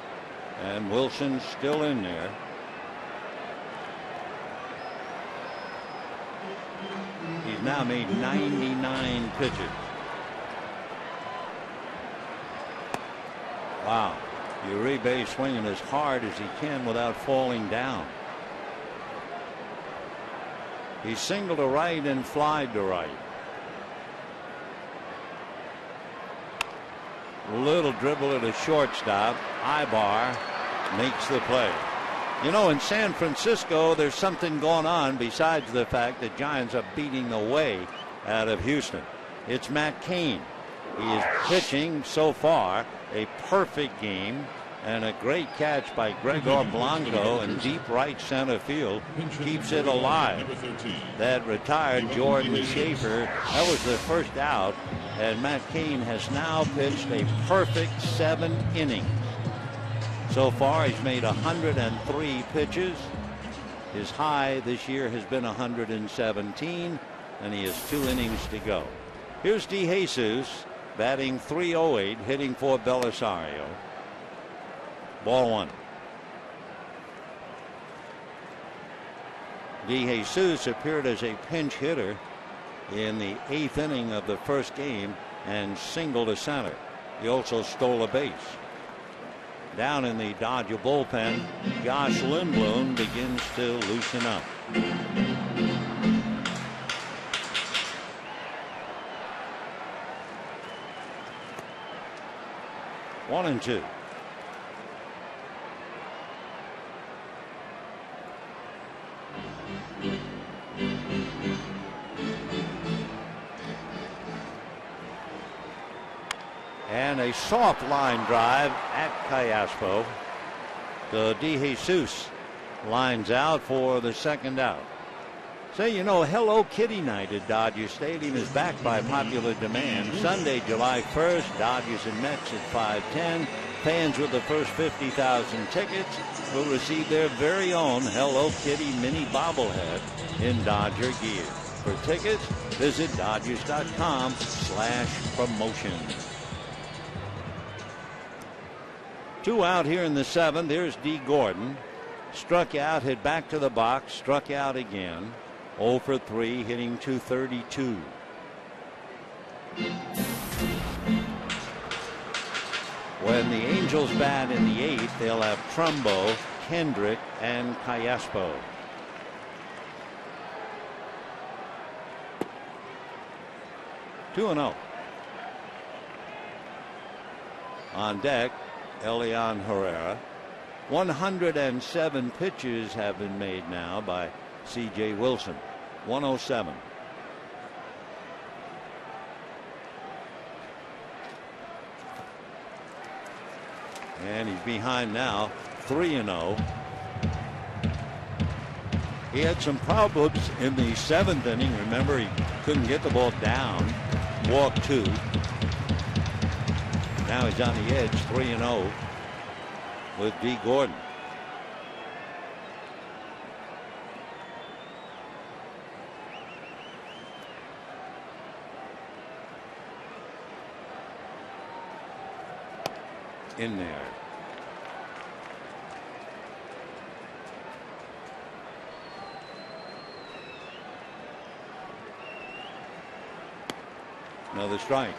and Wilson's still in there. He's now made 99 pitches. Wow. Uribe swinging as hard as he can without falling down. He singled to right and flied to right. Little dribble at a shortstop. Ibar makes the play. You know, in San Francisco, there's something going on besides the fact that Giants are beating the way out of Houston. It's Matt Cain. He is pitching so far a perfect game, and a great catch by Gregor Blanco in deep right center field keeps it alive. That retired Jordan Schaefer, that was the first out, and Matt Cain has now pitched a perfect 7 innings. So far he's made 103 pitches. His high this year has been 117, and he has 2 innings to go. Here's De Jesus batting .308, hitting for Belisario. Ball 1. De Jesus appeared as a pinch hitter in the 8th inning of the first game and singled to center. He also stole a base. Down in the Dodger bullpen, Josh Lindblom begins to loosen up. One and 2. And a soft line drive at Callaspo. So De Jesus lines out for the second out. So, you know, Hello Kitty Night at Dodger Stadium is back by popular demand. Sunday, July 1st, Dodgers and Mets at 5:10. Fans with the first 50,000 tickets will receive their very own Hello Kitty mini bobblehead in Dodger gear. For tickets, visit Dodgers.com/promotion. 2 out here in the 7th. There's D. Gordon. Struck out, hit back to the box, struck out again. 0 for 3, hitting .232. When the Angels bat in the 8th, they'll have Trumbo, Kendrick, and Callaspo. (2-0). On deck, Elian Herrera. 107 pitches have been made now by C.J. Wilson. 107. And he's behind now, 3-0. He had some problems in the 7th inning. Remember, he couldn't get the ball down. Walked 2. Now he's on the edge, 3-0 with D. Gordon. In there. Another strike.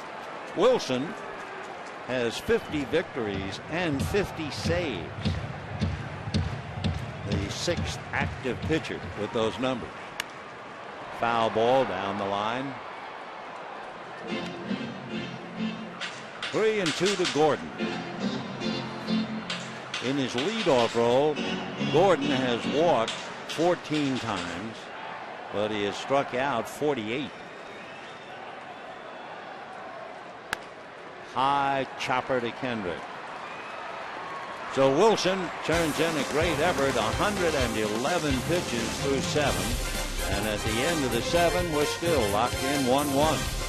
Wilson has 50 victories and 50 saves. The 6th active pitcher with those numbers. Foul ball down the line. 3-2 to Gordon. In his leadoff role, Gordon has walked 14 times, but he has struck out 48. High chopper to Kendrick. So Wilson turns in a great effort, 111 pitches through 7. And at the end of the 7, we're still locked in 1-1.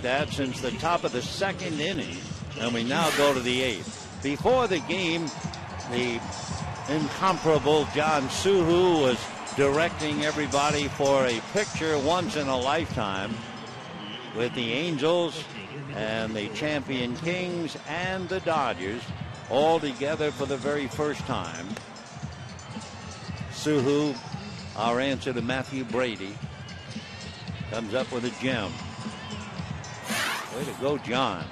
That since the top of the 2nd inning, and we now go to the 8th. Before the game, the incomparable John Suhu was directing everybody for a picture once in a lifetime with the Angels and the champion Kings and the Dodgers all together for the very first time. Suhu, our answer to Matthew Brady, comes up with a gem. Way to go, John.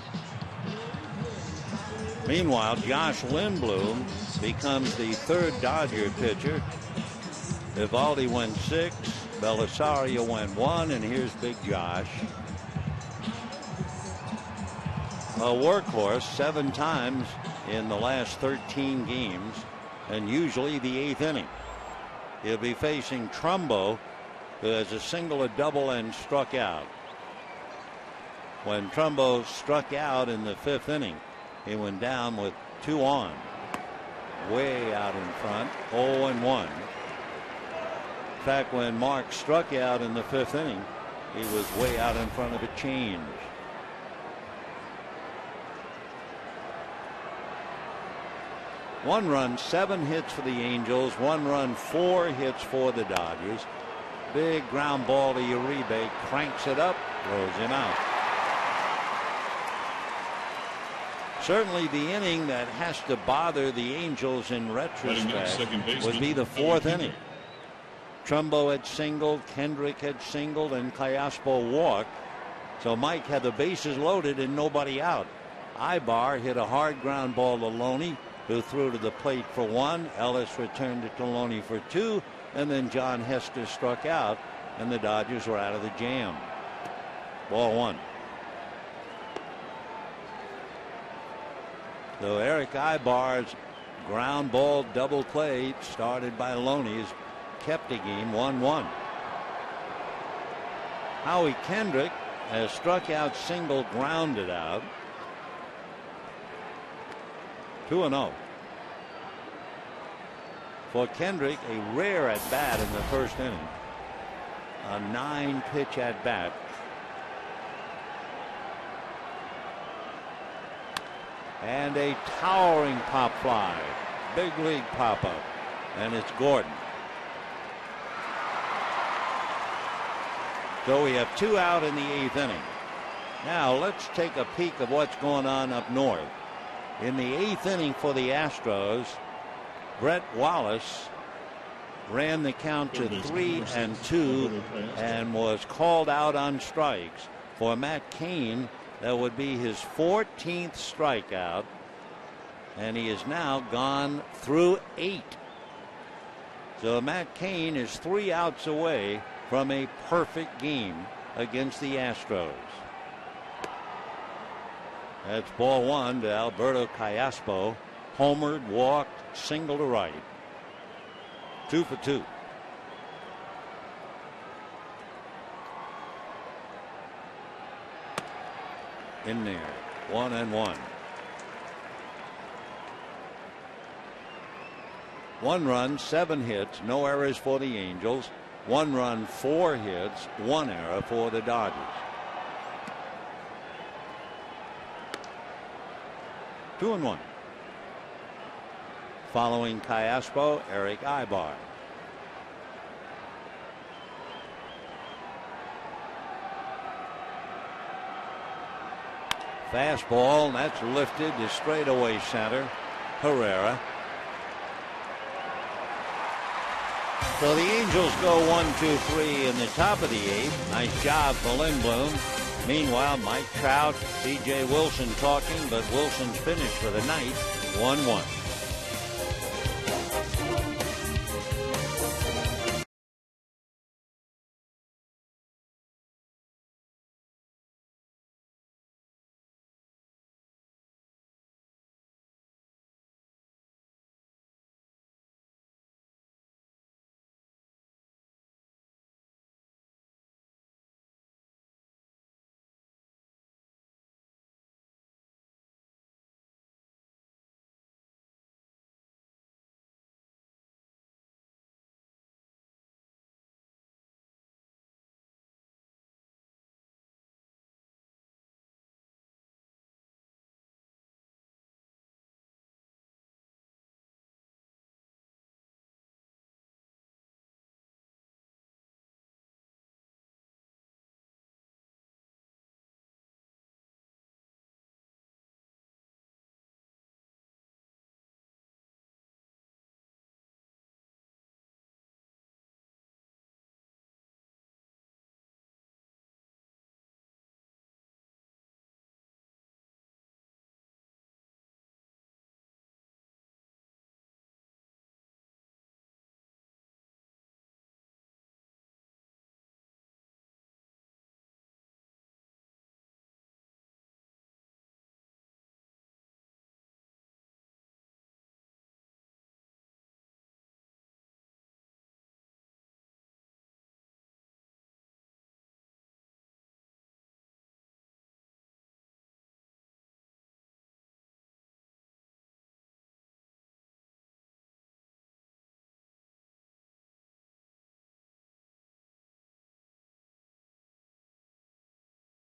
Meanwhile, Josh Lindblom becomes the 3rd Dodger pitcher. Vivaldi went 6, Belisario went 1, and here's Big Josh. A workhorse 7 times in the last 13 games, and usually the 8th inning. He'll be facing Trumbo, who has a single, a double, and struck out. When Trumbo struck out in the 5th inning, he went down with 2 on. Way out in front, 0-1. In fact, when Mark struck out in the 5th inning, he was way out in front of a change. One run, 7 hits for the Angels. 1 run, 4 hits for the Dodgers. Big ground ball to Uribe, cranks it up, throws him out. Certainly the inning that has to bother the Angels in retrospect would be the 4th inning. Trumbo had singled, Kendrick had singled, and Cayaspo walked. So Mike had the bases loaded and nobody out. Ibar hit a hard ground ball to Loney, who threw to the plate for 1. Ellis returned it to Loney for 2. And then John Hester struck out, and the Dodgers were out of the jam. Ball 1. So Eric Ibar's ground ball double play started by Loney has kept the game 1-1. Howie Kendrick has struck out, single, grounded out. 2-0. For Kendrick, a rare at bat in the 1st inning. A 9-pitch at bat. And a towering pop fly. Big league pop up. And it's Gordon. So we have 2 out in the 8th inning. Now let's take a peek of what's going on up north. In the 8th inning for the Astros, Brett Wallace ran the count to 3-2 and was called out on strikes. For Matt Cain, that would be his 14th strikeout, and he is now gone through 8. So Matt Cain is 3 outs away from a perfect game against the Astros. That's ball 1 to Alberto Callaspo. Homered, walked, single to right. 2 for 2. In there, 1-1. 1 run, 7 hits, no errors for the Angels. 1 run, 4 hits, 1 error for the Dodgers. Two and 1. Following Callaspo, Eric Ibar. Fastball, that's lifted to straightaway center. Herrera. So the Angels go 1-2-3 in the top of the 8th. Nice job for Lindblom. Meanwhile, Mike Trout, C.J. Wilson talking, but Wilson's finished for the night, 1-1.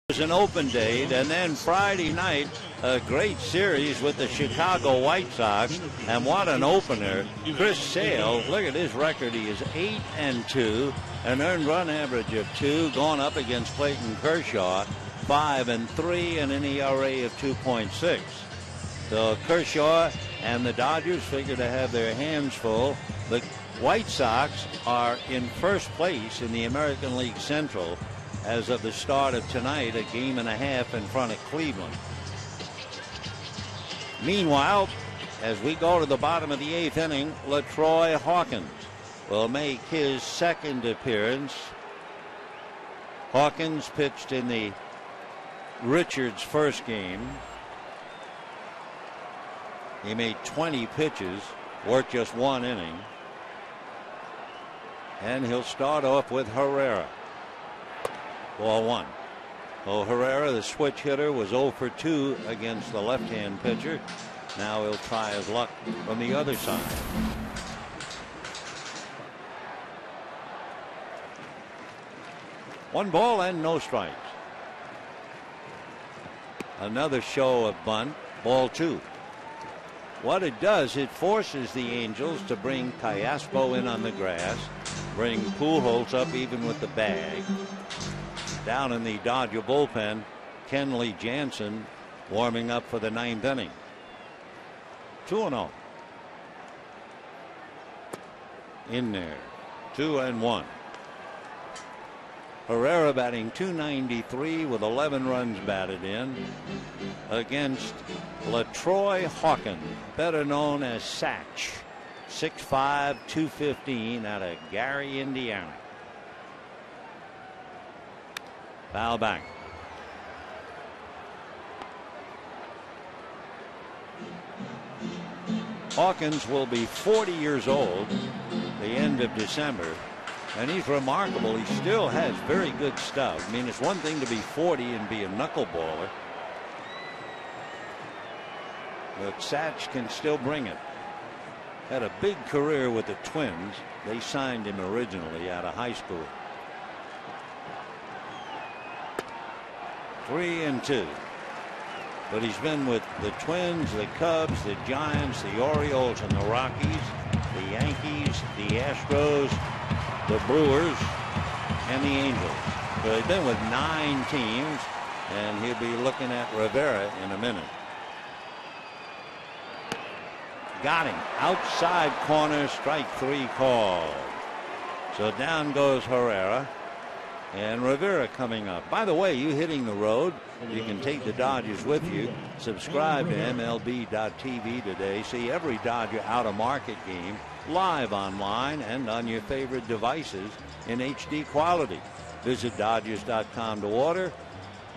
It was an open date, and then Friday night a great series with the Chicago White Sox, and what an opener. Chris Sale, look at his record. He is 8-2, an earned run average of 2, going up against Clayton Kershaw, 5-3, and an ERA of 2.6. So Kershaw and the Dodgers figure to have their hands full. The White Sox are in first place in the American League Central as of the start of tonight, a game and a half in front of Cleveland. Meanwhile, as we go to the bottom of the 8th inning, LaTroy Hawkins will make his second appearance. Hawkins pitched in the Richards first game. He made 20 pitches, worked just 1 inning. And he'll start off with Herrera. Ball 1. Oh, Herrera, the switch hitter, was 0 for 2 against the left-hand pitcher. Now he'll try his luck from the other side. One ball and no strikes. Another show of bunt. Ball 2. What it does, it forces the Angels to bring Callaspo in on the grass, bring Pujols up even with the bag. Down in the Dodger bullpen, Kenley Jansen warming up for the 9th inning. 2-0. In there, 2-1. Herrera batting .293 with 11 runs batted in against LaTroy Hawkins, better known as Satch, 6'5", 215 out of Gary, Indiana. Foul back. Hawkins will be 40 years old the end of December, and he's remarkable. He still has very good stuff. I mean, it's one thing to be 40 and be a knuckleballer, but Satch can still bring it. Had a big career with the Twins. They signed him originally out of high school. 3-2. But he's been with the Twins, the Cubs, the Giants, the Orioles, and the Rockies, the Yankees, the Astros, the Brewers, and the Angels. So he's been with 9 teams, and he'll be looking at Rivera in a minute. Got him. Outside corner, strike 3 called. So down goes Herrera. And Rivera coming up. By the way, you hitting the road, you can take the Dodgers with you. Subscribe to MLB.tv today. See every Dodger out-of-market game live online and on your favorite devices in HD quality. Visit Dodgers.com to order.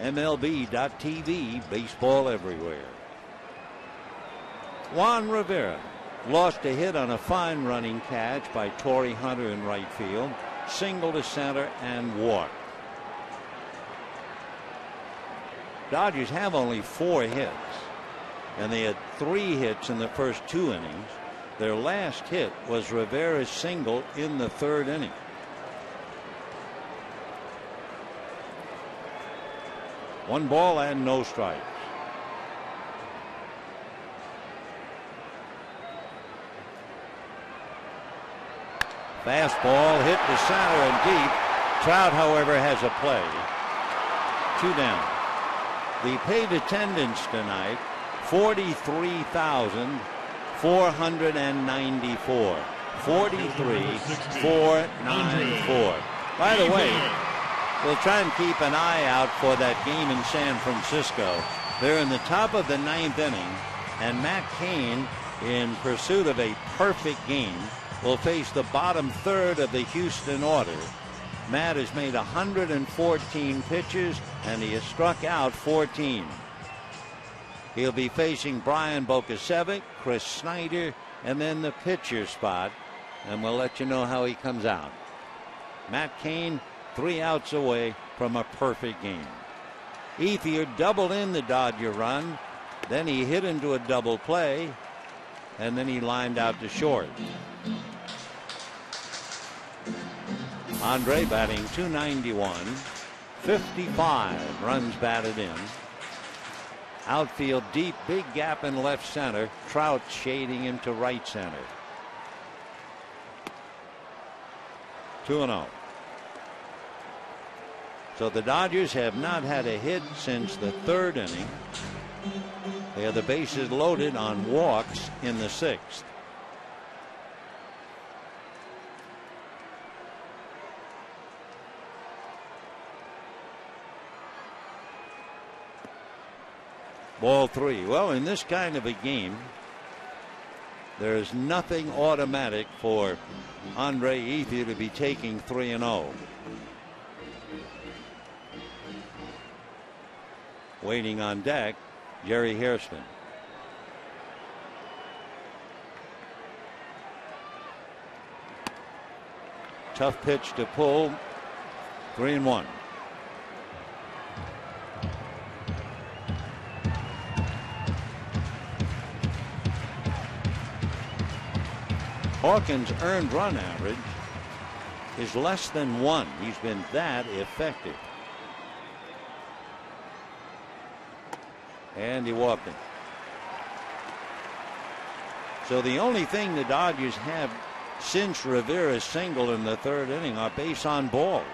MLB.tv, baseball everywhere. Juan Rivera lost a hit on a fine running catch by Torrey Hunter in right field. Single to center and walk. Dodgers have only 4 hits, and they had 3 hits in the first 2 innings. Their last hit was Rivera's single in the 3rd inning. One ball and no strikes. Fastball hit to center and deep. Trout, however, has a play. 2 down. The paid attendance tonight, 43,494. 43,494. By the way, we'll try and keep an eye out for that game in San Francisco. They're in the top of the 9th inning, and Matt Cain, in pursuit of a perfect game, will face the bottom 3rd of the Houston order. Matt has made 114 pitches, and he has struck out 14. He'll be facing Brian Bokasevic, Chris Snyder, and then the pitcher spot, and we'll let you know how he comes out. Matt Cain 3 outs away from a perfect game. Ethier doubled in the Dodger run, then he hit into a double play, and then he lined out to short. Andre batting .291, 55 runs batted in. Outfield deep, big gap in left center. Trout shading into right center. 2-0. So the Dodgers have not had a hit since the 3rd inning. They have the bases loaded on walks in the 6th. Ball 3. Well, in this kind of a game, there's nothing automatic for Andre Ethier to be taking 3-0. Waiting on deck, Jerry Hairston. Tough pitch to pull. 3-1. Hawkins' earned run average is less than 1. He's been that effective. And he walked him. So the only thing the Dodgers have since Rivera's single in the 3rd inning are base on balls.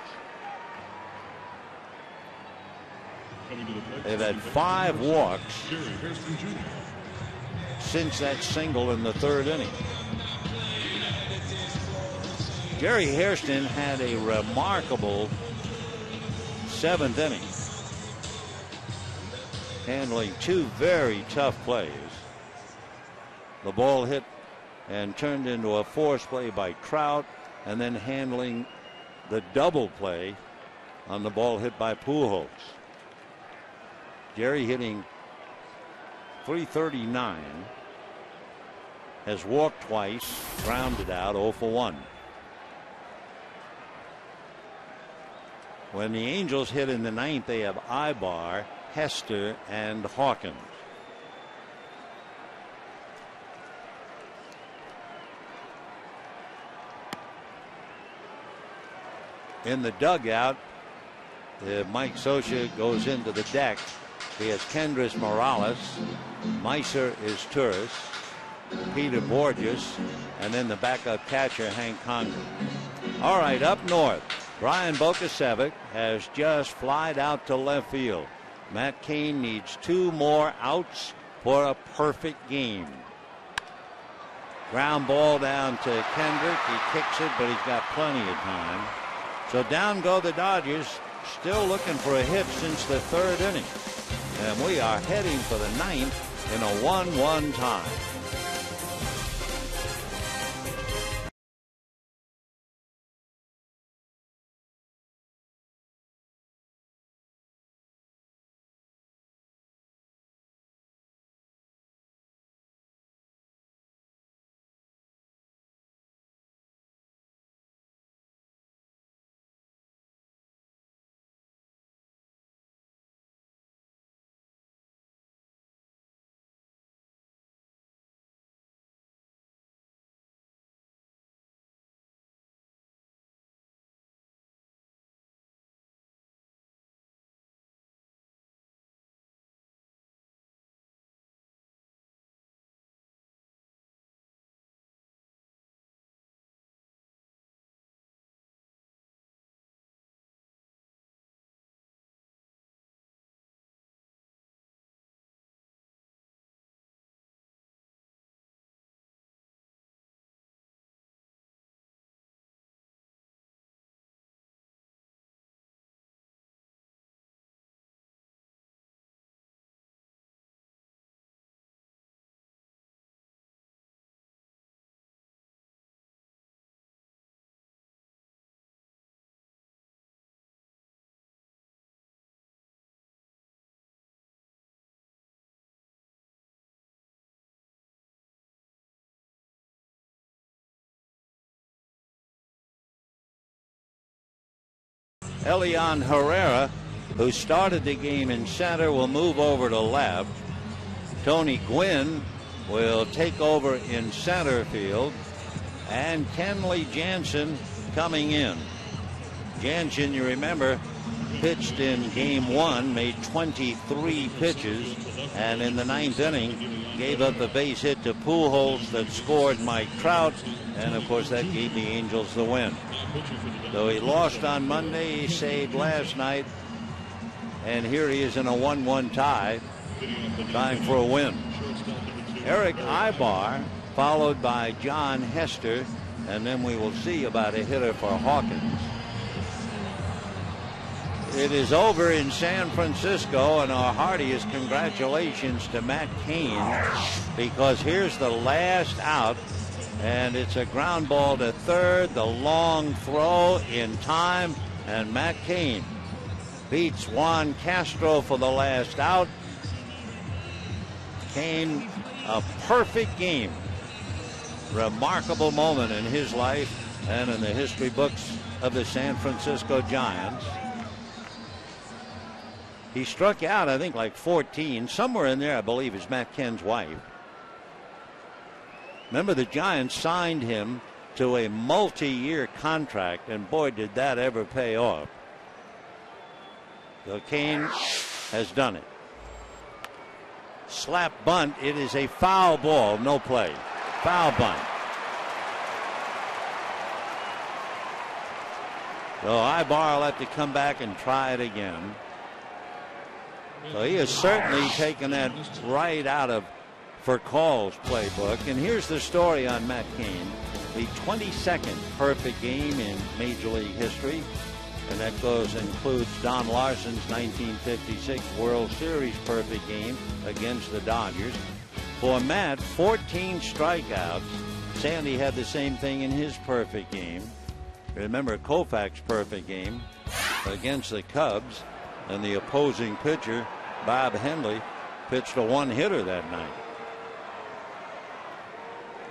They've had 5 walks since that single in the 3rd inning. Jerry Hairston had a remarkable 7th inning, handling 2 very tough plays. The ball hit and turned into a force play by Trout, and then handling the double play on the ball hit by Pujols. Jerry hitting .339, has walked twice, grounded out 0 for 1. When the Angels hit in the 9th, they have Ibar, Hester, and Hawkins. In the dugout, Mike Scioscia goes into the deck. He has Kendrys Morales, Meiser is Turris, Peter Borges, and then the backup catcher, Hank Conger. All right, up north, Brian Bokasevic has just flied out to left field. Matt Cain needs 2 more outs for a perfect game. Ground ball down to Kendrick. He kicks it, but he's got plenty of time. So down go the Dodgers, still looking for a hit since the 3rd inning. And we are heading for the 9th in a 1-1 tie. Elian Herrera, who started the game in center, will move over to left. Tony Gwynn will take over in center field. And Kenley Jansen coming in. Jansen, you remember, pitched in game 1, made 23 pitches, and in the 9th inning gave up a base hit to Pujols that scored Mike Trout, and of course that gave the Angels the win. Though he lost on Monday, he saved last night, and here he is in a 1-1 tie, trying for a win. Eric Ibar, followed by John Hester, and then we will see about a hitter for Hawkins. It is over in San Francisco, and our heartiest congratulations to Matt Cain, because here's the last out, and it's a ground ball to third, the long throw in time, and Matt Cain beats Juan Castro for the last out. Cain, a perfect game. Remarkable moment in his life and in the history books of the San Francisco Giants. He struck out, I think, like 14. Somewhere in there, I believe, is Matt Cain's wife. Remember, the Giants signed him to a multi-year contract, and boy, did that ever pay off. So Cain has done it. Slap bunt. It is a foul ball, no play. Foul bunt. So Ibar will have to come back and try it again. So he has certainly taken that right out of Furcall's playbook. And here's the story on Matt Cain. the 22nd perfect game in Major League history. And that includes Don Larson's 1956 World Series perfect game against the Dodgers. For Matt, 14 strikeouts. Sandy had the same thing in his perfect game. Remember Koufax's perfect game against the Cubs, and the opposing pitcher, Bob Henley, pitched a one-hitter that night.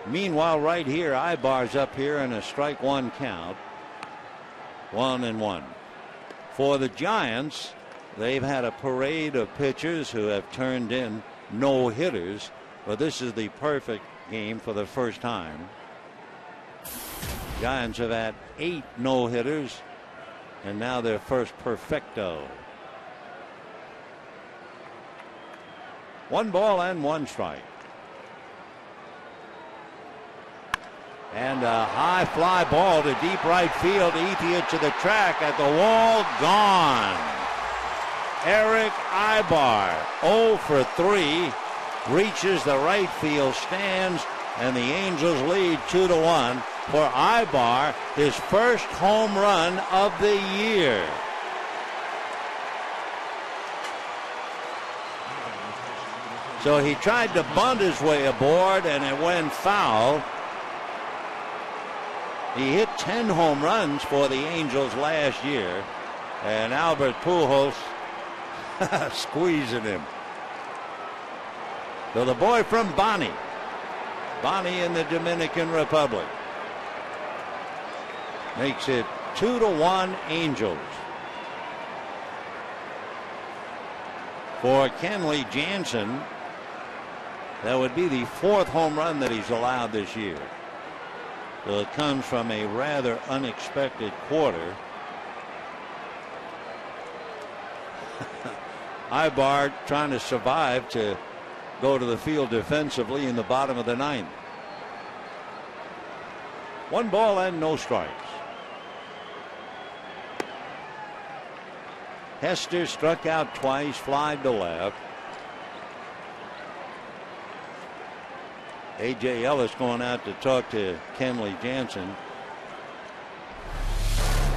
Meanwhile, right here, Ibar's up here in a strike one count. 1-1. For the Giants, they've had a parade of pitchers who have turned in no-hitters, but this is the perfect game for the first time. Giants have had 8 no-hitters, and now their first perfecto. 1 ball and 1 strike. And a high fly ball to deep right field. Ethier to the track at the wall. Gone. Eric Ibar, 0 for 3, reaches the right field stands, and the Angels lead 2-1 for Ibar, his first home run of the year. So he tried to bunt his way aboard, and it went foul. He hit 10 home runs for the Angels last year, and Albert Pujols squeezing him. So the boy from Bani in the Dominican Republic, makes it 2-1 Angels. For Kenley Jansen, that would be the 4th home run that he's allowed this year. So it comes from a rather unexpected quarter. Ibar trying to survive to go to the field defensively in the bottom of the 9th. 1 ball and no strikes. Hester struck out twice, flied to left. A.J. Ellis going out to talk to Kenley Jansen.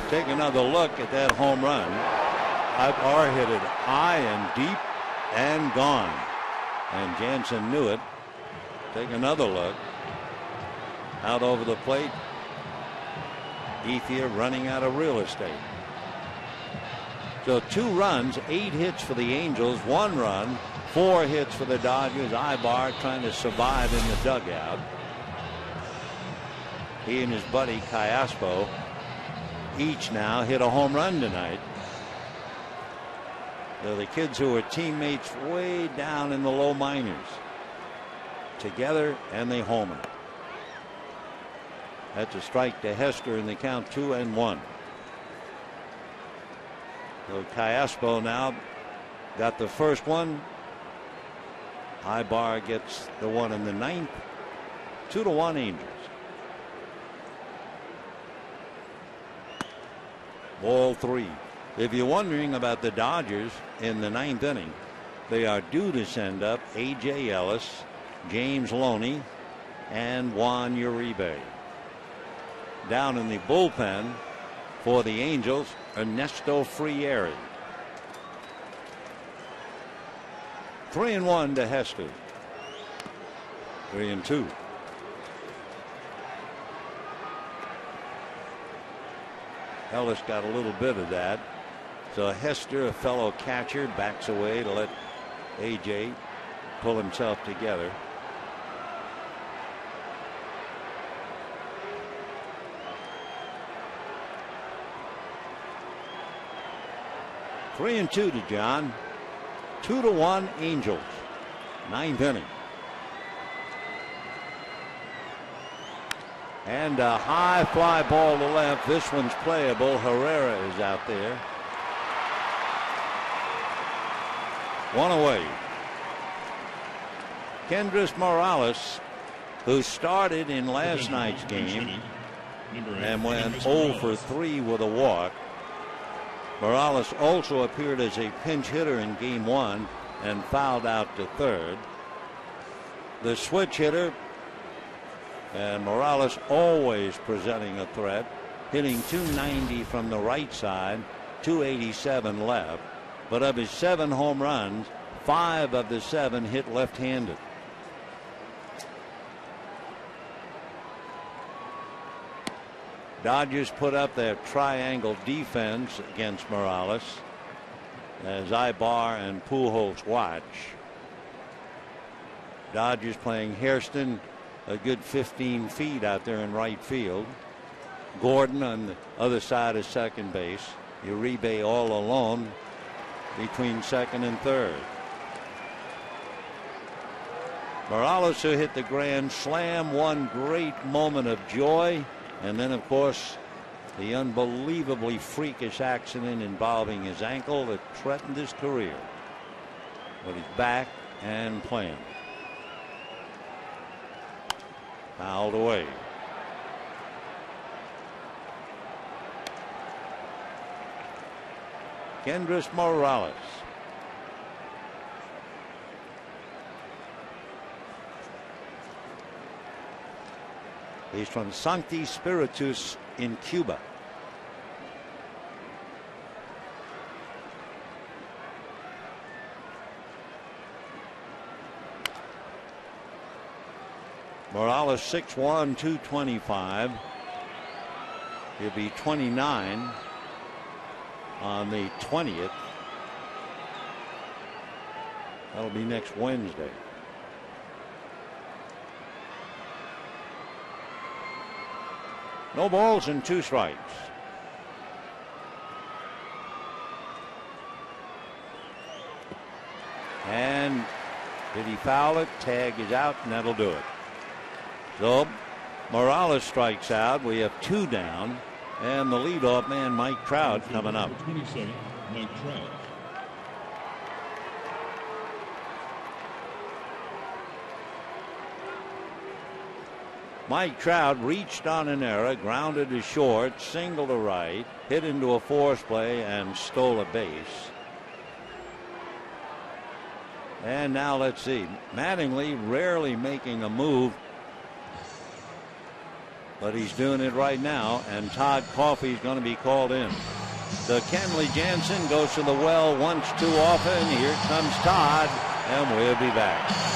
Take another look at that home run. Ibar hit it high and deep and gone. And Jansen knew it. Take another look. Out over the plate. Ethier running out of real estate. So 2 runs, 8 hits for the Angels, 1 run, 4 hits for the Dodgers. Ibar trying to survive in the dugout. He and his buddy Callaspo each now hit a home run tonight. So the kids who were teammates way down in the low minors together, and they homer. That's a strike to Hester in the count, 2-1. So Callaspo now got the first one. Ibar gets the one in the 9th. 2-1 Angels. Ball 3. If you're wondering about the Dodgers in the 9th inning, they are due to send up A.J. Ellis, James Loney, and Juan Uribe. Down in the bullpen for the Angels, Ernesto Frieri. 3-1 to Hester. 3-2. Ellis got a little bit of that. So Hester, a fellow catcher, backs away to let A.J. pull himself together. Three and 2 to John. 2-1 Angels. 9th inning. And a high fly ball to left. This one's playable. Herrera is out there. 1 away. Kendrys Morales, who started in last night's game and went 0 for 3 with a walk. Morales also appeared as a pinch hitter in game 1 and fouled out to third. The switch hitter And Morales always presenting a threat, hitting .290 from the right side, .287 left. But of his 7 home runs, 5 of the 7 hit left-handed. Dodgers put up their triangle defense against Morales as Ibar and Pujols watch. Dodgers playing Hairston a good 15 feet out there in right field. Gordon on the other side of second base. Uribe all alone between second and third. Morales, who hit the grand slam, one great moment of joy. And then, of course, the unbelievably freakish accident involving his ankle that threatened his career. But he's back and playing. Fouled away. Kendrys Morales. He's from Sancti Spiritus in Cuba. Morales 6'1", 225. He'll be 29 on the 20th. That'll be next Wednesday. No balls and 2 strikes. And did he foul it? Tag is out, and that'll do it. So Morales strikes out. We have 2 down, and the leadoff man Mike Trout coming up. 27, Mike Trout. Mike Trout reached on an error, grounded to short, single to right, hit into a force play, and stole a base. And now let's see. Mattingly rarely making a move, but he's doing it right now, and Todd Coffey is going to be called in. So Kenley Jansen goes to the well once too often. Here comes Todd, and we'll be back.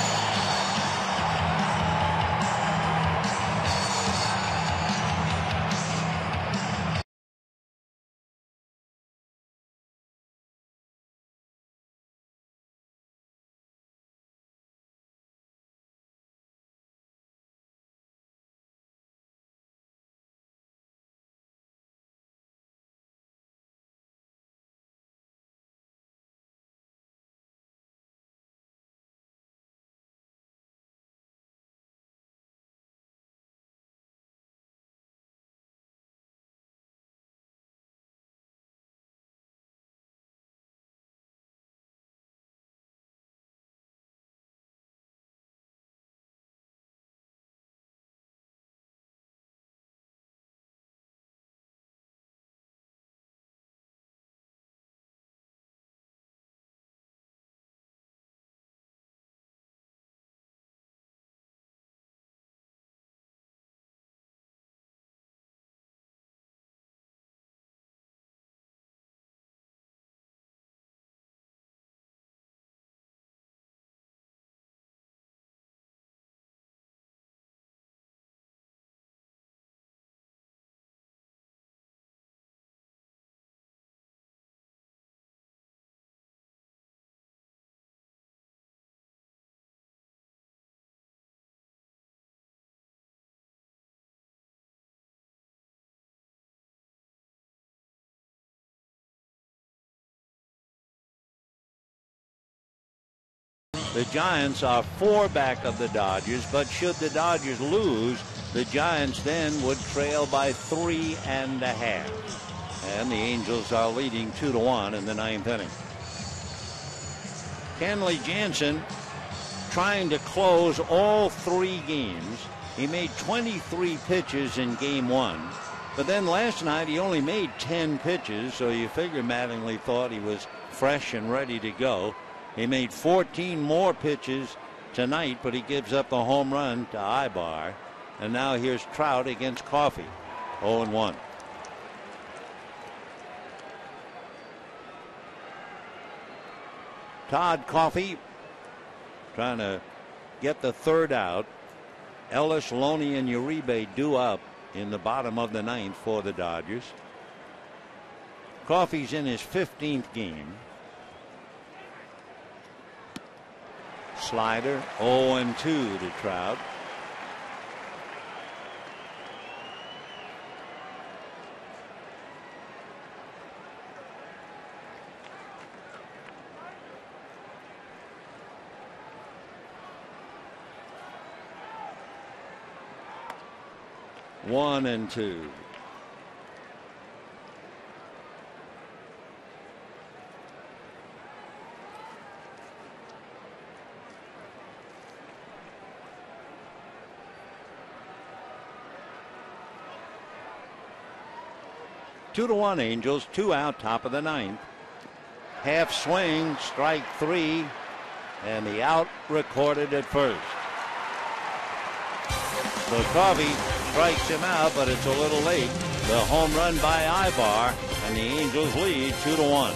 The Giants are 4 back of the Dodgers, but should the Dodgers lose, the Giants then would trail by 3.5. And the Angels are leading 2-1 in the 9th inning. Kenley Jansen trying to close all 3 games. He made 23 pitches in game 1. But then last night he only made 10 pitches, so you figure Mattingly thought he was fresh and ready to go. He made 14 more pitches tonight, but he gives up the home run to Ibar. And now here's Trout against Coffey. 0-1. Todd Coffey trying to get the third out. Ellis, Loney, and Uribe due up in the bottom of the ninth for the Dodgers. Coffey's in his 15th game. Slider 0-2 to Trout. One and two. Two to one Angels, 2 out, top of the ninth. Half swing, strike 3, and the out recorded at first. So Coffey strikes him out, but it's a little late. The home run by Ibar, and the Angels lead 2-1.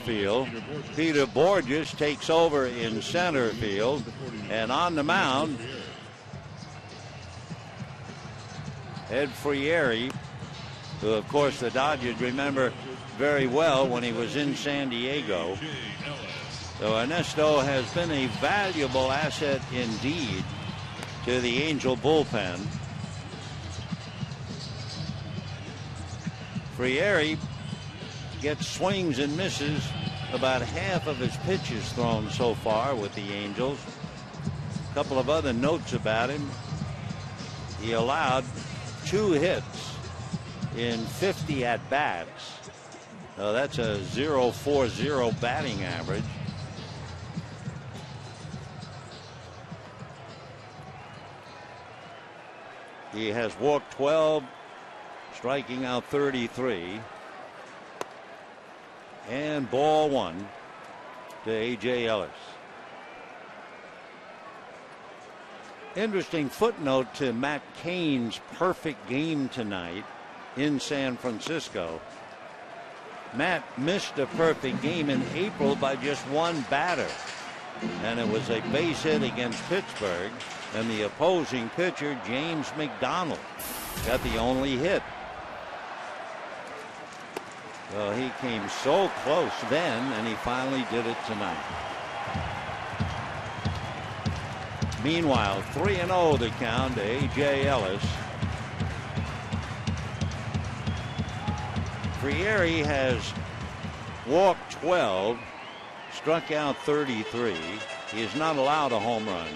Field. Peter Borges takes over in center field, and on the mound, Ed Frieri, who of course the Dodgers remember very well when he was in San Diego. So Ernesto has been a valuable asset indeed to the Angel bullpen. Frieri gets swings and misses about half of his pitches thrown so far with the Angels. A couple of other notes about him. He allowed 2 hits in 50 at-bats. So that's a .040 batting average. He has walked 12, striking out 33. And ball 1 to A.J. Ellis. Interesting footnote to Matt Cain's perfect game tonight in San Francisco. Matt missed a perfect game in April by just 1 batter. And it was a base hit against Pittsburgh. And the opposing pitcher, James McDonald, got the only hit. Well, he came so close then, and he finally did it tonight. Meanwhile, 3-0 the count to A.J. Ellis. Frieri has walked 12, struck out 33. He is not allowed a home run.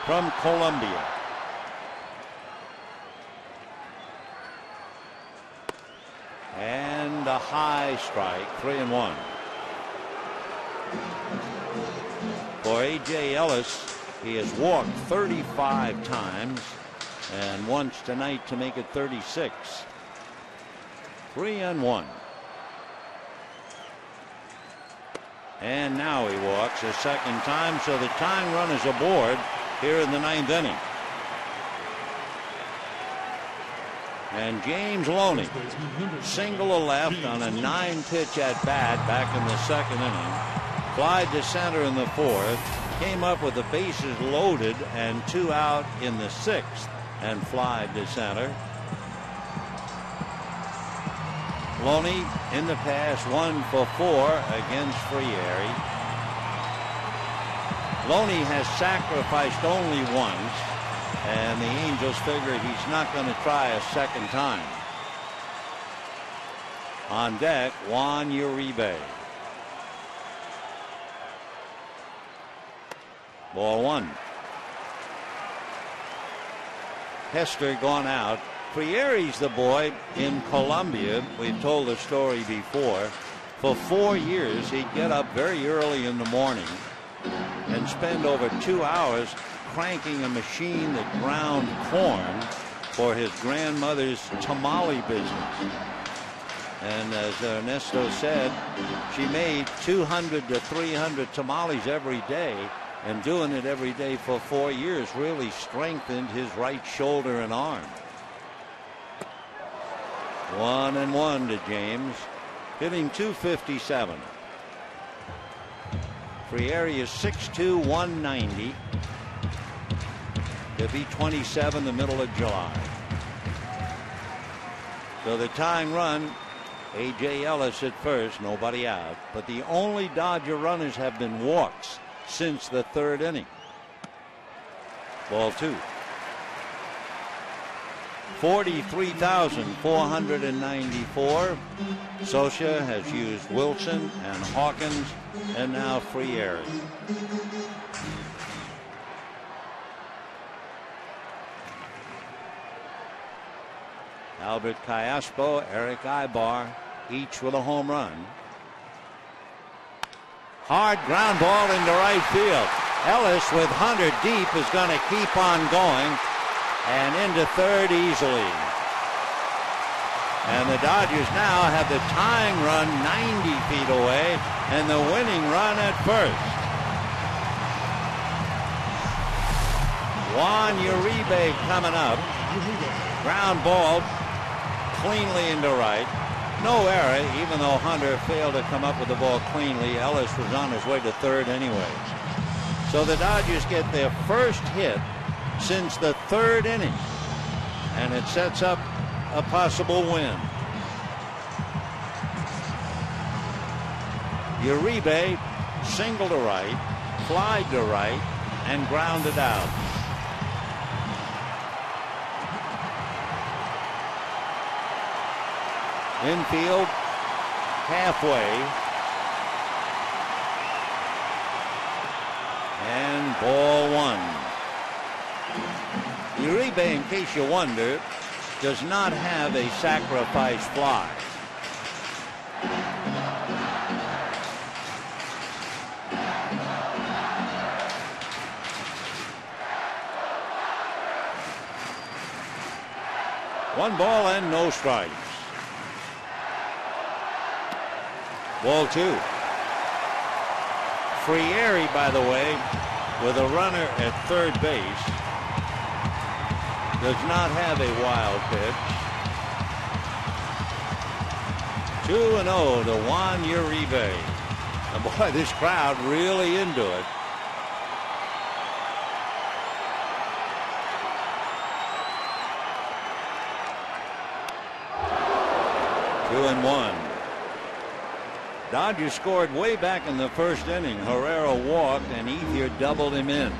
from Columbia. And a high strike, 3-1. For A.J. Ellis, he has walked 35 times and once tonight to make it 36. 3-1. And now he walks a second time, so the tying run is aboard here in the 9th inning. And James Loney, single to left on a 9-pitch at bat back in the 2nd inning. Fly to center in the 4th. Came up with the bases loaded and 2 out in the 6th and fly to center. Loney in the past 1 for 4 against Frieri. Loney has sacrificed only once, and the Angels figure he's not going to try a second time. On deck, Juan Uribe. Ball 1. Hester gone out. Frieri's the boy in Columbia. We've told the story before. For 4 years, he'd get up very early in the morning and spend over 2 hours cranking a machine that ground corn for his grandmother's tamale business. And as Ernesto said, she made 200 to 300 tamales every day, and doing it every day for 4 years really strengthened his right shoulder and arm. 1-1 to James, hitting .257. Frieri is 6'2", 190. He'll be 27 the middle of July. So the tying run, A.J. Ellis at first, nobody out. But the only Dodger runners have been walks since the 3rd inning. Ball 2. 43,494. Socia has used Wilson and Hawkins and now Frieri. Albert Callaspo, Eric Ibar, each with a home run. Hard ground ball into right field. Ellis with Hunter deep is going to keep on going and into third easily. And the Dodgers now have the tying run 90 feet away and the winning run at first. Juan Uribe coming up. Ground ball cleanly into right. No error, even though Hunter failed to come up with the ball cleanly. Ellis was on his way to third anyway. So the Dodgers get their first hit since the 3rd inning, and it sets up a possible win. Uribe single to right, flied to right, and grounded out. Infield halfway, and ball 1. Uribe, in case you wonder, does not have a sacrifice fly. One ball and no strikes. Ball 2. Frieri, by the way, with a runner at third base, does not have a wild pitch. 2-0 to Juan Uribe. And boy, this crowd really into it. Two and one. Dodgers scored way back in the 1st inning. Herrera walked and Ethier doubled him in.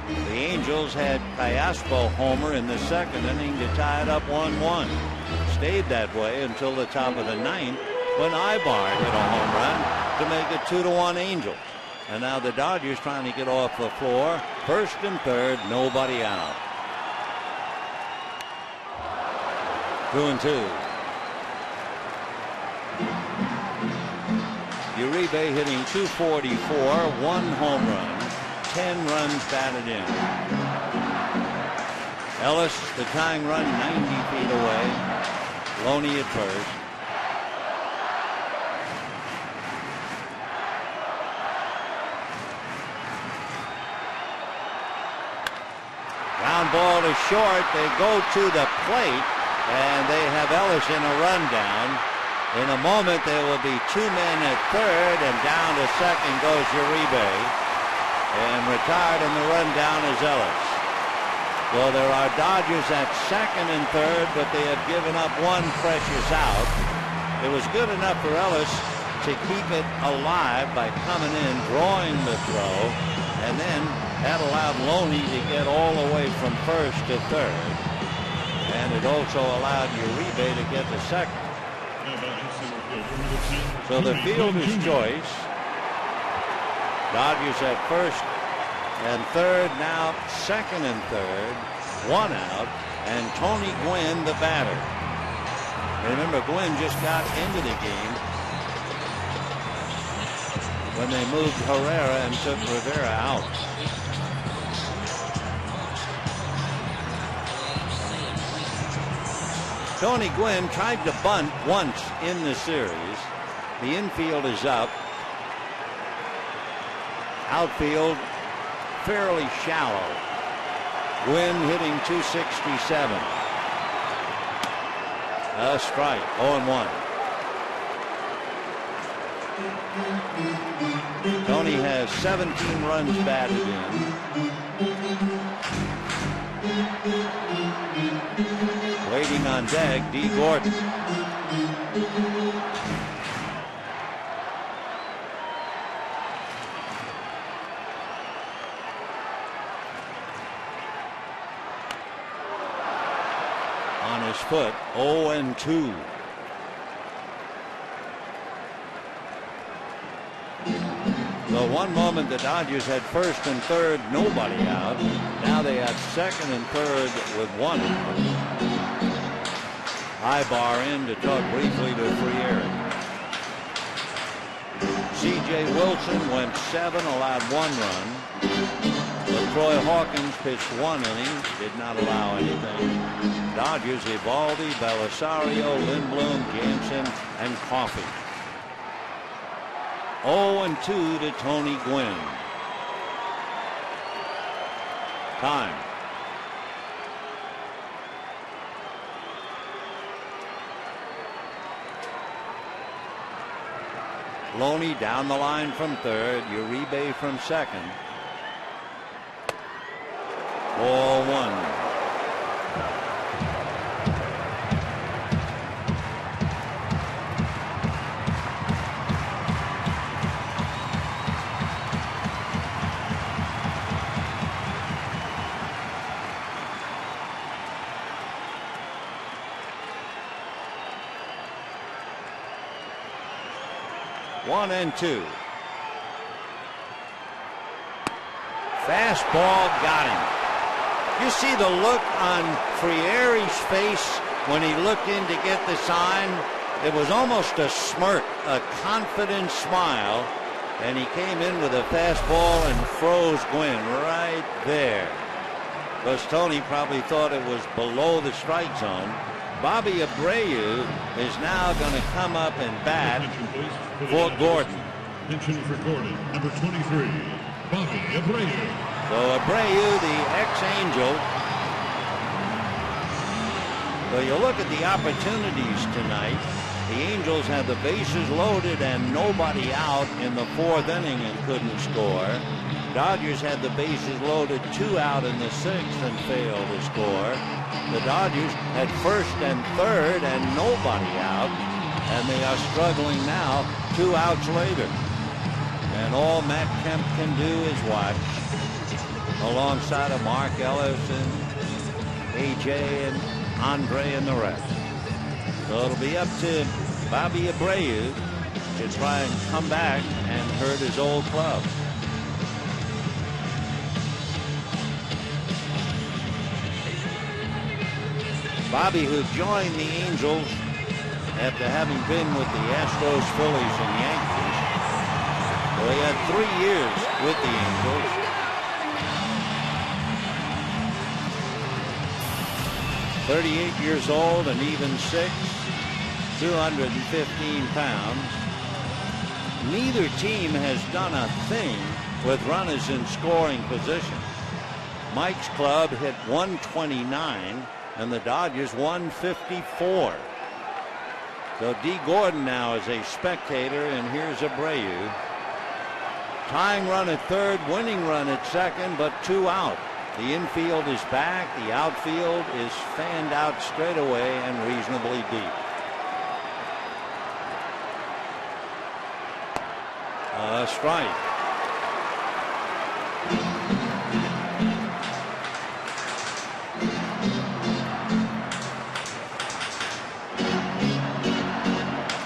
The Angels had Callaspo homer in the 2nd inning to tie it up 1-1. Stayed that way until the top of the 9th when Ibar hit a home run to make it 2-1 Angels. And now the Dodgers trying to get off the floor. First and third, nobody out. 2-2. Uribe hitting .244, 1 home run, 10 runs batted in. Ellis, the tying run, 90 feet away. Loney at first. Ground ball is short. They go to the plate, and they have Ellis in a rundown. In a moment, there will be 2 men at third, and down to second goes Uribe. And retired in the rundown is Ellis. Well, there are Dodgers at second and third, but they have given up 1 precious out. It was good enough for Ellis to keep it alive by coming in, drawing the throw, and then that allowed Loney to get all the way from first to third. And it also allowed Uribe to get to second. So the fielder's choice. Dodgers at first and third, now second and third, 1 out, and Tony Gwynn the batter. Remember, Gwynn just got into the game when they moved Herrera and took Rivera out. Tony Gwynn tried to bunt once in the series. The infield is up. Outfield fairly shallow. Gwynn hitting .267. A strike, 0-1. Tony has 17 runs batted in. Waiting on deck, D. Gordon. On his foot, 0-2. So one moment the Dodgers had first and third, nobody out. Now they have second and third with 1 out. Ibar in to talk briefly to Frieri. C.J. Wilson went 7, allowed 1 run. LaTroy Hawkins pitched 1 inning, did not allow anything. Dodgers, Evaldi, Belisario, Lindblom, Jansen, and Coffey. 0-2 to Tony Gwynn. Time. Loney down the line from third, Uribe from second. Ball 1. One and 2. Fastball got him. You see the look on Frieri's face when he looked in to get the sign. It was almost a smirk, a confident smile, and he came in with a fastball and froze Gwynn right there. Because Tony probably thought it was below the strike zone. Bobby Abreu is now going to come up and bat for Gordon. Attention for Gordon, number 23, Bobby Abreu. So Abreu, the ex-Angel. So you look at the opportunities tonight. The Angels had the bases loaded and nobody out in the 4th inning and couldn't score. Dodgers had the bases loaded, 2 out in the 6th and failed to score. The Dodgers had first and third and nobody out, and they are struggling now 2 outs later. And all Matt Kemp can do is watch alongside of Mark Ellis and AJ and Andre and the rest. So it'll be up to Bobby Abreu to try and come back and hurt his old club. Bobby, who joined the Angels after having been with the Astros, Phillies, and Yankees. So he had 3 years with the Angels. "38 years old and even 6, 215 pounds. Neither team has done a thing with runners in scoring position. Mike's club hit 129 and the Dodgers 154. So D. Gordon now is a spectator, and here's Abreu. Tying run at third, winning run at second, but 2 out. The infield is back. The outfield is fanned out straight away and reasonably deep. A strike.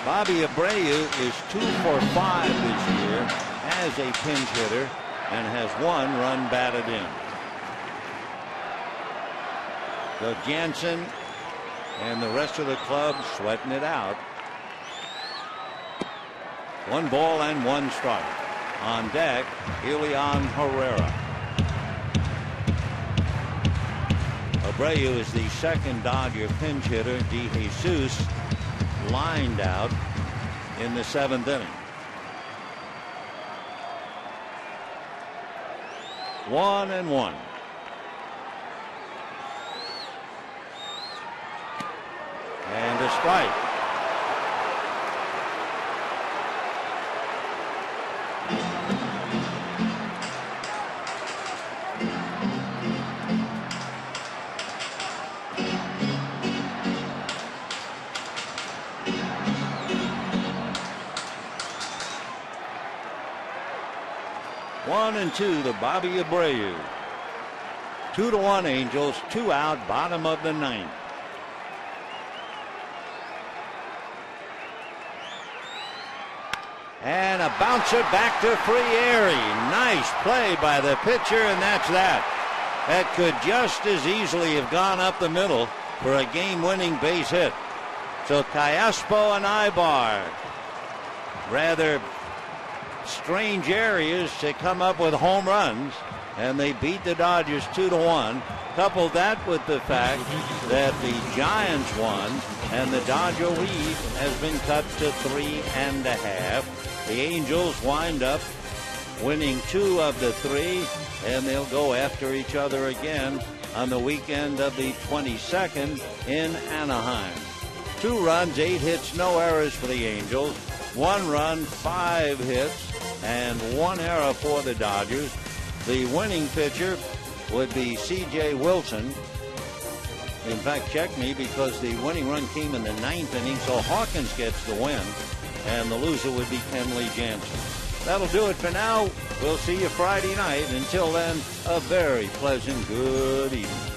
Bobby Abreu is 2 for 5 this year as a pinch hitter and has 1 run batted in. So Jansen and the rest of the club sweating it out. 1 ball and 1 strike. On deck, Julian Herrera. Abreu is the second Dodger pinch hitter. De Jesus lined out in the 7th inning. 1-1. And a strike. One and 2 to Bobby Abreu. 2-1 Angels, 2 out, bottom of the 9th. And a bouncer back to Frieri. Nice play by the pitcher, and that's that. That could just as easily have gone up the middle for a game-winning base hit. So Callaspo and Ibar, rather strange areas to come up with home runs, and they beat the Dodgers 2-1. Couple that with the fact that the Giants won and the Dodger lead has been cut to 3.5. The Angels wind up winning 2 of the 3, and they'll go after each other again on the weekend of the 22nd in Anaheim. 2 runs, 8 hits, no errors for the Angels. 1 run, 5 hits, and 1 error for the Dodgers. The winning pitcher would be C.J. Wilson. In fact, check me, because the winning run came in the 9th inning, so Hawkins gets the win, and the loser would be Kenley Jansen. That'll do it for now. We'll see you Friday night. Until then, a very pleasant good evening.